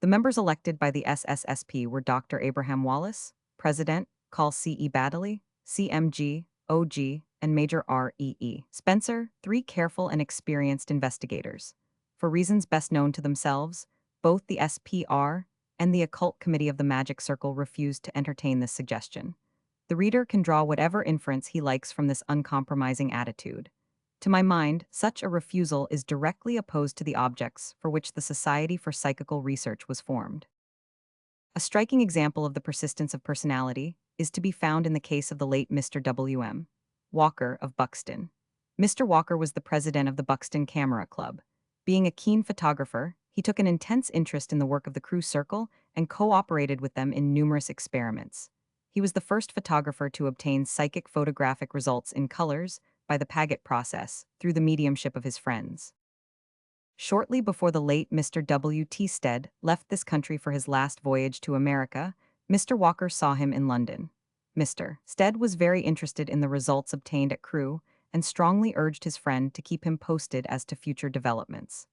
The members elected by the SSSP were Dr. Abraham Wallace, President, Col C. E. Baddeley, CMG, OG, and Major R.E.E. Spencer, 3 careful and experienced investigators. For reasons best known to themselves, both the SPR and the Occult Committee of the Magic Circle refused to entertain this suggestion. The reader can draw whatever inference he likes from this uncompromising attitude. To my mind, such a refusal is directly opposed to the objects for which the Society for Psychical Research was formed. A striking example of the persistence of personality is to be found in the case of the late Mr. W.M. Walker of Buxton. Mr. Walker was the president of the Buxton Camera Club. Being a keen photographer, he took an intense interest in the work of the Crew Circle and cooperated with them in numerous experiments. He was the first photographer to obtain psychic photographic results in colors by the Paget process through the mediumship of his friends. Shortly before the late Mr. W. T. Stead left this country for his last voyage to America, Mr. Walker saw him in London. Mr. Stead was very interested in the results obtained at Crewe and strongly urged his friend to keep him posted as to future developments.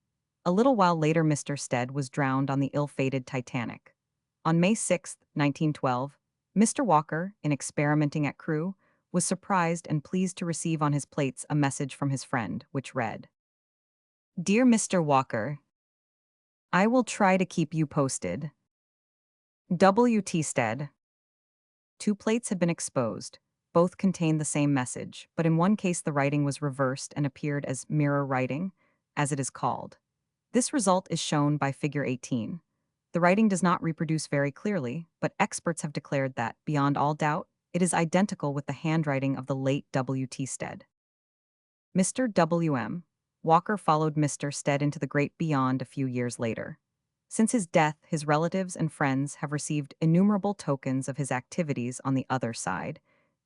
A little while later, Mr. Stead was drowned on the ill-fated Titanic. On May 6, 1912, Mr. Walker, in experimenting at Crewe, was surprised and pleased to receive on his plates a message from his friend, which read, "Dear Mr. Walker, I will try to keep you posted. W.T. Stead." Two plates had been exposed. Both contained the same message, but in one case the writing was reversed and appeared as mirror writing, as it is called. This result is shown by figure 18. The writing does not reproduce very clearly, but experts have declared that, beyond all doubt, it is identical with the handwriting of the late W.T. Stead. Mr. W.M. Walker followed Mr. Stead into the great beyond a few years later. Since his death, his relatives and friends have received innumerable tokens of his activities on the other side,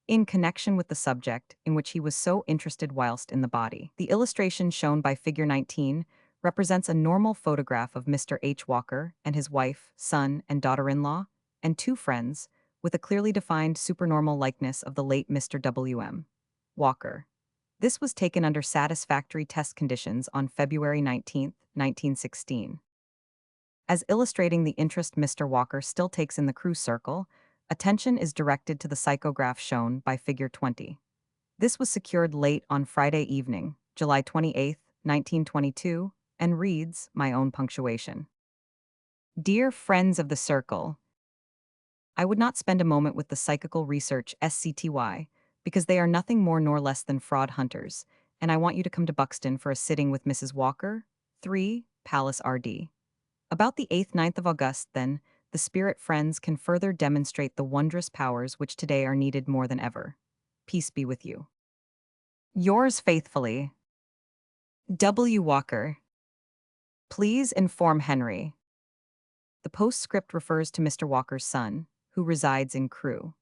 in connection with the subject in which he was so interested whilst in the body. The illustration shown by figure 19 represents a normal photograph of Mr. H. Walker and his wife, son, and daughter-in-law, and two friends, with a clearly defined supernormal likeness of the late Mr. W.M. Walker. This was taken under satisfactory test conditions on February 19, 1916. As illustrating the interest Mr. Walker still takes in the Crewe circle, attention is directed to the psychograph shown by figure 20. This was secured late on Friday evening, July 28, 1922, and reads, my own punctuation. Dear friends of the circle, I would not spend a moment with the Psychical Research SCTY, because they are nothing more nor less than fraud hunters, and I want you to come to Buxton for a sitting with Mrs. Walker, 3, Palace RD. About the 8th-9th of August, then, the spirit friends can further demonstrate the wondrous powers which today are needed more than ever. Peace be with you. Yours faithfully, W. Walker. Please inform Henry. The postscript refers to Mr. Walker's son, who resides in Crewe.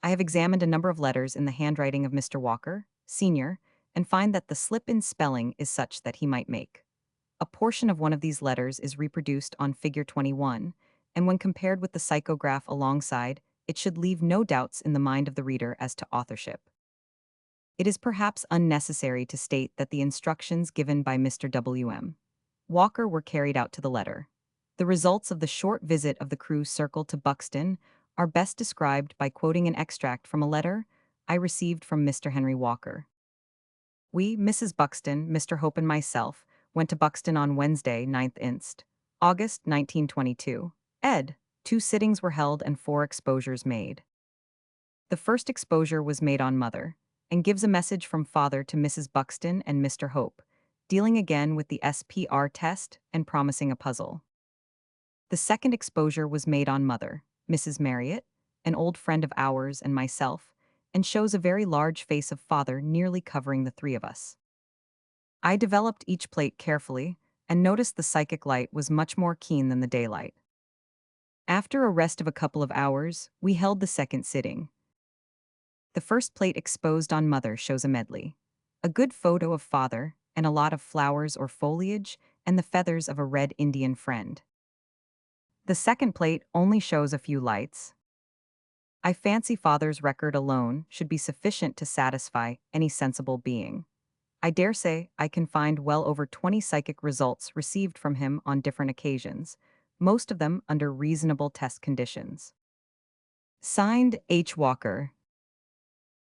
I have examined a number of letters in the handwriting of Mr. Walker, Sr., and find that the slip in spelling is such that he might make. A portion of one of these letters is reproduced on figure 21, and when compared with the psychograph alongside, it should leave no doubts in the mind of the reader as to authorship. It is perhaps unnecessary to state that the instructions given by Mr. W.M. Walker were carried out to the letter. The results of the short visit of the Crewe circle to Buxton are best described by quoting an extract from a letter I received from Mr. Henry Walker. We, Mrs. Buxton, Mr. Hope and myself, went to Buxton on Wednesday, 9th inst. August 1922. Ed. 2 sittings were held and 4 exposures made. The first exposure was made on Mother, and gives a message from Father to Mrs. Buxton and Mr. Hope, dealing again with the SPR test and promising a puzzle. The second exposure was made on Mother, Mrs. Marriott, an old friend of ours and myself, and shows a very large face of Father nearly covering the three of us. I developed each plate carefully, and noticed the psychic light was much more keen than the daylight. After a rest of a couple of hours, we held the second sitting. The first plate exposed on Mother shows a medley. A good photo of Father, and a lot of flowers or foliage, and the feathers of a red Indian friend. The second plate only shows a few lights. I fancy Father's record alone should be sufficient to satisfy any sensible being. I dare say I can find well over 20 psychic results received from him on different occasions, most of them under reasonable test conditions. Signed, H. Walker.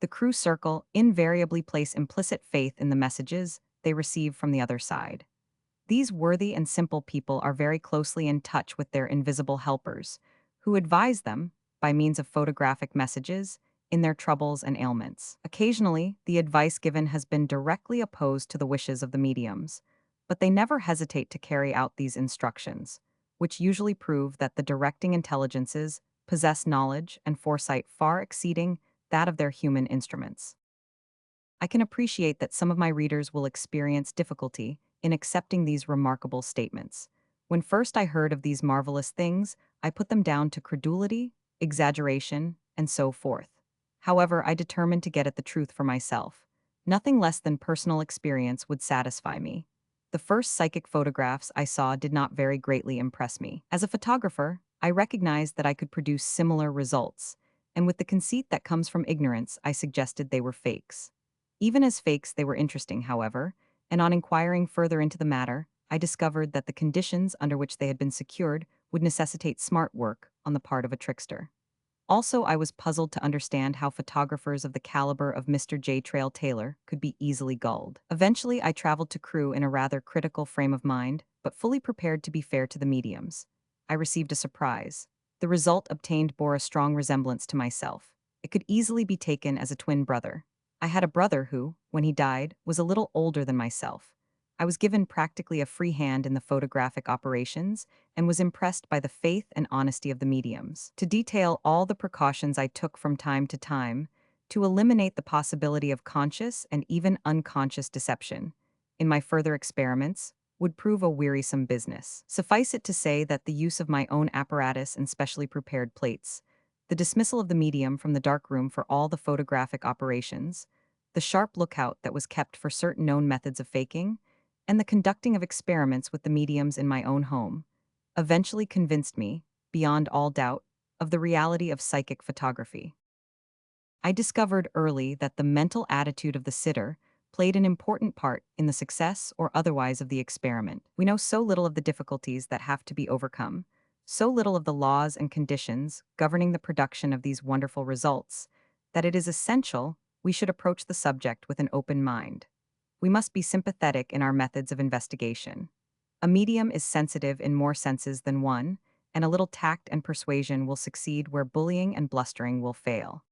The Crewe circle invariably place implicit faith in the messages they receive from the other side. These worthy and simple people are very closely in touch with their invisible helpers, who advise them, by means of photographic messages, in their troubles and ailments. Occasionally, the advice given has been directly opposed to the wishes of the mediums, but they never hesitate to carry out these instructions, which usually prove that the directing intelligences possess knowledge and foresight far exceeding that of their human instruments. I can appreciate that some of my readers will experience difficulty in accepting these remarkable statements. When first I heard of these marvelous things, I put them down to credulity, exaggeration, and so forth. However, I determined to get at the truth for myself. Nothing less than personal experience would satisfy me. The first psychic photographs I saw did not very greatly impress me. As a photographer, I recognized that I could produce similar results, and with the conceit that comes from ignorance, I suggested they were fakes. Even as fakes, they were interesting, however, and on inquiring further into the matter, I discovered that the conditions under which they had been secured would necessitate smart work on the part of a trickster. Also, I was puzzled to understand how photographers of the caliber of Mr. J. Trail Taylor could be easily gulled. Eventually, I traveled to Crewe in a rather critical frame of mind, but fully prepared to be fair to the mediums. I received a surprise. The result obtained bore a strong resemblance to myself. It could easily be taken as a twin brother. I had a brother who, when he died, was a little older than myself. I was given practically a free hand in the photographic operations and was impressed by the faith and honesty of the mediums. To detail all the precautions I took from time to time to eliminate the possibility of conscious and even unconscious deception in my further experiments would prove a wearisome business. Suffice it to say that the use of my own apparatus and specially prepared plates, the dismissal of the medium from the darkroom for all the photographic operations, the sharp lookout that was kept for certain known methods of faking, and the conducting of experiments with the mediums in my own home, eventually convinced me, beyond all doubt, of the reality of psychic photography. I discovered early that the mental attitude of the sitter played an important part in the success or otherwise of the experiment. We know so little of the difficulties that have to be overcome, so little of the laws and conditions governing the production of these wonderful results, that it is essential we should approach the subject with an open mind. We must be sympathetic in our methods of investigation. A medium is sensitive in more senses than one, and a little tact and persuasion will succeed where bullying and blustering will fail.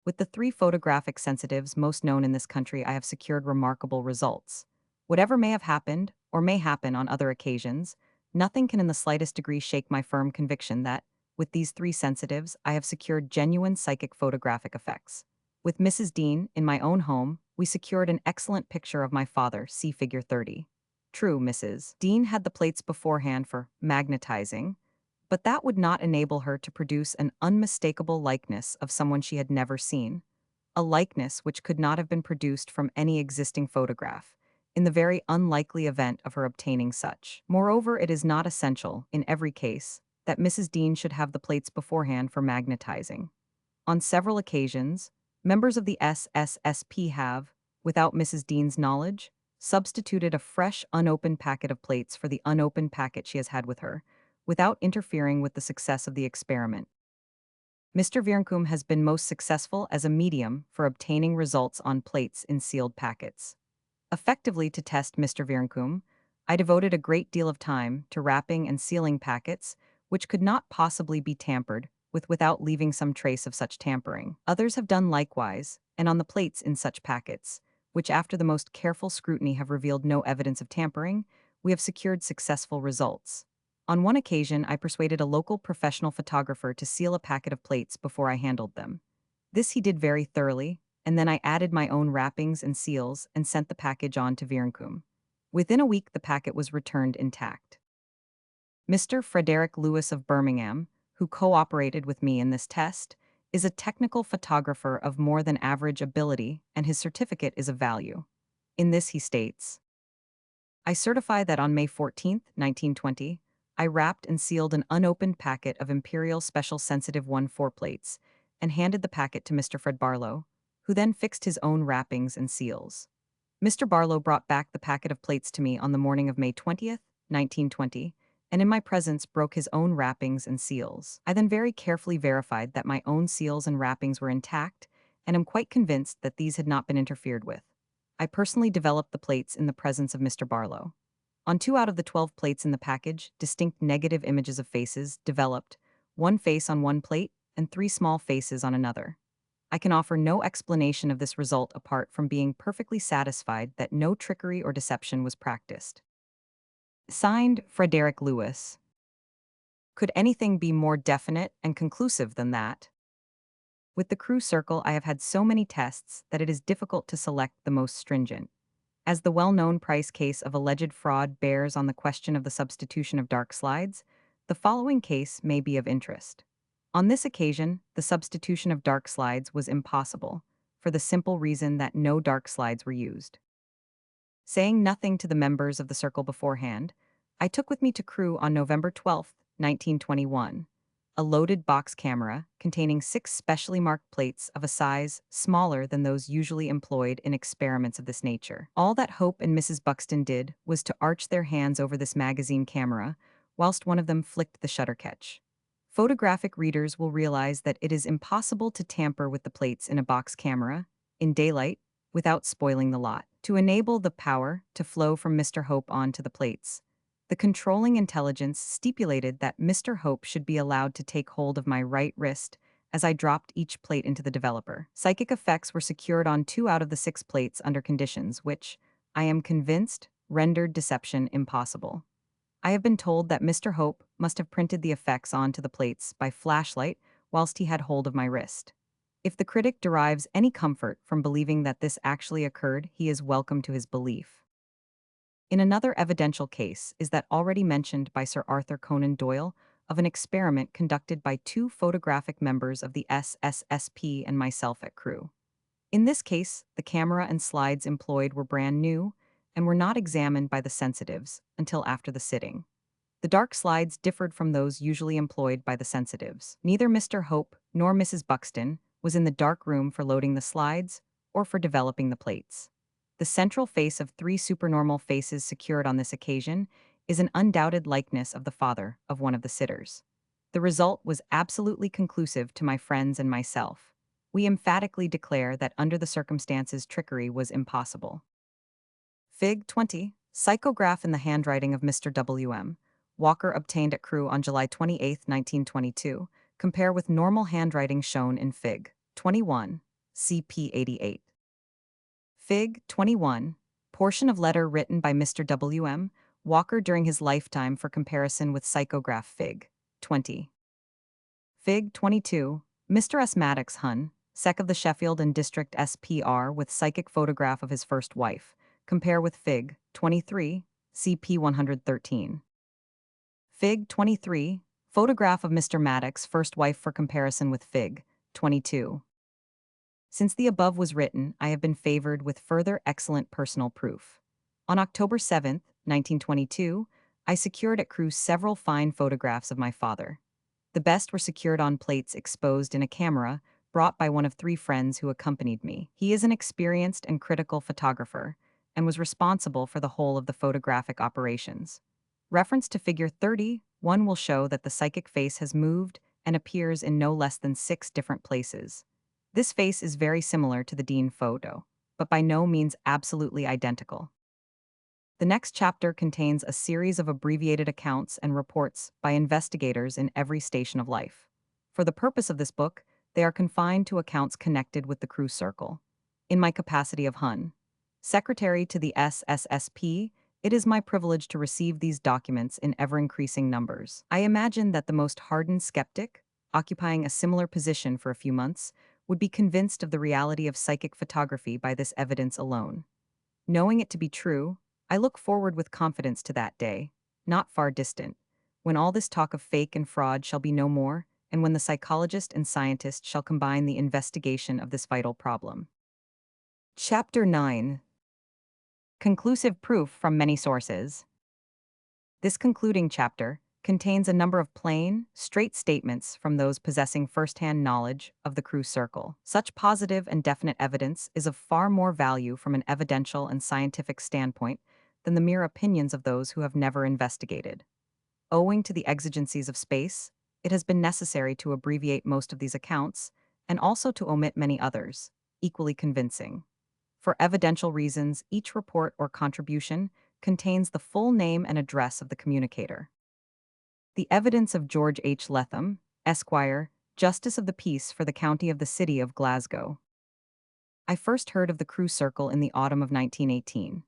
With the three photographic sensitives most known in this country, I have secured remarkable results. Whatever may have happened, or may happen on other occasions, nothing can in the slightest degree shake my firm conviction that, with these three sensitives, I have secured genuine psychic photographic effects. With Mrs. Dean, in my own home, we secured an excellent picture of my father, see figure 30. True, Mrs. Dean had the plates beforehand for magnetizing, but that would not enable her to produce an unmistakable likeness of someone she had never seen, a likeness which could not have been produced from any existing photograph, in the very unlikely event of her obtaining such. Moreover, it is not essential, in every case, that Mrs. Dean should have the plates beforehand for magnetizing. On several occasions, members of the SSSP have, without Mrs. Dean's knowledge, substituted a fresh unopened packet of plates for the unopened packet she has had with her, without interfering with the success of the experiment. Mr. Virncombe has been most successful as a medium for obtaining results on plates in sealed packets. Effectively to test Mr. Virncombe, I devoted a great deal of time to wrapping and sealing packets which could not possibly be tampered with without leaving some trace of such tampering. Others have done likewise, and on the plates in such packets, which after the most careful scrutiny have revealed no evidence of tampering, we have secured successful results. On one occasion, I persuaded a local professional photographer to seal a packet of plates before I handled them. This he did very thoroughly, and then I added my own wrappings and seals and sent the package on to Virncombe. Within a week, the packet was returned intact. Mr. Frederick Lewis of Birmingham, who cooperated with me in this test, is a technical photographer of more than average ability, and his certificate is of value. In this he states, I certify that on May 14, 1920, I wrapped and sealed an unopened packet of Imperial Special Sensitive 1-4 plates and handed the packet to Mr. Fred Barlow, who then fixed his own wrappings and seals. Mr. Barlow brought back the packet of plates to me on the morning of May 20th, 1920, and in my presence broke his own wrappings and seals. I then very carefully verified that my own seals and wrappings were intact, and am quite convinced that these had not been interfered with. I personally developed the plates in the presence of Mr. Barlow. On 2 out of the 12 plates in the package, distinct negative images of faces developed, 1 face on one plate and 3 small faces on another. I can offer no explanation of this result apart from being perfectly satisfied that no trickery or deception was practiced. Signed, Frederick Lewis. Could anything be more definite and conclusive than that? With the Crewe Circle, I have had so many tests that it is difficult to select the most stringent. As the well-known Price case of alleged fraud bears on the question of the substitution of dark slides, the following case may be of interest. On this occasion, the substitution of dark slides was impossible, for the simple reason that no dark slides were used. Saying nothing to the members of the circle beforehand, I took with me to Crewe on November 12, 1921, a loaded box camera containing 6 specially marked plates of a size smaller than those usually employed in experiments of this nature. All that Hope and Mrs. Buxton did was to arch their hands over this magazine camera, whilst one of them flicked the shutter catch. Photographic readers will realize that it is impossible to tamper with the plates in a box camera, in daylight, without spoiling the lot. To enable the power to flow from Mr. Hope onto the plates, the controlling intelligence stipulated that Mr. Hope should be allowed to take hold of my right wrist as I dropped each plate into the developer. Psychic effects were secured on 2 out of the 6 plates under conditions which, I am convinced, rendered deception impossible. I have been told that Mr. Hope must have printed the effects onto the plates by flashlight whilst he had hold of my wrist. If the critic derives any comfort from believing that this actually occurred, he is welcome to his belief. In another evidential case is that already mentioned by Sir Arthur Conan Doyle of an experiment conducted by 2 photographic members of the SSSP and myself at Crewe. In this case, the camera and slides employed were brand new and were not examined by the sensitives until after the sitting. The dark slides differed from those usually employed by the sensitives. Neither Mr. Hope nor Mrs. Buxton was in the dark room for loading the slides or for developing the plates. The central face of 3 supernormal faces secured on this occasion is an undoubted likeness of the father of one of the sitters. The result was absolutely conclusive to my friends and myself. We emphatically declare that under the circumstances trickery was impossible. Fig. 20. Psychograph in the handwriting of Mr. W.M. Walker obtained at Crewe on July 28, 1922. Compare with normal handwriting shown in Fig. 21. CP 88. Fig. 21. Portion of letter written by Mr. W.M. Walker during his lifetime for comparison with psychograph Fig. 20. Fig. 22. Mr. S. Maddox Hun, Sec of the Sheffield and District SPR with psychic photograph of his first wife. Compare with Fig. 23, CP 113. Fig. 23. Photograph of Mr. Maddox, first wife for comparison with Fig. 22. Since the above was written, I have been favored with further excellent personal proof. On October 7, 1922, I secured at Crewe several fine photographs of my father. The best were secured on plates exposed in a camera brought by one of 3 friends who accompanied me. He is an experienced and critical photographer and was responsible for the whole of the photographic operations. Reference to Figure 30, one will show that the psychic face has moved and appears in no less than 6 different places. This face is very similar to the Dean photo, but by no means absolutely identical. The next chapter contains a series of abbreviated accounts and reports by investigators in every station of life. For the purpose of this book, they are confined to accounts connected with the Crewe Circle. In my capacity of Hun, Secretary to the SSSP, it is my privilege to receive these documents in ever-increasing numbers. I imagine that the most hardened skeptic, occupying a similar position for a few months, would be convinced of the reality of psychic photography by this evidence alone. Knowing it to be true, I look forward with confidence to that day, not far distant, when all this talk of fake and fraud shall be no more, and when the psychologist and scientist shall combine the investigation of this vital problem. Chapter 9. Conclusive proof from many sources. This concluding chapter contains a number of plain, straight statements from those possessing first-hand knowledge of the Crewe Circle. Such positive and definite evidence is of far more value from an evidential and scientific standpoint than the mere opinions of those who have never investigated. Owing to the exigencies of space, it has been necessary to abbreviate most of these accounts and also to omit many others, equally convincing. For evidential reasons, each report or contribution contains the full name and address of the communicator. The evidence of George H. Letham, Esquire, Justice of the Peace for the County of the City of Glasgow. I first heard of the Crewe Circle in the autumn of 1918.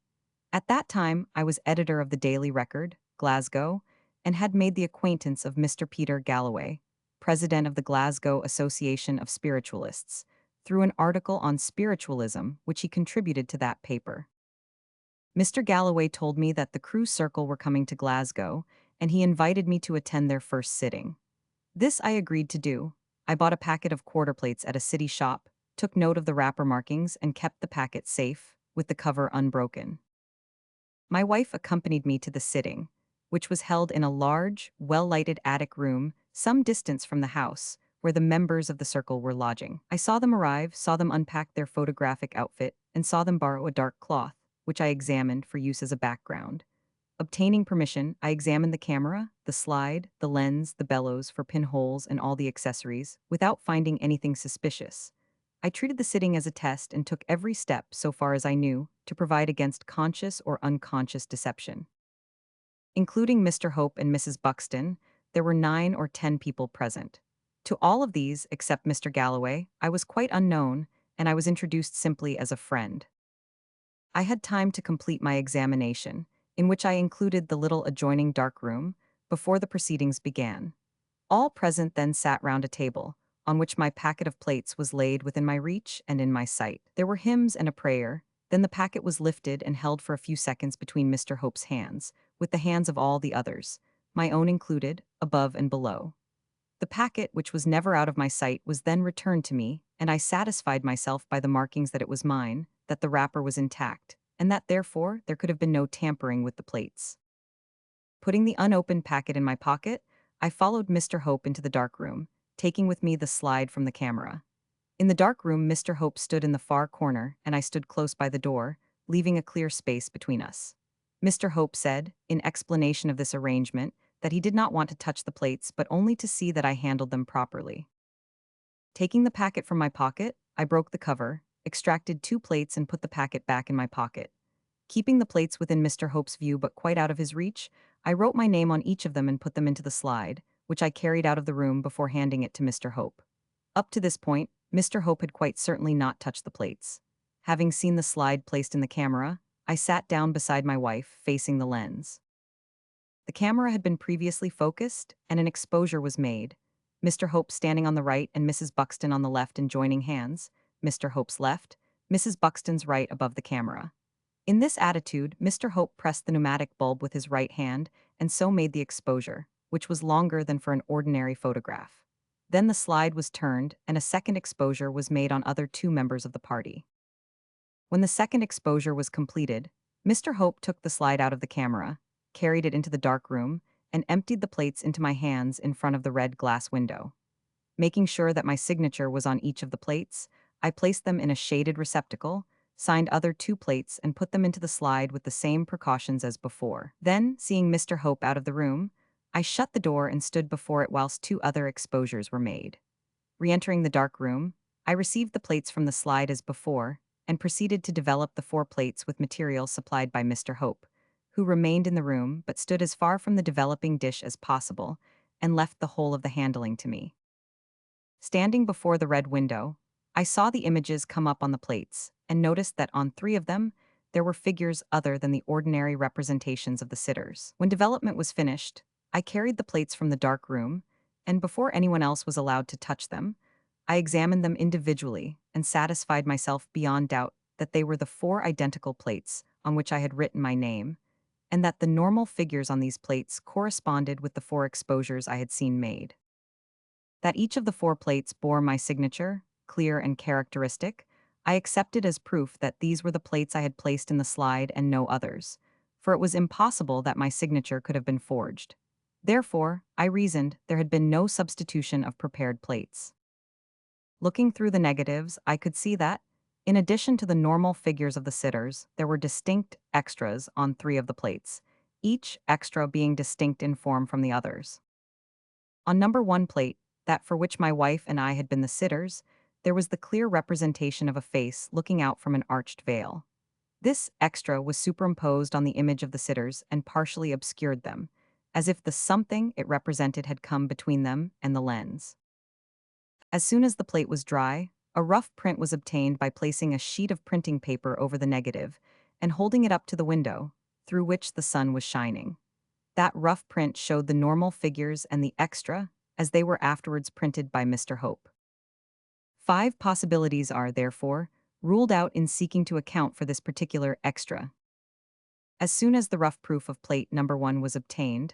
At that time, I was editor of the Daily Record, Glasgow, and had made the acquaintance of Mr. Peter Galloway, president of the Glasgow Association of Spiritualists, through an article on spiritualism which he contributed to that paper. Mr. Galloway told me that the Crewe Circle were coming to Glasgow, and he invited me to attend their first sitting. This I agreed to do. I bought a packet of quarter plates at a city shop, took note of the wrapper markings, and kept the packet safe, with the cover unbroken. My wife accompanied me to the sitting. which was held in a large, well-lighted attic room some distance from the house, where the members of the circle were lodging. I saw them arrive, saw them unpack their photographic outfit, and saw them borrow a dark cloth, which I examined for use as a background. Obtaining permission, I examined the camera, the slide, the lens, the bellows for pinholes, and all the accessories, without finding anything suspicious. I treated the sitting as a test and took every step, so far as I knew, to provide against conscious or unconscious deception. Including Mr. Hope and Mrs. Buxton, there were 9 or 10 people present. To all of these, except Mr. Galloway, I was quite unknown, and I was introduced simply as a friend. I had time to complete my examination, in which I included the little adjoining dark room, before the proceedings began. All present then sat round a table, on which my packet of plates was laid within my reach and in my sight. There were hymns and a prayer, then the packet was lifted and held for a few seconds between Mr. Hope's hands, with the hands of all the others, my own included, above and below. The packet, which was never out of my sight, was then returned to me, and I satisfied myself by the markings that it was mine, that the wrapper was intact, and that therefore there could have been no tampering with the plates. Putting the unopened packet in my pocket, I followed Mr. Hope into the dark room, taking with me the slide from the camera. In the dark room, Mr. Hope stood in the far corner, and I stood close by the door, leaving a clear space between us. Mr. Hope said, in explanation of this arrangement, that he did not want to touch the plates but only to see that I handled them properly. Taking the packet from my pocket, I broke the cover, extracted 2 plates and put the packet back in my pocket. Keeping the plates within Mr. Hope's view but quite out of his reach, I wrote my name on each of them and put them into the slide, which I carried out of the room before handing it to Mr. Hope. Up to this point, Mr. Hope had quite certainly not touched the plates. Having seen the slide placed in the camera, I sat down beside my wife, facing the lens. The camera had been previously focused, and an exposure was made. Mr. Hope standing on the right and Mrs. Buxton on the left in joining hands, Mr. Hope's left, Mrs. Buxton's right above the camera. In this attitude, Mr. Hope pressed the pneumatic bulb with his right hand and so made the exposure, which was longer than for an ordinary photograph. Then the slide was turned and a second exposure was made on other 2 members of the party. When the second exposure was completed, Mr. Hope took the slide out of the camera, carried it into the dark room, and emptied the plates into my hands in front of the red glass window. Making sure that my signature was on each of the plates, I placed them in a shaded receptacle, signed other 2 plates, and put them into the slide with the same precautions as before. Then, seeing Mr. Hope out of the room, I shut the door and stood before it whilst 2 other exposures were made. Re-entering the dark room, I received the plates from the slide as before, and proceeded to develop the 4 plates with materials supplied by Mr. Hope, who remained in the room but stood as far from the developing dish as possible and left the whole of the handling to me. Standing before the red window, I saw the images come up on the plates and noticed that on 3 of them, there were figures other than the ordinary representations of the sitters. When development was finished, I carried the plates from the dark room, and before anyone else was allowed to touch them, I examined them individually and satisfied myself beyond doubt that they were the 4 identical plates on which I had written my name, and that the normal figures on these plates corresponded with the 4 exposures I had seen made. That each of the 4 plates bore my signature, clear and characteristic, I accepted as proof that these were the plates I had placed in the slide and no others, for it was impossible that my signature could have been forged. Therefore, I reasoned there had been no substitution of prepared plates. Looking through the negatives, I could see that, in addition to the normal figures of the sitters, there were distinct extras on 3 of the plates, each extra being distinct in form from the others. On number 1 plate, that for which my wife and I had been the sitters, there was the clear representation of a face looking out from an arched veil. This extra was superimposed on the image of the sitters and partially obscured them, as if the something it represented had come between them and the lens. As soon as the plate was dry, a rough print was obtained by placing a sheet of printing paper over the negative and holding it up to the window, through which the sun was shining. That rough print showed the normal figures and the extra, as they were afterwards printed by Mr. Hope. 5 possibilities are, therefore, ruled out in seeking to account for this particular extra. As soon as the rough proof of plate number 1 was obtained,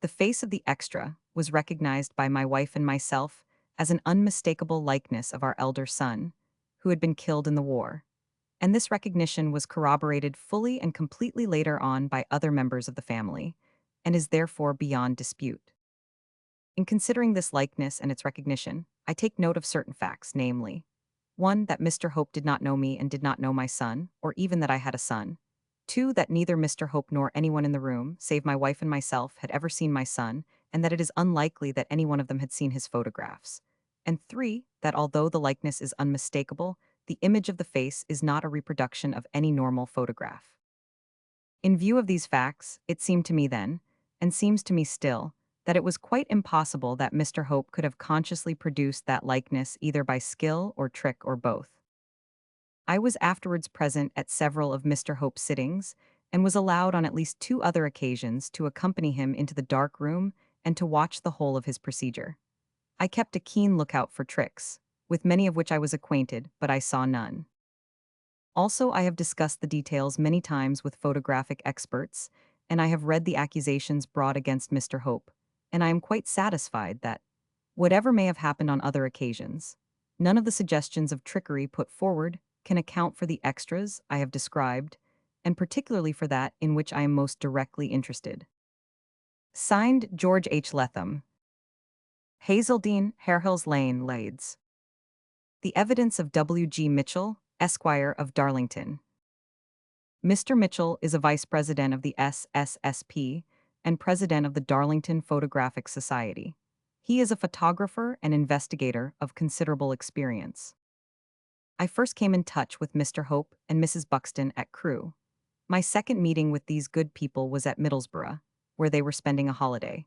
the face of the extra was recognized by my wife and myself as an unmistakable likeness of our elder son, who had been killed in the war, and this recognition was corroborated fully and completely later on by other members of the family, and is therefore beyond dispute. In considering this likeness and its recognition, I take note of certain facts, namely, 1. That Mr. Hope did not know me and did not know my son, or even that I had a son. 2. That neither Mr. Hope nor anyone in the room, save my wife and myself, had ever seen my son, and that it is unlikely that any one of them had seen his photographs. And 3. That although the likeness is unmistakable, the image of the face is not a reproduction of any normal photograph. In view of these facts, it seemed to me then, and seems to me still, that it was quite impossible that Mr. Hope could have consciously produced that likeness either by skill or trick or both. I was afterwards present at several of Mr. Hope's sittings, and was allowed on at least 2 other occasions to accompany him into the dark room and to watch the whole of his procedure. I kept a keen lookout for tricks, with many of which I was acquainted, but I saw none. Also, I have discussed the details many times with photographic experts, and I have read the accusations brought against Mr. Hope, and I am quite satisfied that, whatever may have happened on other occasions, none of the suggestions of trickery put forward can account for the extras I have described, and particularly for that in which I am most directly interested. Signed, George H. Letham. Hazeldene, Harehills Lane, Leeds. The evidence of W. G. Mitchell, Esquire of Darlington. Mr. Mitchell is a vice president of the SSSP and president of the Darlington Photographic Society. He is a photographer and investigator of considerable experience. I first came in touch with Mr. Hope and Mrs. Buxton at Crewe. My second meeting with these good people was at Middlesbrough, where they were spending a holiday.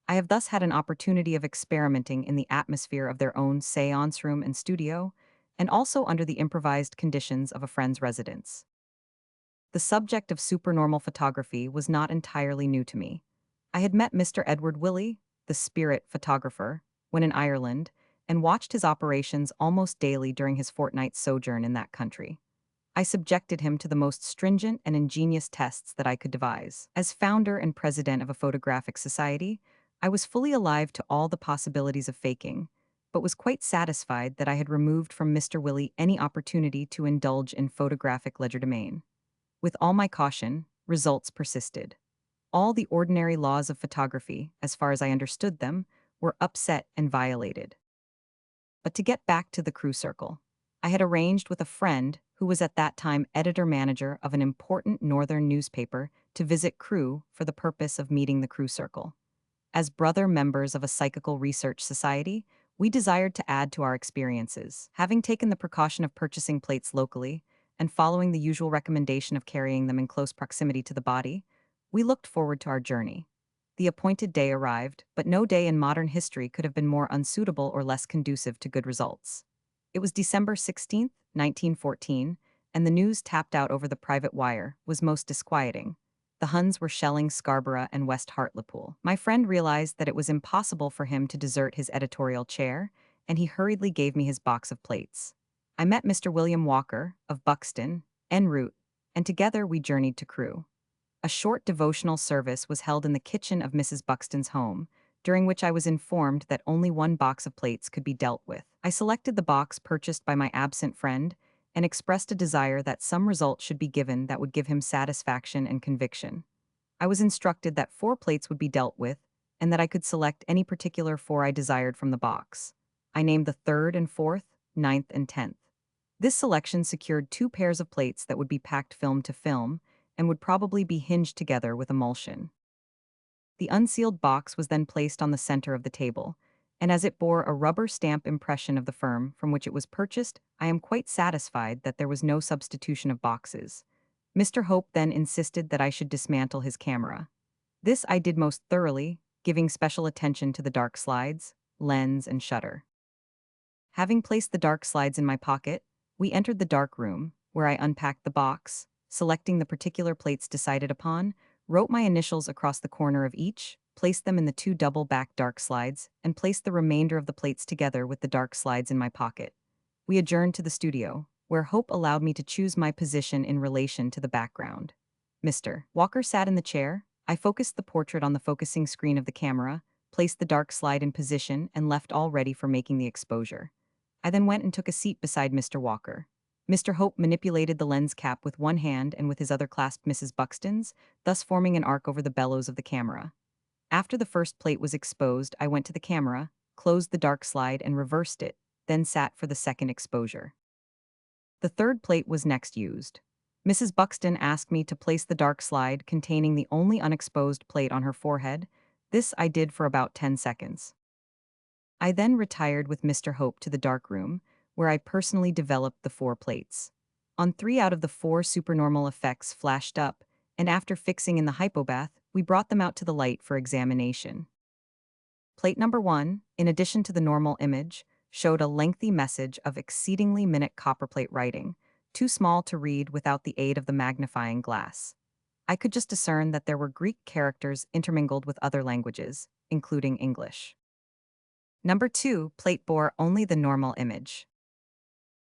I have thus had an opportunity of experimenting in the atmosphere of their own séance room and studio, and also under the improvised conditions of a friend's residence. The subject of supernormal photography was not entirely new to me. I had met Mr. Edward Willey, the spirit photographer, when in Ireland, and watched his operations almost daily during his fortnight's sojourn in that country. I subjected him to the most stringent and ingenious tests that I could devise. As founder and president of a photographic society, I was fully alive to all the possibilities of faking, but was quite satisfied that I had removed from Mr. Willey any opportunity to indulge in photographic legerdemain. With all my caution, results persisted. All the ordinary laws of photography, as far as I understood them, were upset and violated. But to get back to the Crewe Circle, I had arranged with a friend who was at that time editor-manager of an important northern newspaper to visit Crewe for the purpose of meeting the Crewe Circle. As brother members of a psychical research society, we desired to add to our experiences. Having taken the precaution of purchasing plates locally, and following the usual recommendation of carrying them in close proximity to the body, we looked forward to our journey. The appointed day arrived, but no day in modern history could have been more unsuitable or less conducive to good results. It was December 16, 1914, and the news tapped out over the private wire was most disquieting. The Huns were shelling Scarborough and West Hartlepool. My friend realized that it was impossible for him to desert his editorial chair, and he hurriedly gave me his box of plates. I met Mr. William Walker, of Buxton, en route, and together we journeyed to Crewe. A short devotional service was held in the kitchen of Mrs. Buxton's home, during which I was informed that only one box of plates could be dealt with. I selected the box purchased by my absent friend and expressed a desire that some result should be given that would give him satisfaction and conviction. I was instructed that 4 plates would be dealt with, and that I could select any particular 4 I desired from the box. I named the 3rd and 4th, 9th and 10th. This selection secured 2 pairs of plates that would be packed film to film and would probably be hinged together with emulsion. The unsealed box was then placed on the center of the table, and as it bore a rubber stamp impression of the firm from which it was purchased, I am quite satisfied that there was no substitution of boxes. Mr. Hope then insisted that I should dismantle his camera. This I did most thoroughly, giving special attention to the dark slides, lens, and shutter. Having placed the dark slides in my pocket, we entered the dark room, where I unpacked the box, selecting the particular plates decided upon, wrote my initials across the corner of each, placed them in the 2 double-back dark slides, and placed the remainder of the plates together with the dark slides in my pocket. We adjourned to the studio, where Hope allowed me to choose my position in relation to the background. Mr. Walker sat in the chair. I focused the portrait on the focusing screen of the camera, placed the dark slide in position, and left all ready for making the exposure. I then went and took a seat beside Mr. Walker. Mr. Hope manipulated the lens cap with one hand and with his other clasped Mrs. Buxton's, thus forming an arc over the bellows of the camera. After the first plate was exposed, I went to the camera, closed the dark slide and reversed it, then sat for the second exposure. The third plate was next used. Mrs. Buxton asked me to place the dark slide containing the only unexposed plate on her forehead. This I did for about 10 seconds. I then retired with Mr. Hope to the dark room, where I personally developed the 4 plates. On 3 out of the 4 supernormal effects flashed up, and after fixing in the hypobath, we brought them out to the light for examination. Plate number 1, in addition to the normal image, showed a lengthy message of exceedingly minute copperplate writing, too small to read without the aid of the magnifying glass. I could just discern that there were Greek characters intermingled with other languages, including English. Number 2 plate bore only the normal image.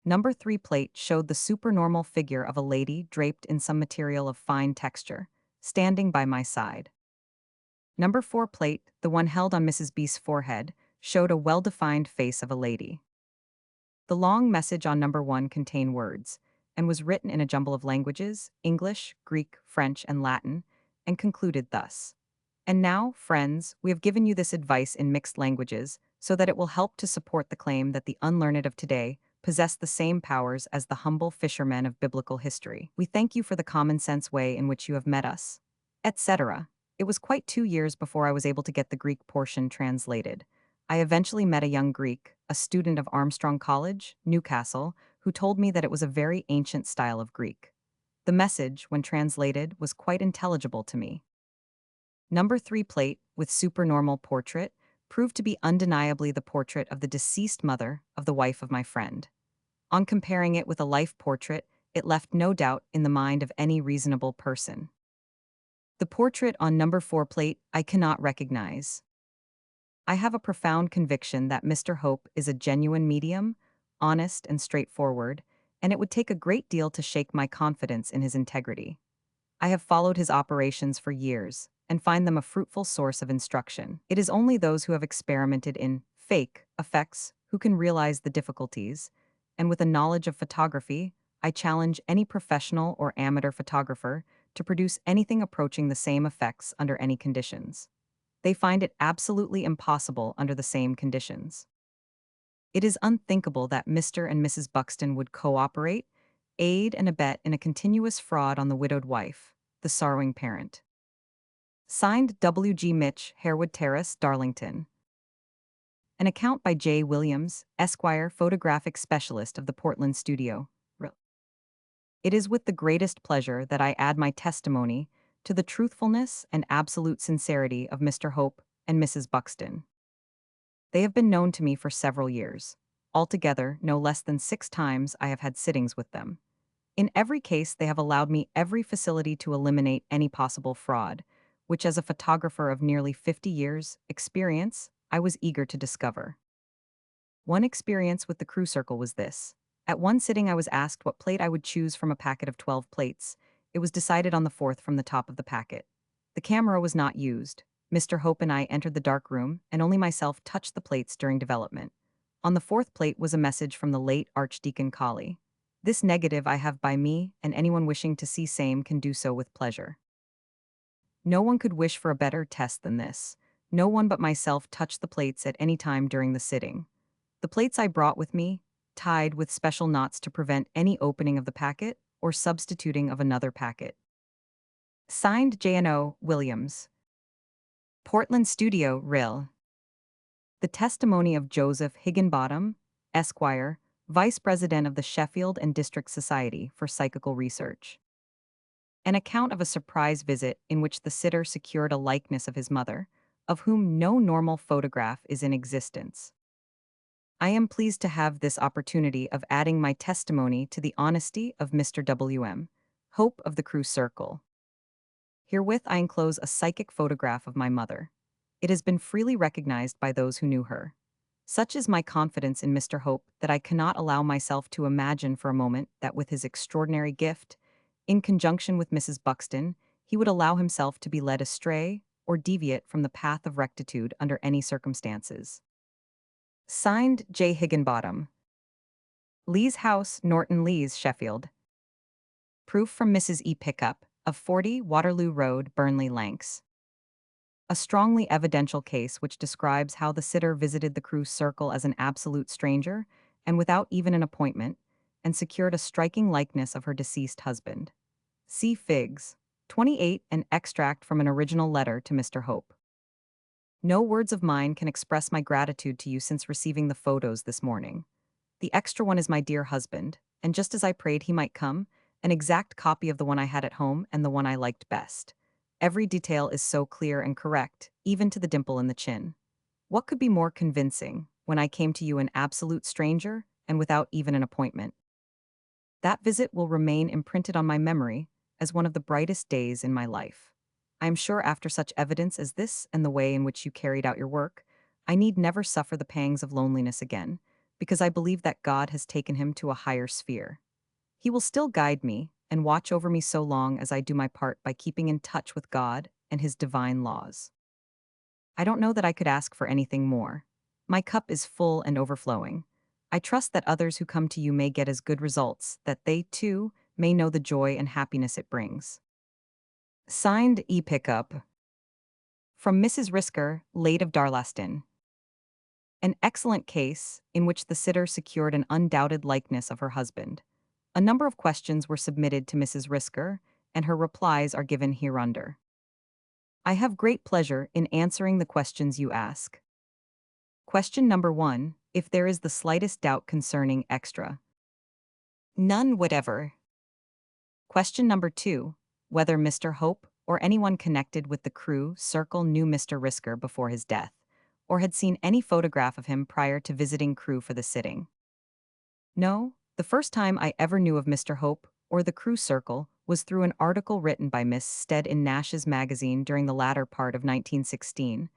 Number 3 plate showed the supernormal figure of a lady draped in some material of fine texture, standing by my side. Number 4 plate, the one held on Mrs. B's forehead, showed a well-defined face of a lady. The long message on number 1 contained words, and was written in a jumble of languages, English, Greek, French, and Latin, and concluded thus. And now, friends, we have given you this advice in mixed languages, so that it will help to support the claim that the unlearned of today possess the same powers as the humble fishermen of biblical history. We thank you for the common sense way in which you have met us, etc. It was quite 2 years before I was able to get the Greek portion translated. I eventually met a young Greek, a student of Armstrong College, Newcastle, who told me that it was a very ancient style of Greek. The message, when translated, was quite intelligible to me. Number 3 plate, with supernormal portrait, proved to be undeniably the portrait of the deceased mother of the wife of my friend. On comparing it with a life portrait, it left no doubt in the mind of any reasonable person. The portrait on number 4 plate I cannot recognize. I have a profound conviction that Mr. Hope is a genuine medium, honest and straightforward, and it would take a great deal to shake my confidence in his integrity. I have followed his operations for years and find them a fruitful source of instruction. It is only those who have experimented in fake effects who can realize the difficulties, and with a knowledge of photography, I challenge any professional or amateur photographer to produce anything approaching the same effects under any conditions. They find it absolutely impossible under the same conditions. It is unthinkable that Mr. and Mrs. Buxton would cooperate, aid and abet in a continuous fraud on the widowed wife, the sorrowing parent. Signed W. G. Mitch, Harewood Terrace, Darlington. An account by J. Williams, Esquire, photographic specialist of the Portland studio. It is with the greatest pleasure that I add my testimony to the truthfulness and absolute sincerity of Mr. Hope and Mrs. Buxton. They have been known to me for several years. Altogether, no less than 6 times I have had sittings with them. In every case, they have allowed me every facility to eliminate any possible fraud, which as a photographer of nearly 50 years' experience, I was eager to discover. One experience with the crew circle was this. At one sitting I was asked what plate I would choose from a packet of 12 plates. It was decided on the 4th from the top of the packet. The camera was not used. Mr. Hope and I entered the dark room, and only myself touched the plates during development. On the 4th plate was a message from the late Archdeacon Colley. This negative I have by me, and anyone wishing to see same can do so with pleasure. No one could wish for a better test than this. No one but myself touched the plates at any time during the sitting. The plates I brought with me, tied with special knots to prevent any opening of the packet or substituting of another packet. Signed J.N.O. Williams. Portland Studio, Rill. The testimony of Joseph Higginbottom, Esquire, Vice President of the Sheffield and District Society for Psychical Research. An account of a surprise visit in which the sitter secured a likeness of his mother, of whom no normal photograph is in existence. I am pleased to have this opportunity of adding my testimony to the honesty of Mr. W.M. Hope of the Crew Circle. Herewith I enclose a psychic photograph of my mother. It has been freely recognized by those who knew her. Such is my confidence in Mr. Hope that I cannot allow myself to imagine for a moment that with his extraordinary gift, in conjunction with Mrs. Buxton, he would allow himself to be led astray or deviate from the path of rectitude under any circumstances. Signed J. Higginbottom. Lee's House, Norton Lees, Sheffield. Proof from Mrs. E. Pickup, of 40 Waterloo Road, Burnley, Lancs. a strongly evidential case which describes how the sitter visited the crew's circle as an absolute stranger and without even an appointment, and secured a striking likeness of her deceased husband. See Figs. 28, an extract from an original letter to Mr. Hope. No words of mine can express my gratitude to you since receiving the photos this morning. The extra one is my dear husband, and just as I prayed he might come, an exact copy of the one I had at home and the one I liked best. Every detail is so clear and correct, even to the dimple in the chin. What could be more convincing when I came to you an absolute stranger and without even an appointment? That visit will remain imprinted on my memory as one of the brightest days in my life. I am sure after such evidence as this and the way in which you carried out your work, I need never suffer the pangs of loneliness again, because I believe that God has taken him to a higher sphere. He will still guide me and watch over me so long as I do my part by keeping in touch with God and his divine laws. I don't know that I could ask for anything more. My cup is full and overflowing. I trust that others who come to you may get as good results, that they, too, may know the joy and happiness it brings. Signed E-Pickup. From Mrs. Risker, late of Darlaston. An excellent case in which the sitter secured an undoubted likeness of her husband. A number of questions were submitted to Mrs. Risker, and her replies are given hereunder. I have great pleasure in answering the questions you ask. Question number 1. If there is the slightest doubt concerning extra. None whatever. Question number 2. Whether Mr. Hope or anyone connected with the crew circle knew Mr. Risker before his death, or had seen any photograph of him prior to visiting crew for the sitting. No, the first time I ever knew of Mr. Hope or the crew circle was through an article written by Miss Stead in Nash's magazine during the latter part of 1916,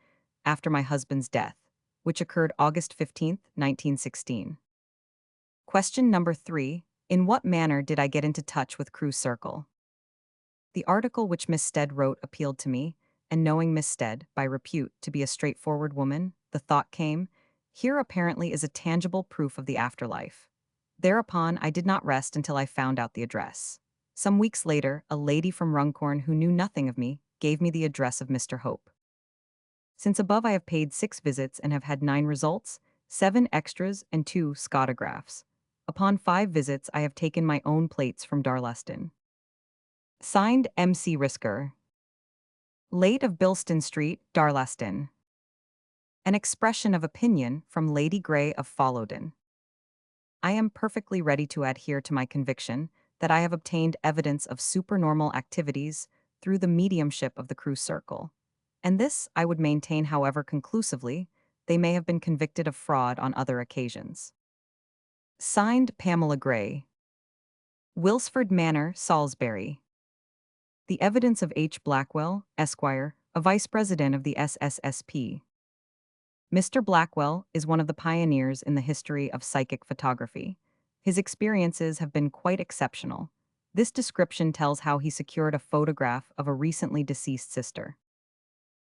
after my husband's death, which occurred August 15, 1916. Question number 3. In what manner did I get into touch with Crew Circle? The article which Miss Stead wrote appealed to me, and knowing Miss Stead, by repute, to be a straightforward woman, the thought came, here apparently is a tangible proof of the afterlife. Thereupon I did not rest until I found out the address. Some weeks later, a lady from Runcorn who knew nothing of me gave me the address of Mr. Hope. Since above I have paid 6 visits and have had 9 results, 7 extras and 2 scotographs. Upon 5 visits I have taken my own plates from Darlaston. Signed M.C. Risker. Late of Bilston Street, Darlaston. An expression of opinion from Lady Grey of Followden. I am perfectly ready to adhere to my conviction that I have obtained evidence of supernormal activities through the mediumship of the Crew Circle. And this I would maintain however conclusively they may have been convicted of fraud on other occasions. Signed Pamela Gray. Wilsford Manor, Salisbury. The evidence of H. Blackwell, Esquire, a vice president of the SSSP. Mr. Blackwell is one of the pioneers in the history of psychic photography. His experiences have been quite exceptional. This description tells how he secured a photograph of a recently deceased sister.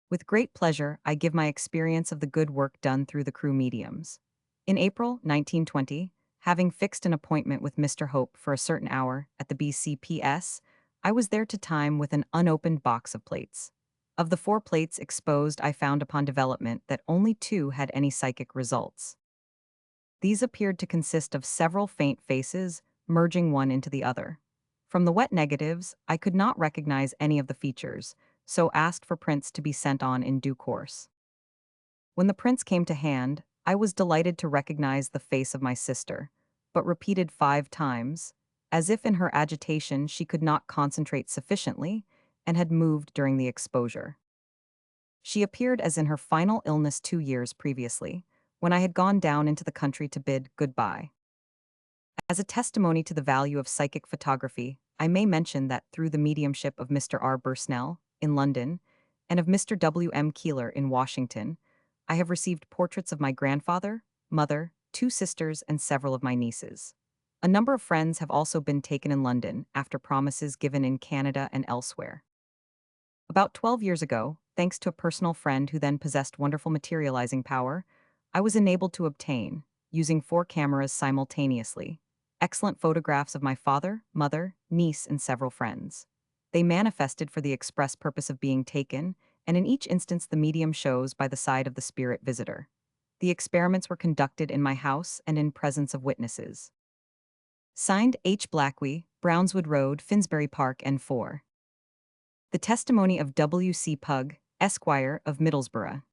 With great pleasure, I give my experience of the good work done through the crew mediums. In April 1920, having fixed an appointment with Mr. Hope for a certain hour at the BCPS, I was there to time with an unopened box of plates. Of the 4 plates exposed, I found upon development that only 2 had any psychic results. These appeared to consist of several faint faces, merging one into the other. From the wet negatives, I could not recognize any of the features, so asked for prints to be sent on in due course. When the prints came to hand, I was delighted to recognize the face of my sister, but repeated 5 times, as if in her agitation she could not concentrate sufficiently and had moved during the exposure. She appeared as in her final illness 2 years previously, when I had gone down into the country to bid goodbye. As a testimony to the value of psychic photography, I may mention that through the mediumship of Mr. R. Bursnell, in London, and of Mr. W. M. Keeler in Washington, I have received portraits of my grandfather, mother, 2 sisters, and several of my nieces. A number of friends have also been taken in London after promises given in Canada and elsewhere. About 12 years ago, thanks to a personal friend who then possessed wonderful materializing power, I was enabled to obtain, using 4 cameras simultaneously, excellent photographs of my father, mother, niece, and several friends. They manifested for the express purpose of being taken, and in each instance the medium shows by the side of the spirit visitor. The experiments were conducted in my house and in presence of witnesses. Signed H. Blackwey, Brownswood Road, Finsbury Park, N4. The testimony of W. C. Pugh, Esquire of Middlesbrough.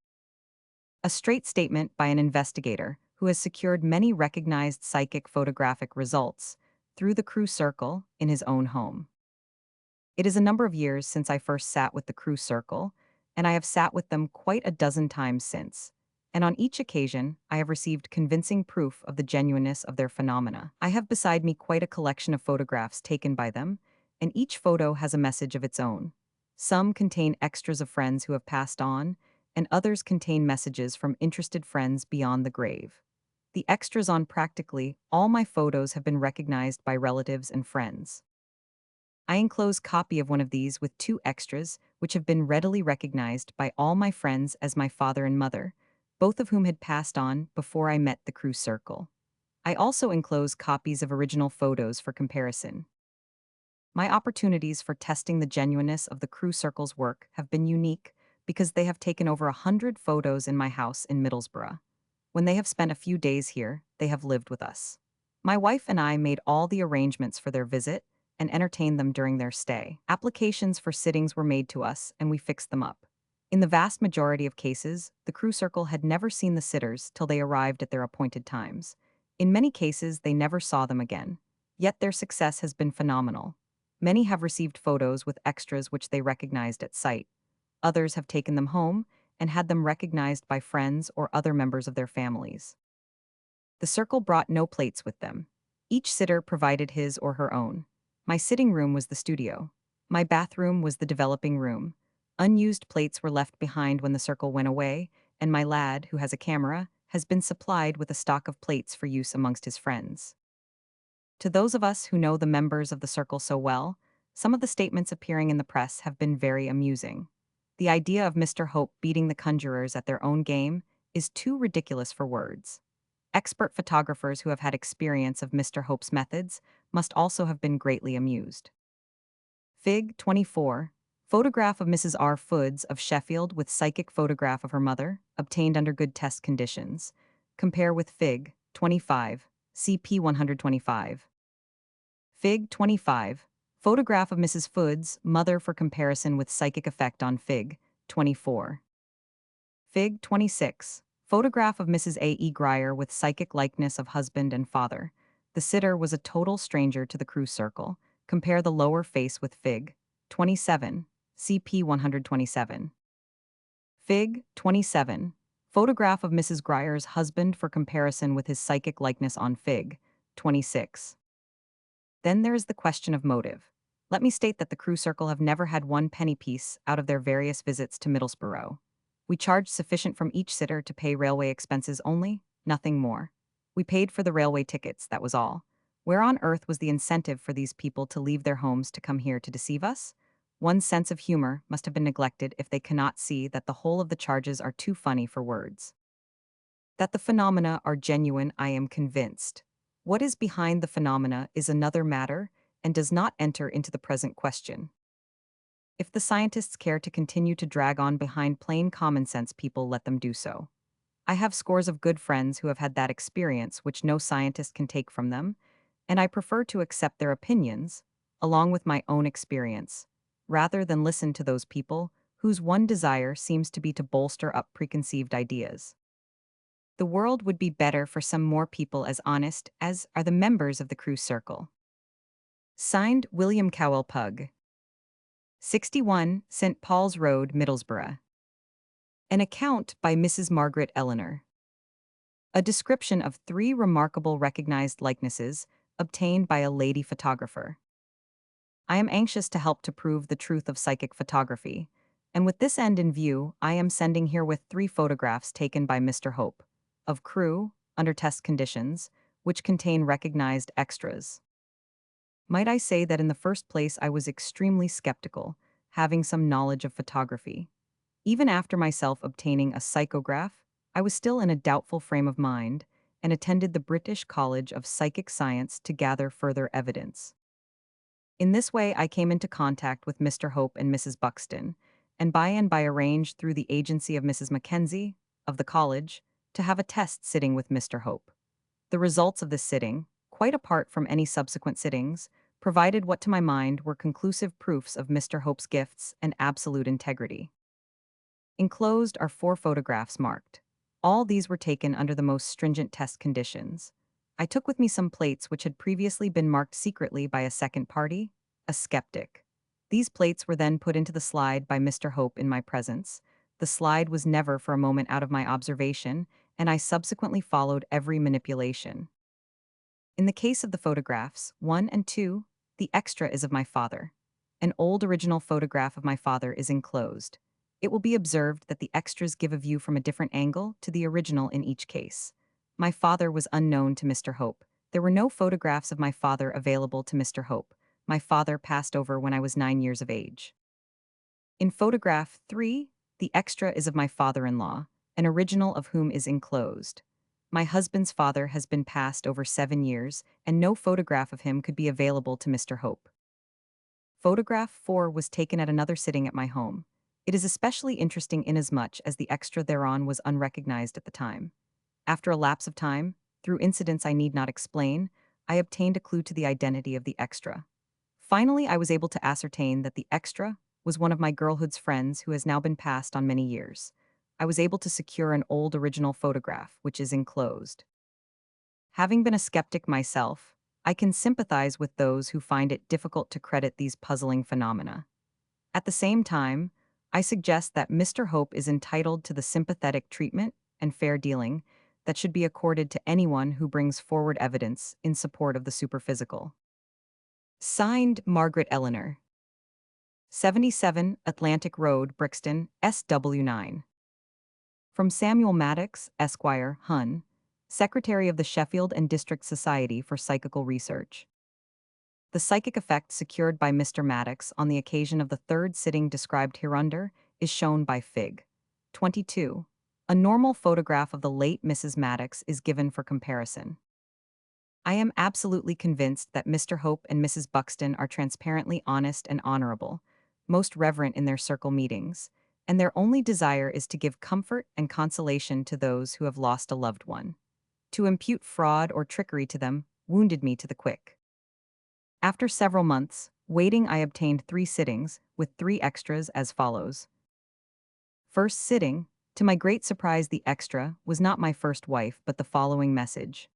A straight statement by an investigator who has secured many recognized psychic photographic results through the Crew Circle in his own home. It is a number of years since I first sat with the Crew Circle, and I have sat with them quite a dozen times since, and on each occasion I have received convincing proof of the genuineness of their phenomena. I have beside me quite a collection of photographs taken by them, and each photo has a message of its own. Some contain extras of friends who have passed on, and others contain messages from interested friends beyond the grave. The extras on practically all my photos have been recognized by relatives and friends. I enclose copy of one of these with two extras, which have been readily recognized by all my friends as my father and mother, both of whom had passed on before I met the Crew Circle. I also enclose copies of original photos for comparison. My opportunities for testing the genuineness of the Crew Circle's work have been unique because they have taken over 100 photos in my house in Middlesbrough. When they have spent a few days here, they have lived with us. My wife and I made all the arrangements for their visit and entertained them during their stay. Applications for sittings were made to us, and we fixed them up. In the vast majority of cases, the Crew Circle had never seen the sitters till they arrived at their appointed times. In many cases, they never saw them again. Yet their success has been phenomenal. Many have received photos with extras which they recognized at sight. Others have taken them home and had them recognized by friends or other members of their families. The circle brought no plates with them. Each sitter provided his or her own. My sitting room was the studio. My bathroom was the developing room. Unused plates were left behind when the circle went away, and my lad, who has a camera, has been supplied with a stock of plates for use amongst his friends. To those of us who know the members of the circle so well, some of the statements appearing in the press have been very amusing. The idea of Mr. Hope beating the conjurers at their own game is too ridiculous for words. Expert photographers who have had experience of Mr. Hope's methods must also have been greatly amused. Fig. 24. Photograph of Mrs. R. Foods of Sheffield with psychic photograph of her mother, obtained under good test conditions. Compare with Fig. 25. CP 125. Fig. 25. Photograph of Mrs. Foods, mother for comparison with psychic effect on Fig. 24. Fig. 26. Photograph of Mrs. A. E. Grier with psychic likeness of husband and father. The sitter was a total stranger to the Crew Circle. Compare the lower face with Fig. 27. CP 127. Fig. 27. Photograph of Mrs. Grier's husband for comparison with his psychic likeness on Fig. 26. Then there is the question of motive. Let me state that the Crew Circle have never had one penny piece out of their various visits to Middlesbrough. We charged sufficient from each sitter to pay railway expenses only, nothing more. We paid for the railway tickets, that was all. Where on earth was the incentive for these people to leave their homes to come here to deceive us? One's sense of humor must have been neglected if they cannot see that the whole of the charges are too funny for words. That the phenomena are genuine, I am convinced. What is behind the phenomena is another matter and does not enter into the present question. If the scientists care to continue to drag on behind plain common sense people, let them do so. I have scores of good friends who have had that experience which no scientist can take from them, and I prefer to accept their opinions, along with my own experience, rather than listen to those people whose one desire seems to be to bolster up preconceived ideas. The world would be better for some more people as honest as are the members of the Crew Circle. Signed, William Cowell Pugh. 61, St. Paul's Road, Middlesbrough. An account by Mrs. Margaret Eleanor. A description of 3 remarkable recognized likenesses obtained by a lady photographer. I am anxious to help to prove the truth of psychic photography, and with this end in view, I am sending herewith 3 photographs taken by Mr. Hope, of Crew, under test conditions, which contain recognized extras. Might I say that in the first place I was extremely skeptical, having some knowledge of photography. Even after myself obtaining a psychograph, I was still in a doubtful frame of mind and attended the British College of Psychic Science to gather further evidence. In this way I came into contact with Mr. Hope and Mrs. Buxton, and by arranged through the agency of Mrs. Mackenzie, of the college, to have a test sitting with Mr. Hope. The results of this sitting, quite apart from any subsequent sittings, provided what to my mind were conclusive proofs of Mr. Hope's gifts and absolute integrity. Enclosed are 4 photographs marked. All these were taken under the most stringent test conditions. I took with me some plates which had previously been marked secretly by a second party, a skeptic. These plates were then put into the slide by Mr. Hope in my presence. The slide was never for a moment out of my observation, and I subsequently followed every manipulation. In the case of the photographs, 1 and 2, the extra is of my father. An old original photograph of my father is enclosed. It will be observed that the extras give a view from a different angle to the original in each case. My father was unknown to Mr. Hope. There were no photographs of my father available to Mr. Hope. My father passed over when I was 9 years of age. In photograph 3, the extra is of my father-in-law, an original of whom is enclosed. My husband's father has been passed over 7 years, and no photograph of him could be available to Mr. Hope. Photograph 4 was taken at another sitting at my home. It is especially interesting inasmuch as the extra thereon was unrecognized at the time. After a lapse of time, through incidents I need not explain, I obtained a clue to the identity of the extra. Finally, I was able to ascertain that the extra was one of my girlhood's friends who has now been passed on many years. I was able to secure an old original photograph, which is enclosed. Having been a skeptic myself, I can sympathize with those who find it difficult to credit these puzzling phenomena. At the same time, I suggest that Mr. Hope is entitled to the sympathetic treatment and fair dealing that should be accorded to anyone who brings forward evidence in support of the superphysical. Signed, Margaret Eleanor. 77 Atlantic Road, Brixton, SW9. From Samuel Maddox, Esquire, Hun, Secretary of the Sheffield and District Society for Psychical Research. The psychic effect secured by Mr. Maddox on the occasion of the 3rd sitting described hereunder is shown by Fig. 22. A normal photograph of the late Mrs. Maddox is given for comparison. I am absolutely convinced that Mr. Hope and Mrs. Buxton are transparently honest and honorable, most reverent in their circle meetings, and their only desire is to give comfort and consolation to those who have lost a loved one. To impute fraud or trickery to them wounded me to the quick. After several months, waiting, I obtained 3 sittings, with 3 extras as follows. First sitting, to my great surprise the extra was not my first wife but the following message.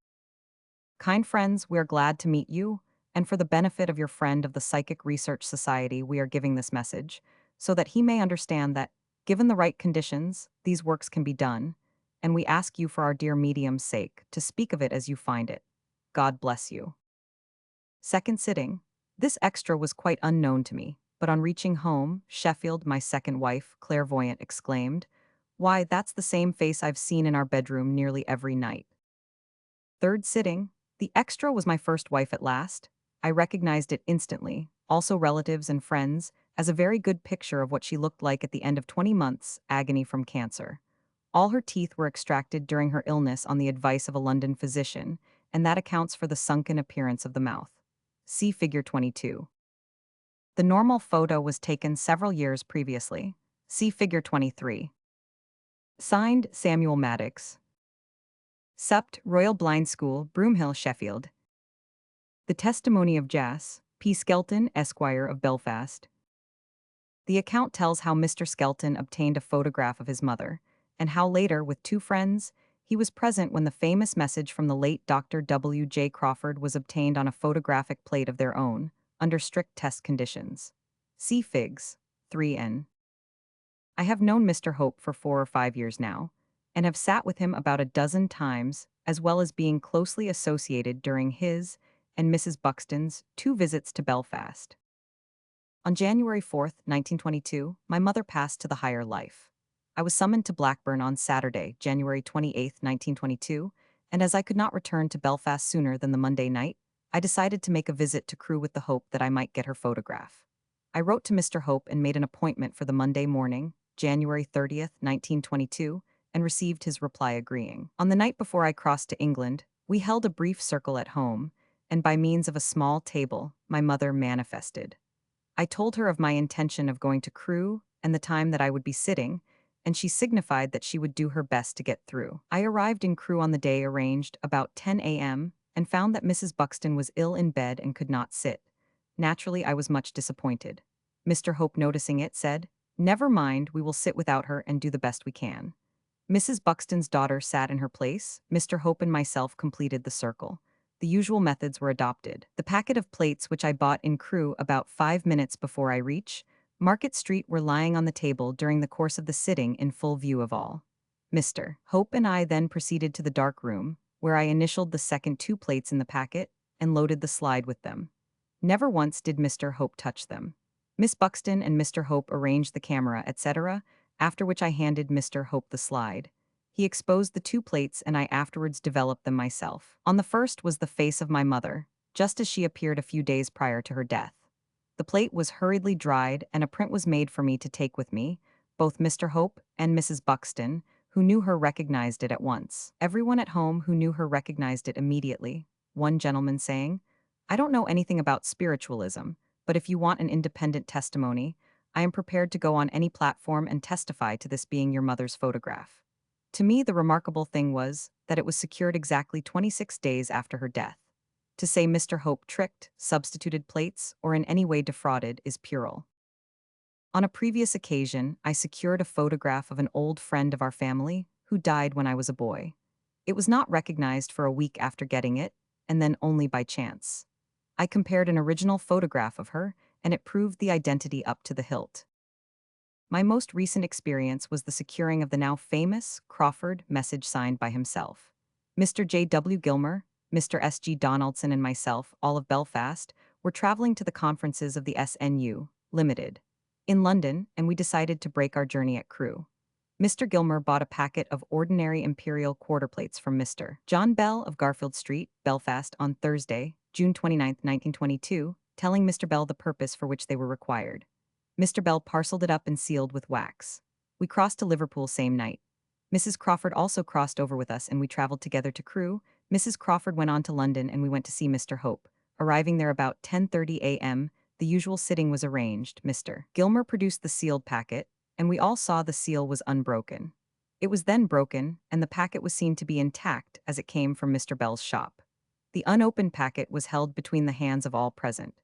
Kind friends, we are glad to meet you, and for the benefit of your friend of the Psychic Research Society we are giving this message, so that he may understand that, given the right conditions, these works can be done, and we ask you for our dear medium's sake to speak of it as you find it. God bless you. Second sitting. This extra was quite unknown to me, but on reaching home, Sheffield, my second wife, clairvoyant, exclaimed, "Why, that's the same face I've seen in our bedroom nearly every night." Third sitting. The extra was my first wife at last. I recognized it instantly, also relatives and friends, as a very good picture of what she looked like at the end of 20 months' agony from cancer. All her teeth were extracted during her illness on the advice of a London physician, and that accounts for the sunken appearance of the mouth. See Figure 22. The normal photo was taken several years previously. See Figure 23. Signed, Samuel Maddox. Sept. Royal Blind School, Broomhill, Sheffield. The testimony of Jas. P. Skelton, Esquire of Belfast. The account tells how Mr. Skelton obtained a photograph of his mother, and how later, with 2 friends, he was present when the famous message from the late Dr. W. J. Crawford was obtained on a photographic plate of their own, under strict test conditions. See Figs. 3n. I have known Mr. Hope for 4 or 5 years now, and have sat with him about a dozen times, as well as being closely associated during his and Mrs. Buxton's 2 visits to Belfast. On January 4, 1922, my mother passed to the higher life. I was summoned to Blackburn on Saturday, January 28, 1922, and as I could not return to Belfast sooner than the Monday night, I decided to make a visit to Crewe with the hope that I might get her photograph. I wrote to Mr. Hope and made an appointment for the Monday morning, January 30, 1922, and received his reply agreeing. On the night before I crossed to England, we held a brief circle at home, and by means of a small table, my mother manifested. I told her of my intention of going to Crewe and the time that I would be sitting, and she signified that she would do her best to get through. I arrived in Crewe on the day arranged about 10 a.m. and found that Mrs. Buxton was ill in bed and could not sit. Naturally, I was much disappointed. Mr. Hope, noticing it, said, "Never mind, we will sit without her and do the best we can." Mrs. Buxton's daughter sat in her place. Mr. Hope and myself completed the circle. The usual methods were adopted. The packet of plates which I bought in Crewe about 5 minutes before I reach Market Street were lying on the table during the course of the sitting in full view of all. Mr. Hope and I then proceeded to the dark room, where I initialed the second two plates in the packet and loaded the slide with them. Never once did Mr. Hope touch them. Miss Buxton and Mr. Hope arranged the camera, etc., after which I handed Mr. Hope the slide. He exposed the two plates and I afterwards developed them myself. On the first was the face of my mother, just as she appeared a few days prior to her death. The plate was hurriedly dried and a print was made for me to take with me. Both Mr. Hope and Mrs. Buxton, who knew her, recognized it at once. Everyone at home who knew her recognized it immediately, one gentleman saying, "I don't know anything about spiritualism, but if you want an independent testimony, I am prepared to go on any platform and testify to this being your mother's photograph." To me, the remarkable thing was that it was secured exactly 26 days after her death. To say Mr. Hope tricked, substituted plates, or in any way defrauded is puerile. On a previous occasion, I secured a photograph of an old friend of our family who died when I was a boy. It was not recognized for a week after getting it, and then only by chance. I compared an original photograph of her, and it proved the identity up to the hilt. My most recent experience was the securing of the now famous Crawford message signed by himself. Mr. J. W. Gilmer, Mr. S. G. Donaldson, and myself, all of Belfast, were traveling to the conferences of the SNU, Limited, in London, and we decided to break our journey at Crewe. Mr. Gilmer bought a packet of ordinary imperial quarter plates from Mr. John Bell of Garfield Street, Belfast, on Thursday, June 29, 1922, telling Mr. Bell the purpose for which they were required. Mr. Bell parceled it up and sealed with wax. We crossed to Liverpool same night. Mrs. Crawford also crossed over with us and we traveled together to Crewe. Mrs. Crawford went on to London and we went to see Mr. Hope. Arriving there about 10:30 a.m., the usual sitting was arranged. Mr. Gilmer produced the sealed packet, and we all saw the seal was unbroken. It was then broken, and the packet was seen to be intact as it came from Mr. Bell's shop. The unopened packet was held between the hands of all present.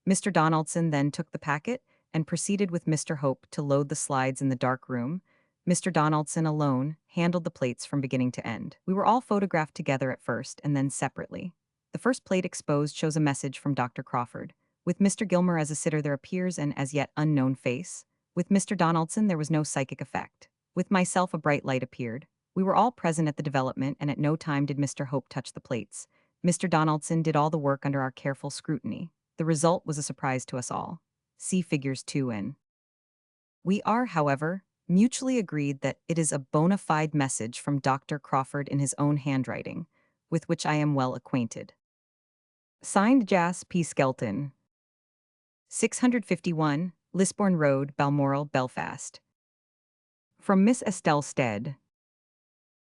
Mr. Donaldson then took the packet and proceeded with Mr. Hope to load the slides in the dark room. Mr. Donaldson alone handled the plates from beginning to end. We were all photographed together at first and then separately. The first plate exposed shows a message from Dr. Crawford. With Mr. Gilmer as a sitter, there appears an as yet unknown face. With Mr. Donaldson, there was no psychic effect. With myself, a bright light appeared. We were all present at the development, and at no time did Mr. Hope touch the plates. Mr. Donaldson did all the work under our careful scrutiny. The result was a surprise to us all. See figures 2 and. We are, however, mutually agreed that it is a bona fide message from Dr. Crawford in his own handwriting, with which I am well acquainted. Signed, Jas P. Skelton, 651, Lisburn Road, Balmoral, Belfast. From Miss Estelle Stead.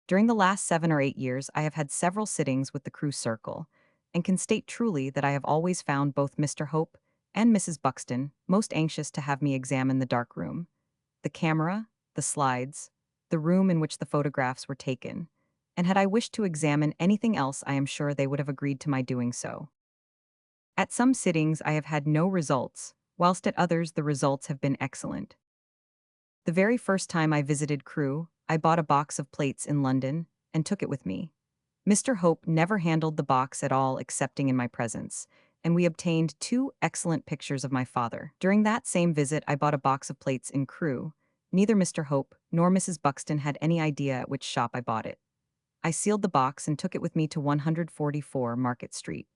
During the last 7 or 8 years, I have had several sittings with the Crewe Circle, and can state truly that I have always found both Mr. Hope and Mrs. Buxton most anxious to have me examine the dark room, the camera, the slides, the room in which the photographs were taken, and had I wished to examine anything else, I am sure they would have agreed to my doing so. At some sittings I have had no results, whilst at others the results have been excellent. The very first time I visited Crewe, I bought a box of plates in London and took it with me. Mr. Hope never handled the box at all excepting in my presence, and we obtained 2 excellent pictures of my father. During that same visit I bought a box of plates in Crewe. Neither Mr. Hope nor Mrs. Buxton had any idea at which shop I bought it. I sealed the box and took it with me to 144 Market Street.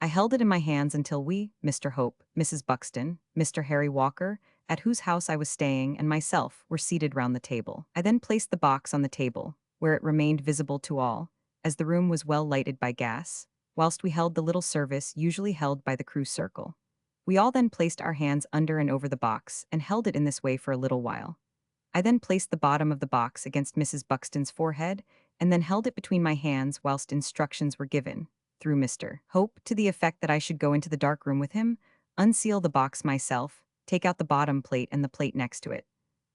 I held it in my hands until we, Mr. Hope, Mrs. Buxton, Mr. Harry Walker, at whose house I was staying, and myself were seated round the table. I then placed the box on the table, where it remained visible to all, as the room was well lighted by gas, whilst we held the little service usually held by the Crewe Circle. We all then placed our hands under and over the box and held it in this way for a little while. I then placed the bottom of the box against Mrs. Buxton's forehead and then held it between my hands whilst instructions were given, through Mr. Hope, to the effect that I should go into the dark room with him, unseal the box myself, take out the bottom plate and the plate next to it.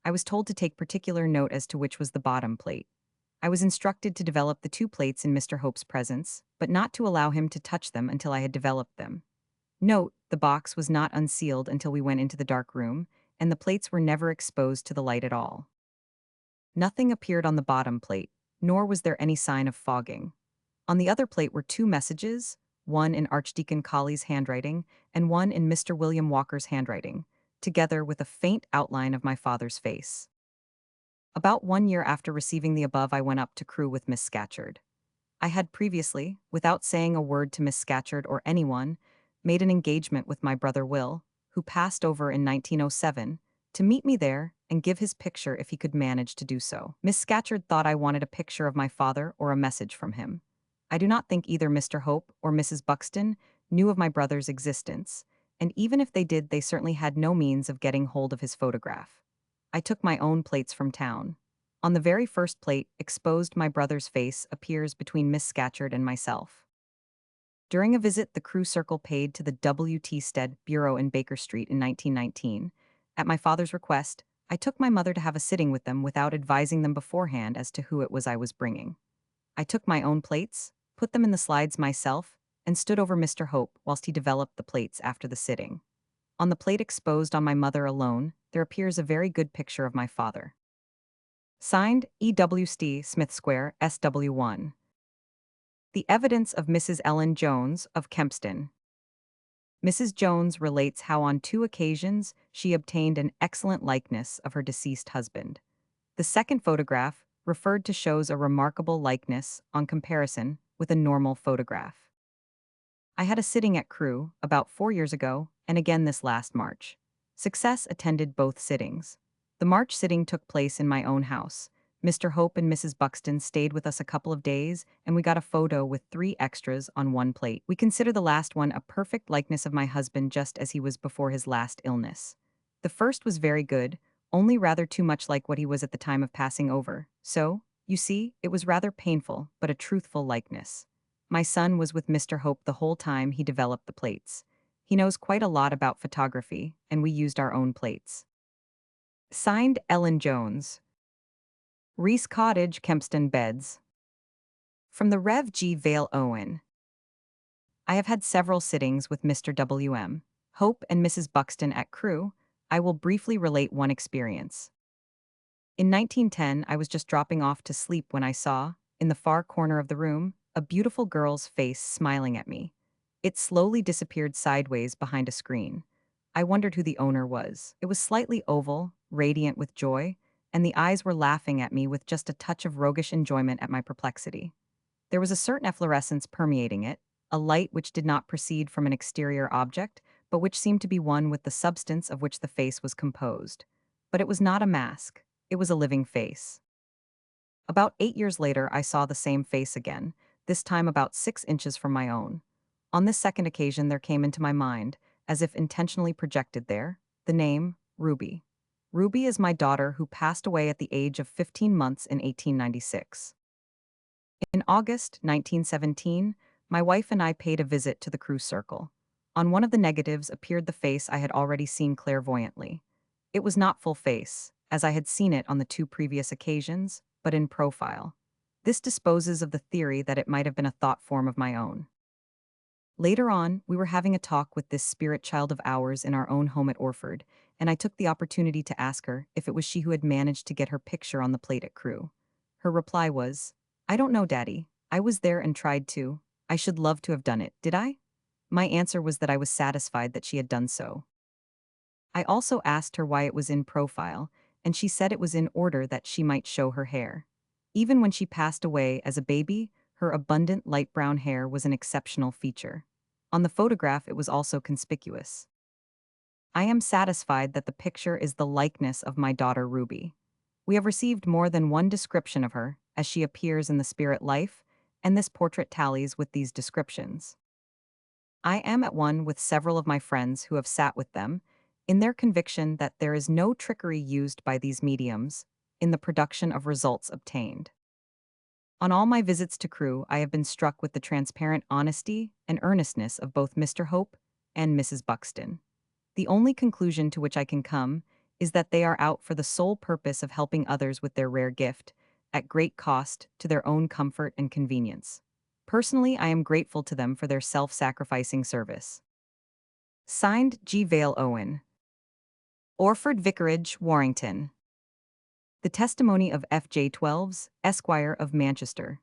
I was told to take particular note as to which was the bottom plate. I was instructed to develop the two plates in Mr. Hope's presence, but not to allow him to touch them until I had developed them. Note, the box was not unsealed until we went into the dark room, and the plates were never exposed to the light at all. Nothing appeared on the bottom plate, nor was there any sign of fogging. On the other plate were two messages, one in Archdeacon Colley's handwriting and one in Mr. William Walker's handwriting, together with a faint outline of my father's face. About 1 year after receiving the above, I went up to Crewe with Miss Scatcherd. I had previously, without saying a word to Miss Scatcherd or anyone, made an engagement with my brother Will, who passed over in 1907, to meet me there and give his picture if he could manage to do so. Miss Scatcherd thought I wanted a picture of my father or a message from him. I do not think either Mr. Hope or Mrs. Buxton knew of my brother's existence, and even if they did, they certainly had no means of getting hold of his photograph. I took my own plates from town. On the very first plate, exposed my brother's face appears between Miss Scatcherd and myself. During a visit the Crewe Circle paid to the W.T. Stead Bureau in Baker Street in 1919, at my father's request, I took my mother to have a sitting with them without advising them beforehand as to who it was I was bringing. I took my own plates, put them in the slides myself, and stood over Mr. Hope whilst he developed the plates after the sitting. On the plate exposed on my mother alone, there appears a very good picture of my father. Signed, E.W.St. Smith Square, SW1. The evidence of Mrs. Ellen Jones of Kempston. Mrs. Jones relates how on 2 occasions she obtained an excellent likeness of her deceased husband. The second photograph, referred to, shows a remarkable likeness on comparison with a normal photograph. I had a sitting at Crewe about 4 years ago and again this last March. Success attended both sittings. The March sitting took place in my own house. Mr. Hope and Mrs. Buxton stayed with us a couple of days, and we got a photo with 3 extras on one plate. We consider the last one a perfect likeness of my husband just as he was before his last illness. The first was very good, only rather too much like what he was at the time of passing over. So, you see, it was rather painful, but a truthful likeness. My son was with Mr. Hope the whole time he developed the plates. He knows quite a lot about photography, and we used our own plates. Signed, Ellen Jones. Reese Cottage, Kempston Beds. From the Rev. G. Vale Owen. I have had several sittings with Mr. W.M. Hope and Mrs. Buxton at Crewe. I will briefly relate one experience. In 1910, I was just dropping off to sleep when I saw, in the far corner of the room, a beautiful girl's face smiling at me. It slowly disappeared sideways behind a screen. I wondered who the owner was. It was slightly oval, radiant with joy, and the eyes were laughing at me with just a touch of roguish enjoyment at my perplexity. There was a certain efflorescence permeating it, a light which did not proceed from an exterior object, but which seemed to be one with the substance of which the face was composed. But it was not a mask, it was a living face. About 8 years later, I saw the same face again, this time about 6 inches from my own. On this second occasion, there came into my mind, as if intentionally projected there, the name Ruby. Ruby is my daughter who passed away at the age of 15 months in 1896. In August 1917, my wife and I paid a visit to the Crewe Circle. On one of the negatives appeared the face I had already seen clairvoyantly. It was not full face, as I had seen it on the 2 previous occasions, but in profile. This disposes of the theory that it might have been a thought form of my own. Later on, we were having a talk with this spirit child of ours in our own home at Orford, and I took the opportunity to ask her if it was she who had managed to get her picture on the plate at Crewe. Her reply was, "I don't know, Daddy. I was there and tried to. I should love to have done it, did I?" My answer was that I was satisfied that she had done so. I also asked her why it was in profile, and she said it was in order that she might show her hair. Even when she passed away as a baby, her abundant light brown hair was an exceptional feature. On the photograph, it was also conspicuous. I am satisfied that the picture is the likeness of my daughter Ruby. We have received more than one description of her, as she appears in the spirit life, and this portrait tallies with these descriptions. I am at one with several of my friends who have sat with them, in their conviction that there is no trickery used by these mediums in the production of results obtained. On all my visits to Crewe, I have been struck with the transparent honesty and earnestness of both Mr. Hope and Mrs. Buxton. The only conclusion to which I can come is that they are out for the sole purpose of helping others with their rare gift, at great cost to their own comfort and convenience. Personally, I am grateful to them for their self-sacrificing service. Signed, G. Vale Owen. Orford Vicarage, Warrington. The testimony of F.J. Twelves, Esquire of Manchester.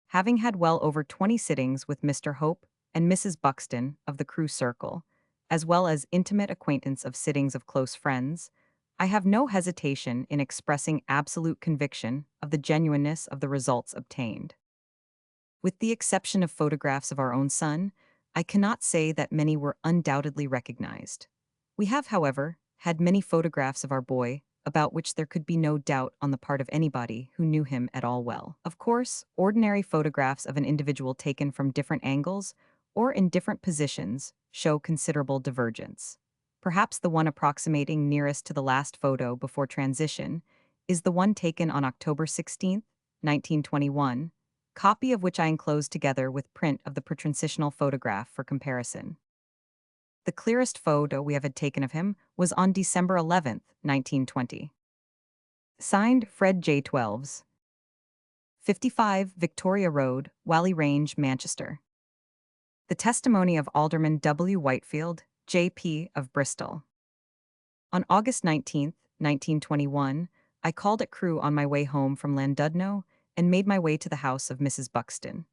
Having had well over 20 sittings with Mr. Hope and Mrs. Buxton of the Crew Circle, as well as intimate acquaintance of sittings of close friends, I have no hesitation in expressing absolute conviction of the genuineness of the results obtained. With the exception of photographs of our own son, I cannot say that many were undoubtedly recognized. We have, however, had many photographs of our boy, about which there could be no doubt on the part of anybody who knew him at all well. Of course, ordinary photographs of an individual taken from different angles or in different positions show considerable divergence. Perhaps the one approximating nearest to the last photo before transition is the one taken on October 16, 1921, copy of which I enclosed together with print of the pre-transitional photograph for comparison. The clearest photo we have had taken of him was on December 11, 1920. Signed, Fred J. Twelves. 55 Victoria Road, Whalley Range, Manchester. The testimony of Alderman W. Whitefield, J.P. of Bristol. On August 19, 1921, I called at Crewe on my way home from Llandudno and made my way to the house of Mrs. Buxton.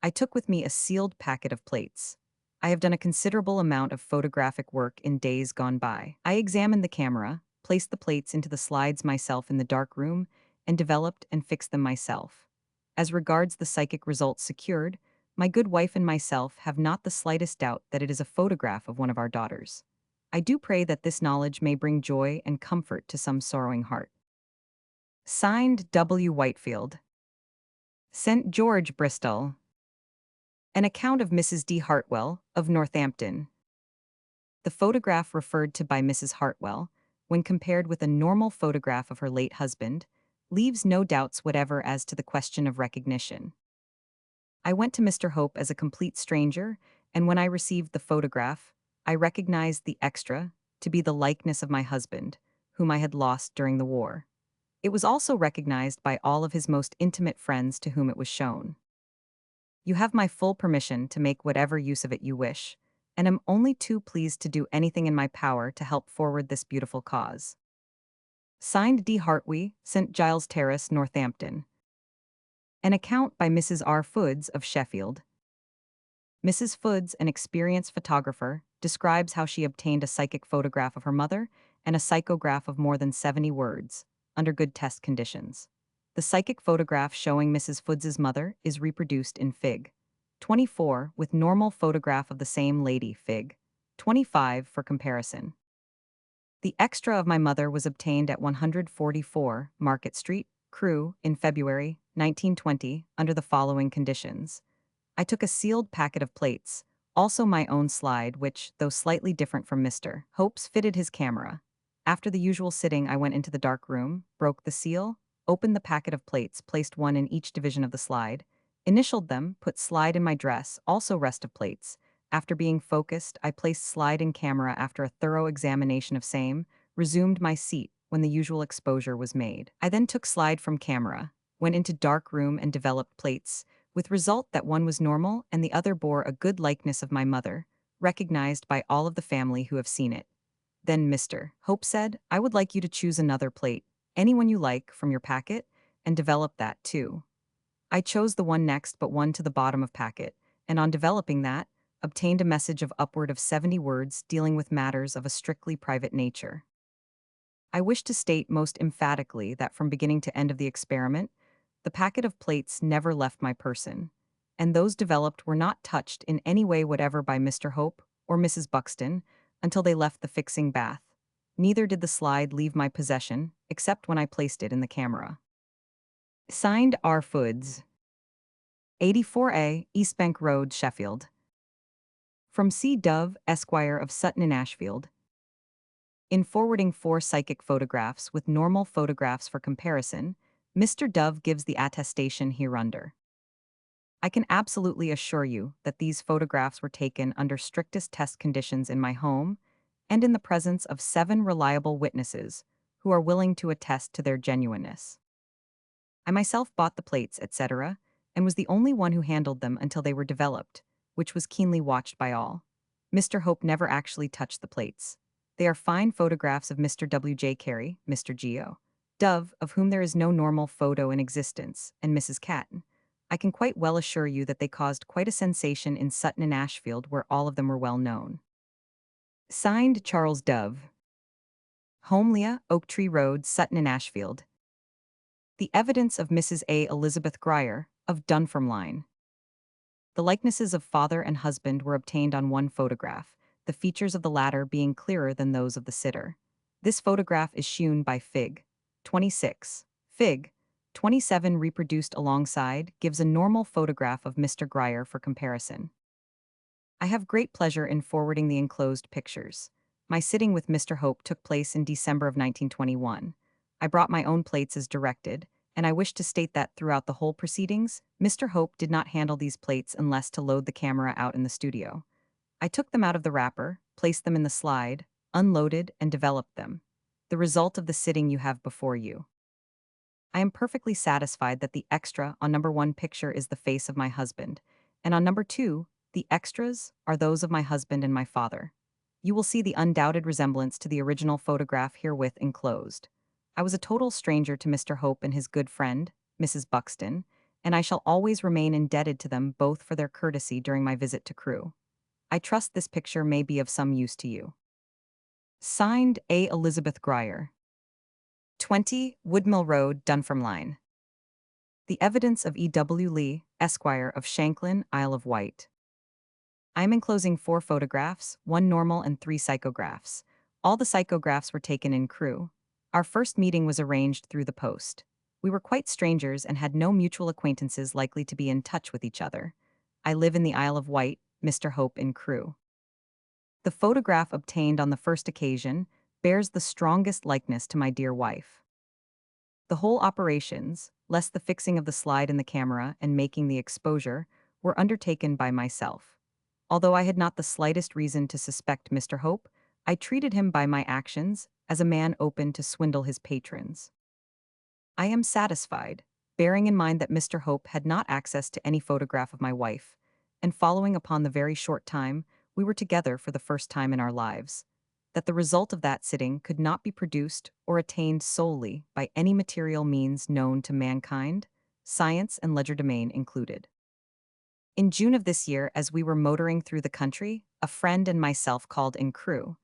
I took with me a sealed packet of plates. I have done a considerable amount of photographic work in days gone by. I examined the camera, placed the plates into the slides myself in the dark room, and developed and fixed them myself. As regards the psychic results secured, my good wife and myself have not the slightest doubt that it is a photograph of one of our daughters. I do pray that this knowledge may bring joy and comfort to some sorrowing heart. Signed, W. Whitefield. St. George, Bristol. An account of Mrs. D. Hartwell, of Northampton. The photograph referred to by Mrs. Hartwell, when compared with a normal photograph of her late husband, leaves no doubts whatever as to the question of recognition. I went to Mr. Hope as a complete stranger, and when I received the photograph, I recognized the extra to be the likeness of my husband, whom I had lost during the war. It was also recognized by all of his most intimate friends to whom it was shown. You have my full permission to make whatever use of it you wish, and am only too pleased to do anything in my power to help forward this beautiful cause. Signed, D. Hartwey, St. Giles Terrace, Northampton. An account by Mrs. R. Foods of Sheffield. Mrs. Foods, an experienced photographer, describes how she obtained a psychic photograph of her mother and a psychograph of more than 70 words, under good test conditions. The psychic photograph showing Mrs. Foods's mother is reproduced in Fig. 24 with normal photograph of the same lady, Fig. 25 for comparison. The extra of my mother was obtained at 144 Market Street, Crewe, in February 1920 under the following conditions. I took a sealed packet of plates, also my own slide which, though slightly different from Mr. Hope's, fitted his camera. After the usual sitting I went into the dark room, broke the seal, opened the packet of plates, placed one in each division of the slide, initialed them, put slide in my dress, also rest of plates. After being focused, I placed slide in camera after a thorough examination of same, resumed my seat when the usual exposure was made. I then took slide from camera, went into dark room and developed plates, with result that one was normal and the other bore a good likeness of my mother, recognized by all of the family who have seen it. Then Mr. Hope said, I would like you to choose another plate, anyone you like, from your packet, and develop that too. I chose the one next but one to the bottom of packet, and on developing that, obtained a message of upward of 70 words dealing with matters of a strictly private nature. I wish to state most emphatically that from beginning to end of the experiment, the packet of plates never left my person, and those developed were not touched in any way whatever by Mr. Hope or Mrs. Buxton until they left the fixing bath. Neither did the slide leave my possession, except when I placed it in the camera. Signed, R. Foods. 84A, Eastbank Road, Sheffield. From C. Dove, Esquire of Sutton in Ashfield. In forwarding 4 psychic photographs with normal photographs for comparison, Mr. Dove gives the attestation hereunder. I can absolutely assure you that these photographs were taken under strictest test conditions in my home, and in the presence of 7 reliable witnesses who are willing to attest to their genuineness. I myself bought the plates, etc., and was the only one who handled them until they were developed, which was keenly watched by all. Mr. Hope never actually touched the plates. They are fine photographs of Mr. W. J. Carey, Mr. Geo. Dove, of whom there is no normal photo in existence, and Mrs. Catton. I can quite well assure you that they caused quite a sensation in Sutton and Ashfield, where all of them were well known. Signed, Charles Dove. Homelia, Oak Tree Road, Sutton and Ashfield. The evidence of Mrs. A. Elizabeth Grier, of Dunfermline. The likenesses of father and husband were obtained on one photograph, the features of the latter being clearer than those of the sitter. This photograph is shewn by Fig. 26. Fig. 27 reproduced alongside gives a normal photograph of Mr. Grier for comparison. I have great pleasure in forwarding the enclosed pictures. My sitting with Mr. Hope took place in December of 1921. I brought my own plates as directed, and I wish to state that throughout the whole proceedings, Mr. Hope did not handle these plates unless to load the camera out in the studio. I took them out of the wrapper, placed them in the slide, unloaded, and developed them. The result of the sitting you have before you. I am perfectly satisfied that the extra on number 1 picture is the face of my husband, and on number 2, the extras are those of my husband and my father. You will see the undoubted resemblance to the original photograph herewith enclosed. I was a total stranger to Mr. Hope and his good friend, Mrs. Buxton, and I shall always remain indebted to them both for their courtesy during my visit to Crewe. I trust this picture may be of some use to you. Signed, A. Elizabeth Grier. 20, Woodmill Road, Dunfermline. The evidence of E. W. Lee, Esquire of Shanklin, Isle of Wight. I am enclosing 4 photographs, 1 normal and 3 psychographs. All the psychographs were taken in Crewe. Our first meeting was arranged through the post. We were quite strangers and had no mutual acquaintances likely to be in touch with each other. I live in the Isle of Wight, Mr. Hope in Crewe. The photograph obtained on the first occasion bears the strongest likeness to my dear wife. The whole operations, less the fixing of the slide in the camera and making the exposure, were undertaken by myself. Although I had not the slightest reason to suspect Mr. Hope, I treated him by my actions as a man open to swindle his patrons. I am satisfied, bearing in mind that Mr. Hope had not access to any photograph of my wife, and following upon the very short time we were together for the first time in our lives, that the result of that sitting could not be produced or attained solely by any material means known to mankind, science and legerdemain included. In June of this year, as we were motoring through the country, a friend and myself called in Crewe.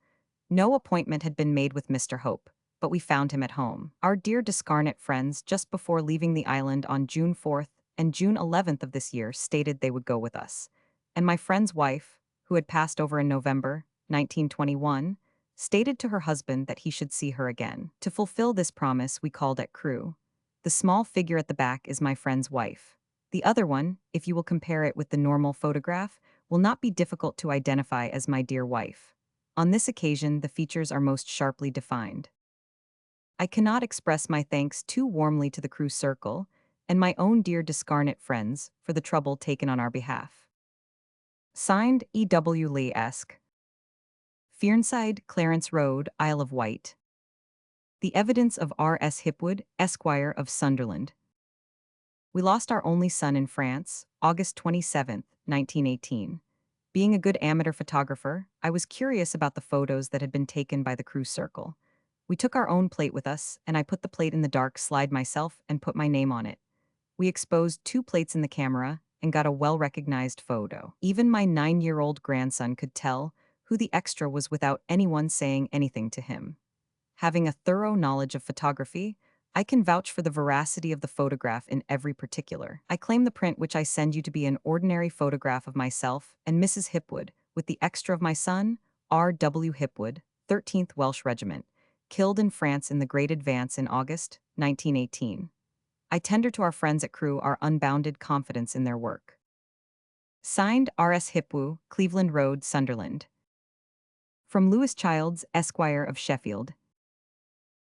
No appointment had been made with Mr. Hope, but we found him at home. Our dear discarnate friends, just before leaving the island on June 4th and June 11th of this year, stated they would go with us. And my friend's wife, who had passed over in November 1921, stated to her husband that he should see her again. To fulfill this promise, we called at Crewe. The small figure at the back is my friend's wife. The other one, if you will compare it with the normal photograph, will not be difficult to identify as my dear wife. On this occasion, the features are most sharply defined. I cannot express my thanks too warmly to the Crewe Circle and my own dear discarnate friends for the trouble taken on our behalf. Signed, E. W. Lee, Esq. Fearnside, Clarence Road, Isle of Wight. The evidence of R. S. Hipwood, Esquire of Sunderland. We lost our only son in France, August 27, 1918. Being a good amateur photographer, I was curious about the photos that had been taken by the Crewe Circle. We took our own plate with us, and I put the plate in the dark slide myself and put my name on it. We exposed 2 plates in the camera and got a well-recognized photo. Even my 9-year-old grandson could tell who the extra was without anyone saying anything to him. Having a thorough knowledge of photography, I can vouch for the veracity of the photograph in every particular. I claim the print which I send you to be an ordinary photograph of myself and Mrs. Hipwood, with the extra of my son, R. W. Hipwood, 13th Welsh Regiment, killed in France in the Great Advance in August 1918. I tender to our friends at Crewe our unbounded confidence in their work. Signed, R. S. Hipwood, Cleveland Road, Sunderland. From Lewis Childs, Esquire of Sheffield.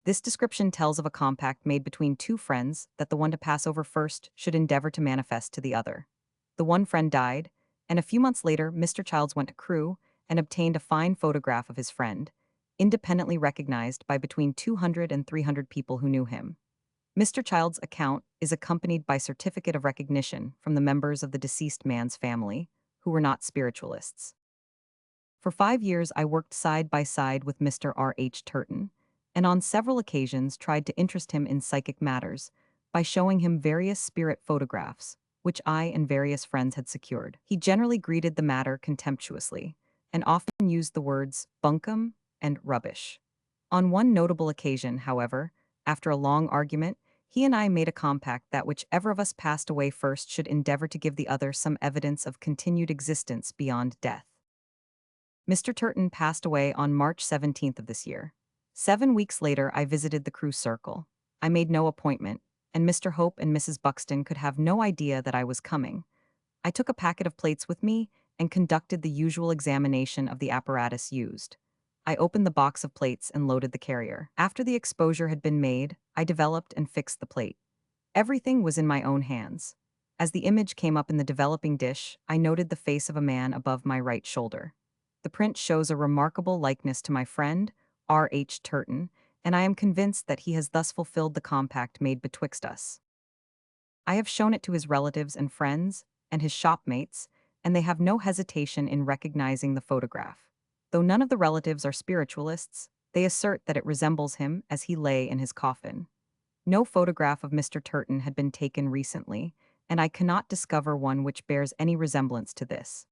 This description tells of a compact made between 2 friends that the one to pass over first should endeavor to manifest to the other. The one friend died, and a few months later Mr. Childs went to Crewe and obtained a fine photograph of his friend, independently recognized by between 200 and 300 people who knew him. Mr. Child's account is accompanied by certificate of recognition from the members of the deceased man's family, who were not spiritualists. For 5 years, I worked side by side with Mr. R. H. Turton, and on several occasions tried to interest him in psychic matters by showing him various spirit photographs, which I and various friends had secured. He generally greeted the matter contemptuously, and often used the words bunkum and rubbish. On one notable occasion, however, after a long argument, he and I made a compact that whichever of us passed away first should endeavor to give the other some evidence of continued existence beyond death. Mr. Turton passed away on March 17th of this year. 7 weeks later, I visited the Crew Circle. I made no appointment, and Mr. Hope and Mrs. Buxton could have no idea that I was coming. I took a packet of plates with me and conducted the usual examination of the apparatus used. I opened the box of plates and loaded the carrier. After the exposure had been made, I developed and fixed the plate. Everything was in my own hands. As the image came up in the developing dish, I noted the face of a man above my right shoulder. The print shows a remarkable likeness to my friend, R. H. Turton, and I am convinced that he has thus fulfilled the compact made betwixt us. I have shown it to his relatives and friends, and his shopmates, and they have no hesitation in recognizing the photograph. Though none of the relatives are spiritualists, they assert that it resembles him as he lay in his coffin. No photograph of Mr. Turton had been taken recently, and I cannot discover one which bears any resemblance to this.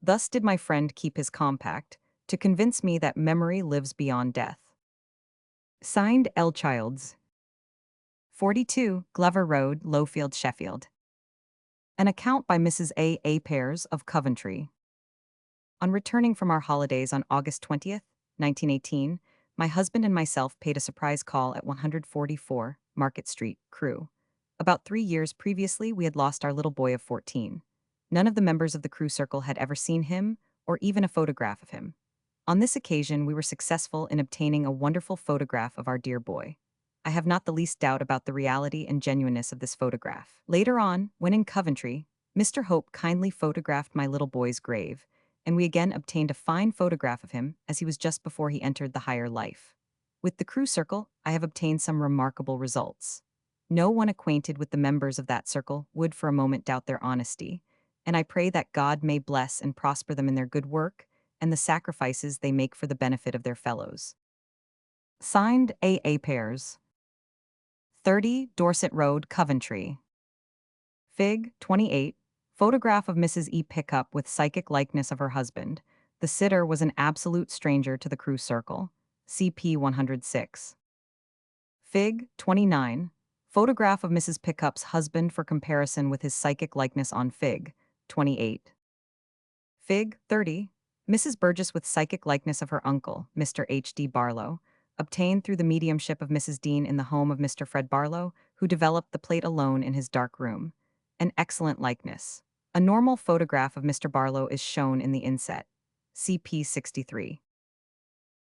Thus did my friend keep his compact, to convince me that memory lives beyond death. Signed L. Childs. 42, Glover Road, Lowfield, Sheffield. An account by Mrs. A. A. Pears of Coventry. On returning from our holidays on August 20th, 1918, my husband and myself paid a surprise call at 144 Market Street, Crewe. About 3 years previously, we had lost our little boy of 14. None of the members of the Crewe Circle had ever seen him, or even a photograph of him. On this occasion, we were successful in obtaining a wonderful photograph of our dear boy. I have not the least doubt about the reality and genuineness of this photograph. Later on, when in Coventry, Mr. Hope kindly photographed my little boy's grave, and we again obtained a fine photograph of him as he was just before he entered the higher life. With the Crewe Circle, I have obtained some remarkable results. No one acquainted with the members of that circle would for a moment doubt their honesty, and I pray that God may bless and prosper them in their good work and the sacrifices they make for the benefit of their fellows. Signed A. A. Pears. 30 Dorset Road, Coventry. Fig. 28. Photograph of Mrs. E. Pickup with psychic likeness of her husband. The sitter was an absolute stranger to the Crewe Circle. CP 106. Fig. 29. Photograph of Mrs. Pickup's husband for comparison with his psychic likeness on Fig. 28. Fig. 30. Mrs. Burgess with psychic likeness of her uncle, Mr. H. D. Barlow, obtained through the mediumship of Mrs. Dean in the home of Mr. Fred Barlow, who developed the plate alone in his dark room. An excellent likeness. A normal photograph of Mr. Barlow is shown in the inset. CP 63.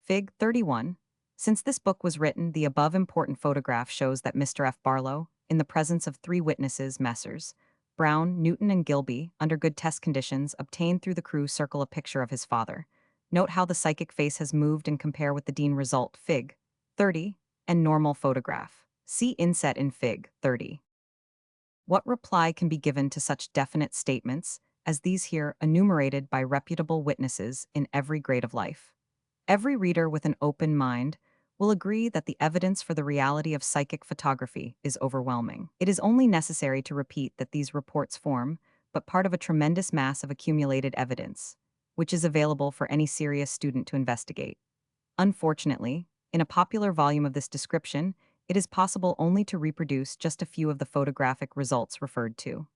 Fig. 31. Since this book was written, the above important photograph shows that Mr. F. Barlow, in the presence of 3 witnesses, Messrs. Brown, Newton, and Gilby, under good test conditions, obtained through the Crewe Circle a picture of his father. Note how the psychic face has moved and compare with the Dean result, Fig. 30, and normal photograph. See inset in Fig. 30. What reply can be given to such definite statements as these here enumerated by reputable witnesses in every grade of life? Every reader with an open mind will agree that the evidence for the reality of psychic photography is overwhelming. It is only necessary to repeat that these reports form but part of a tremendous mass of accumulated evidence, which is available for any serious student to investigate. Unfortunately, in a popular volume of this description, it is possible only to reproduce just a few of the photographic results referred to.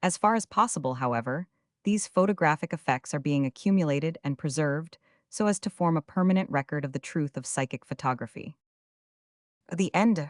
As far as possible, however, these photographic effects are being accumulated and preserved so as to form a permanent record of the truth of psychic photography. The end.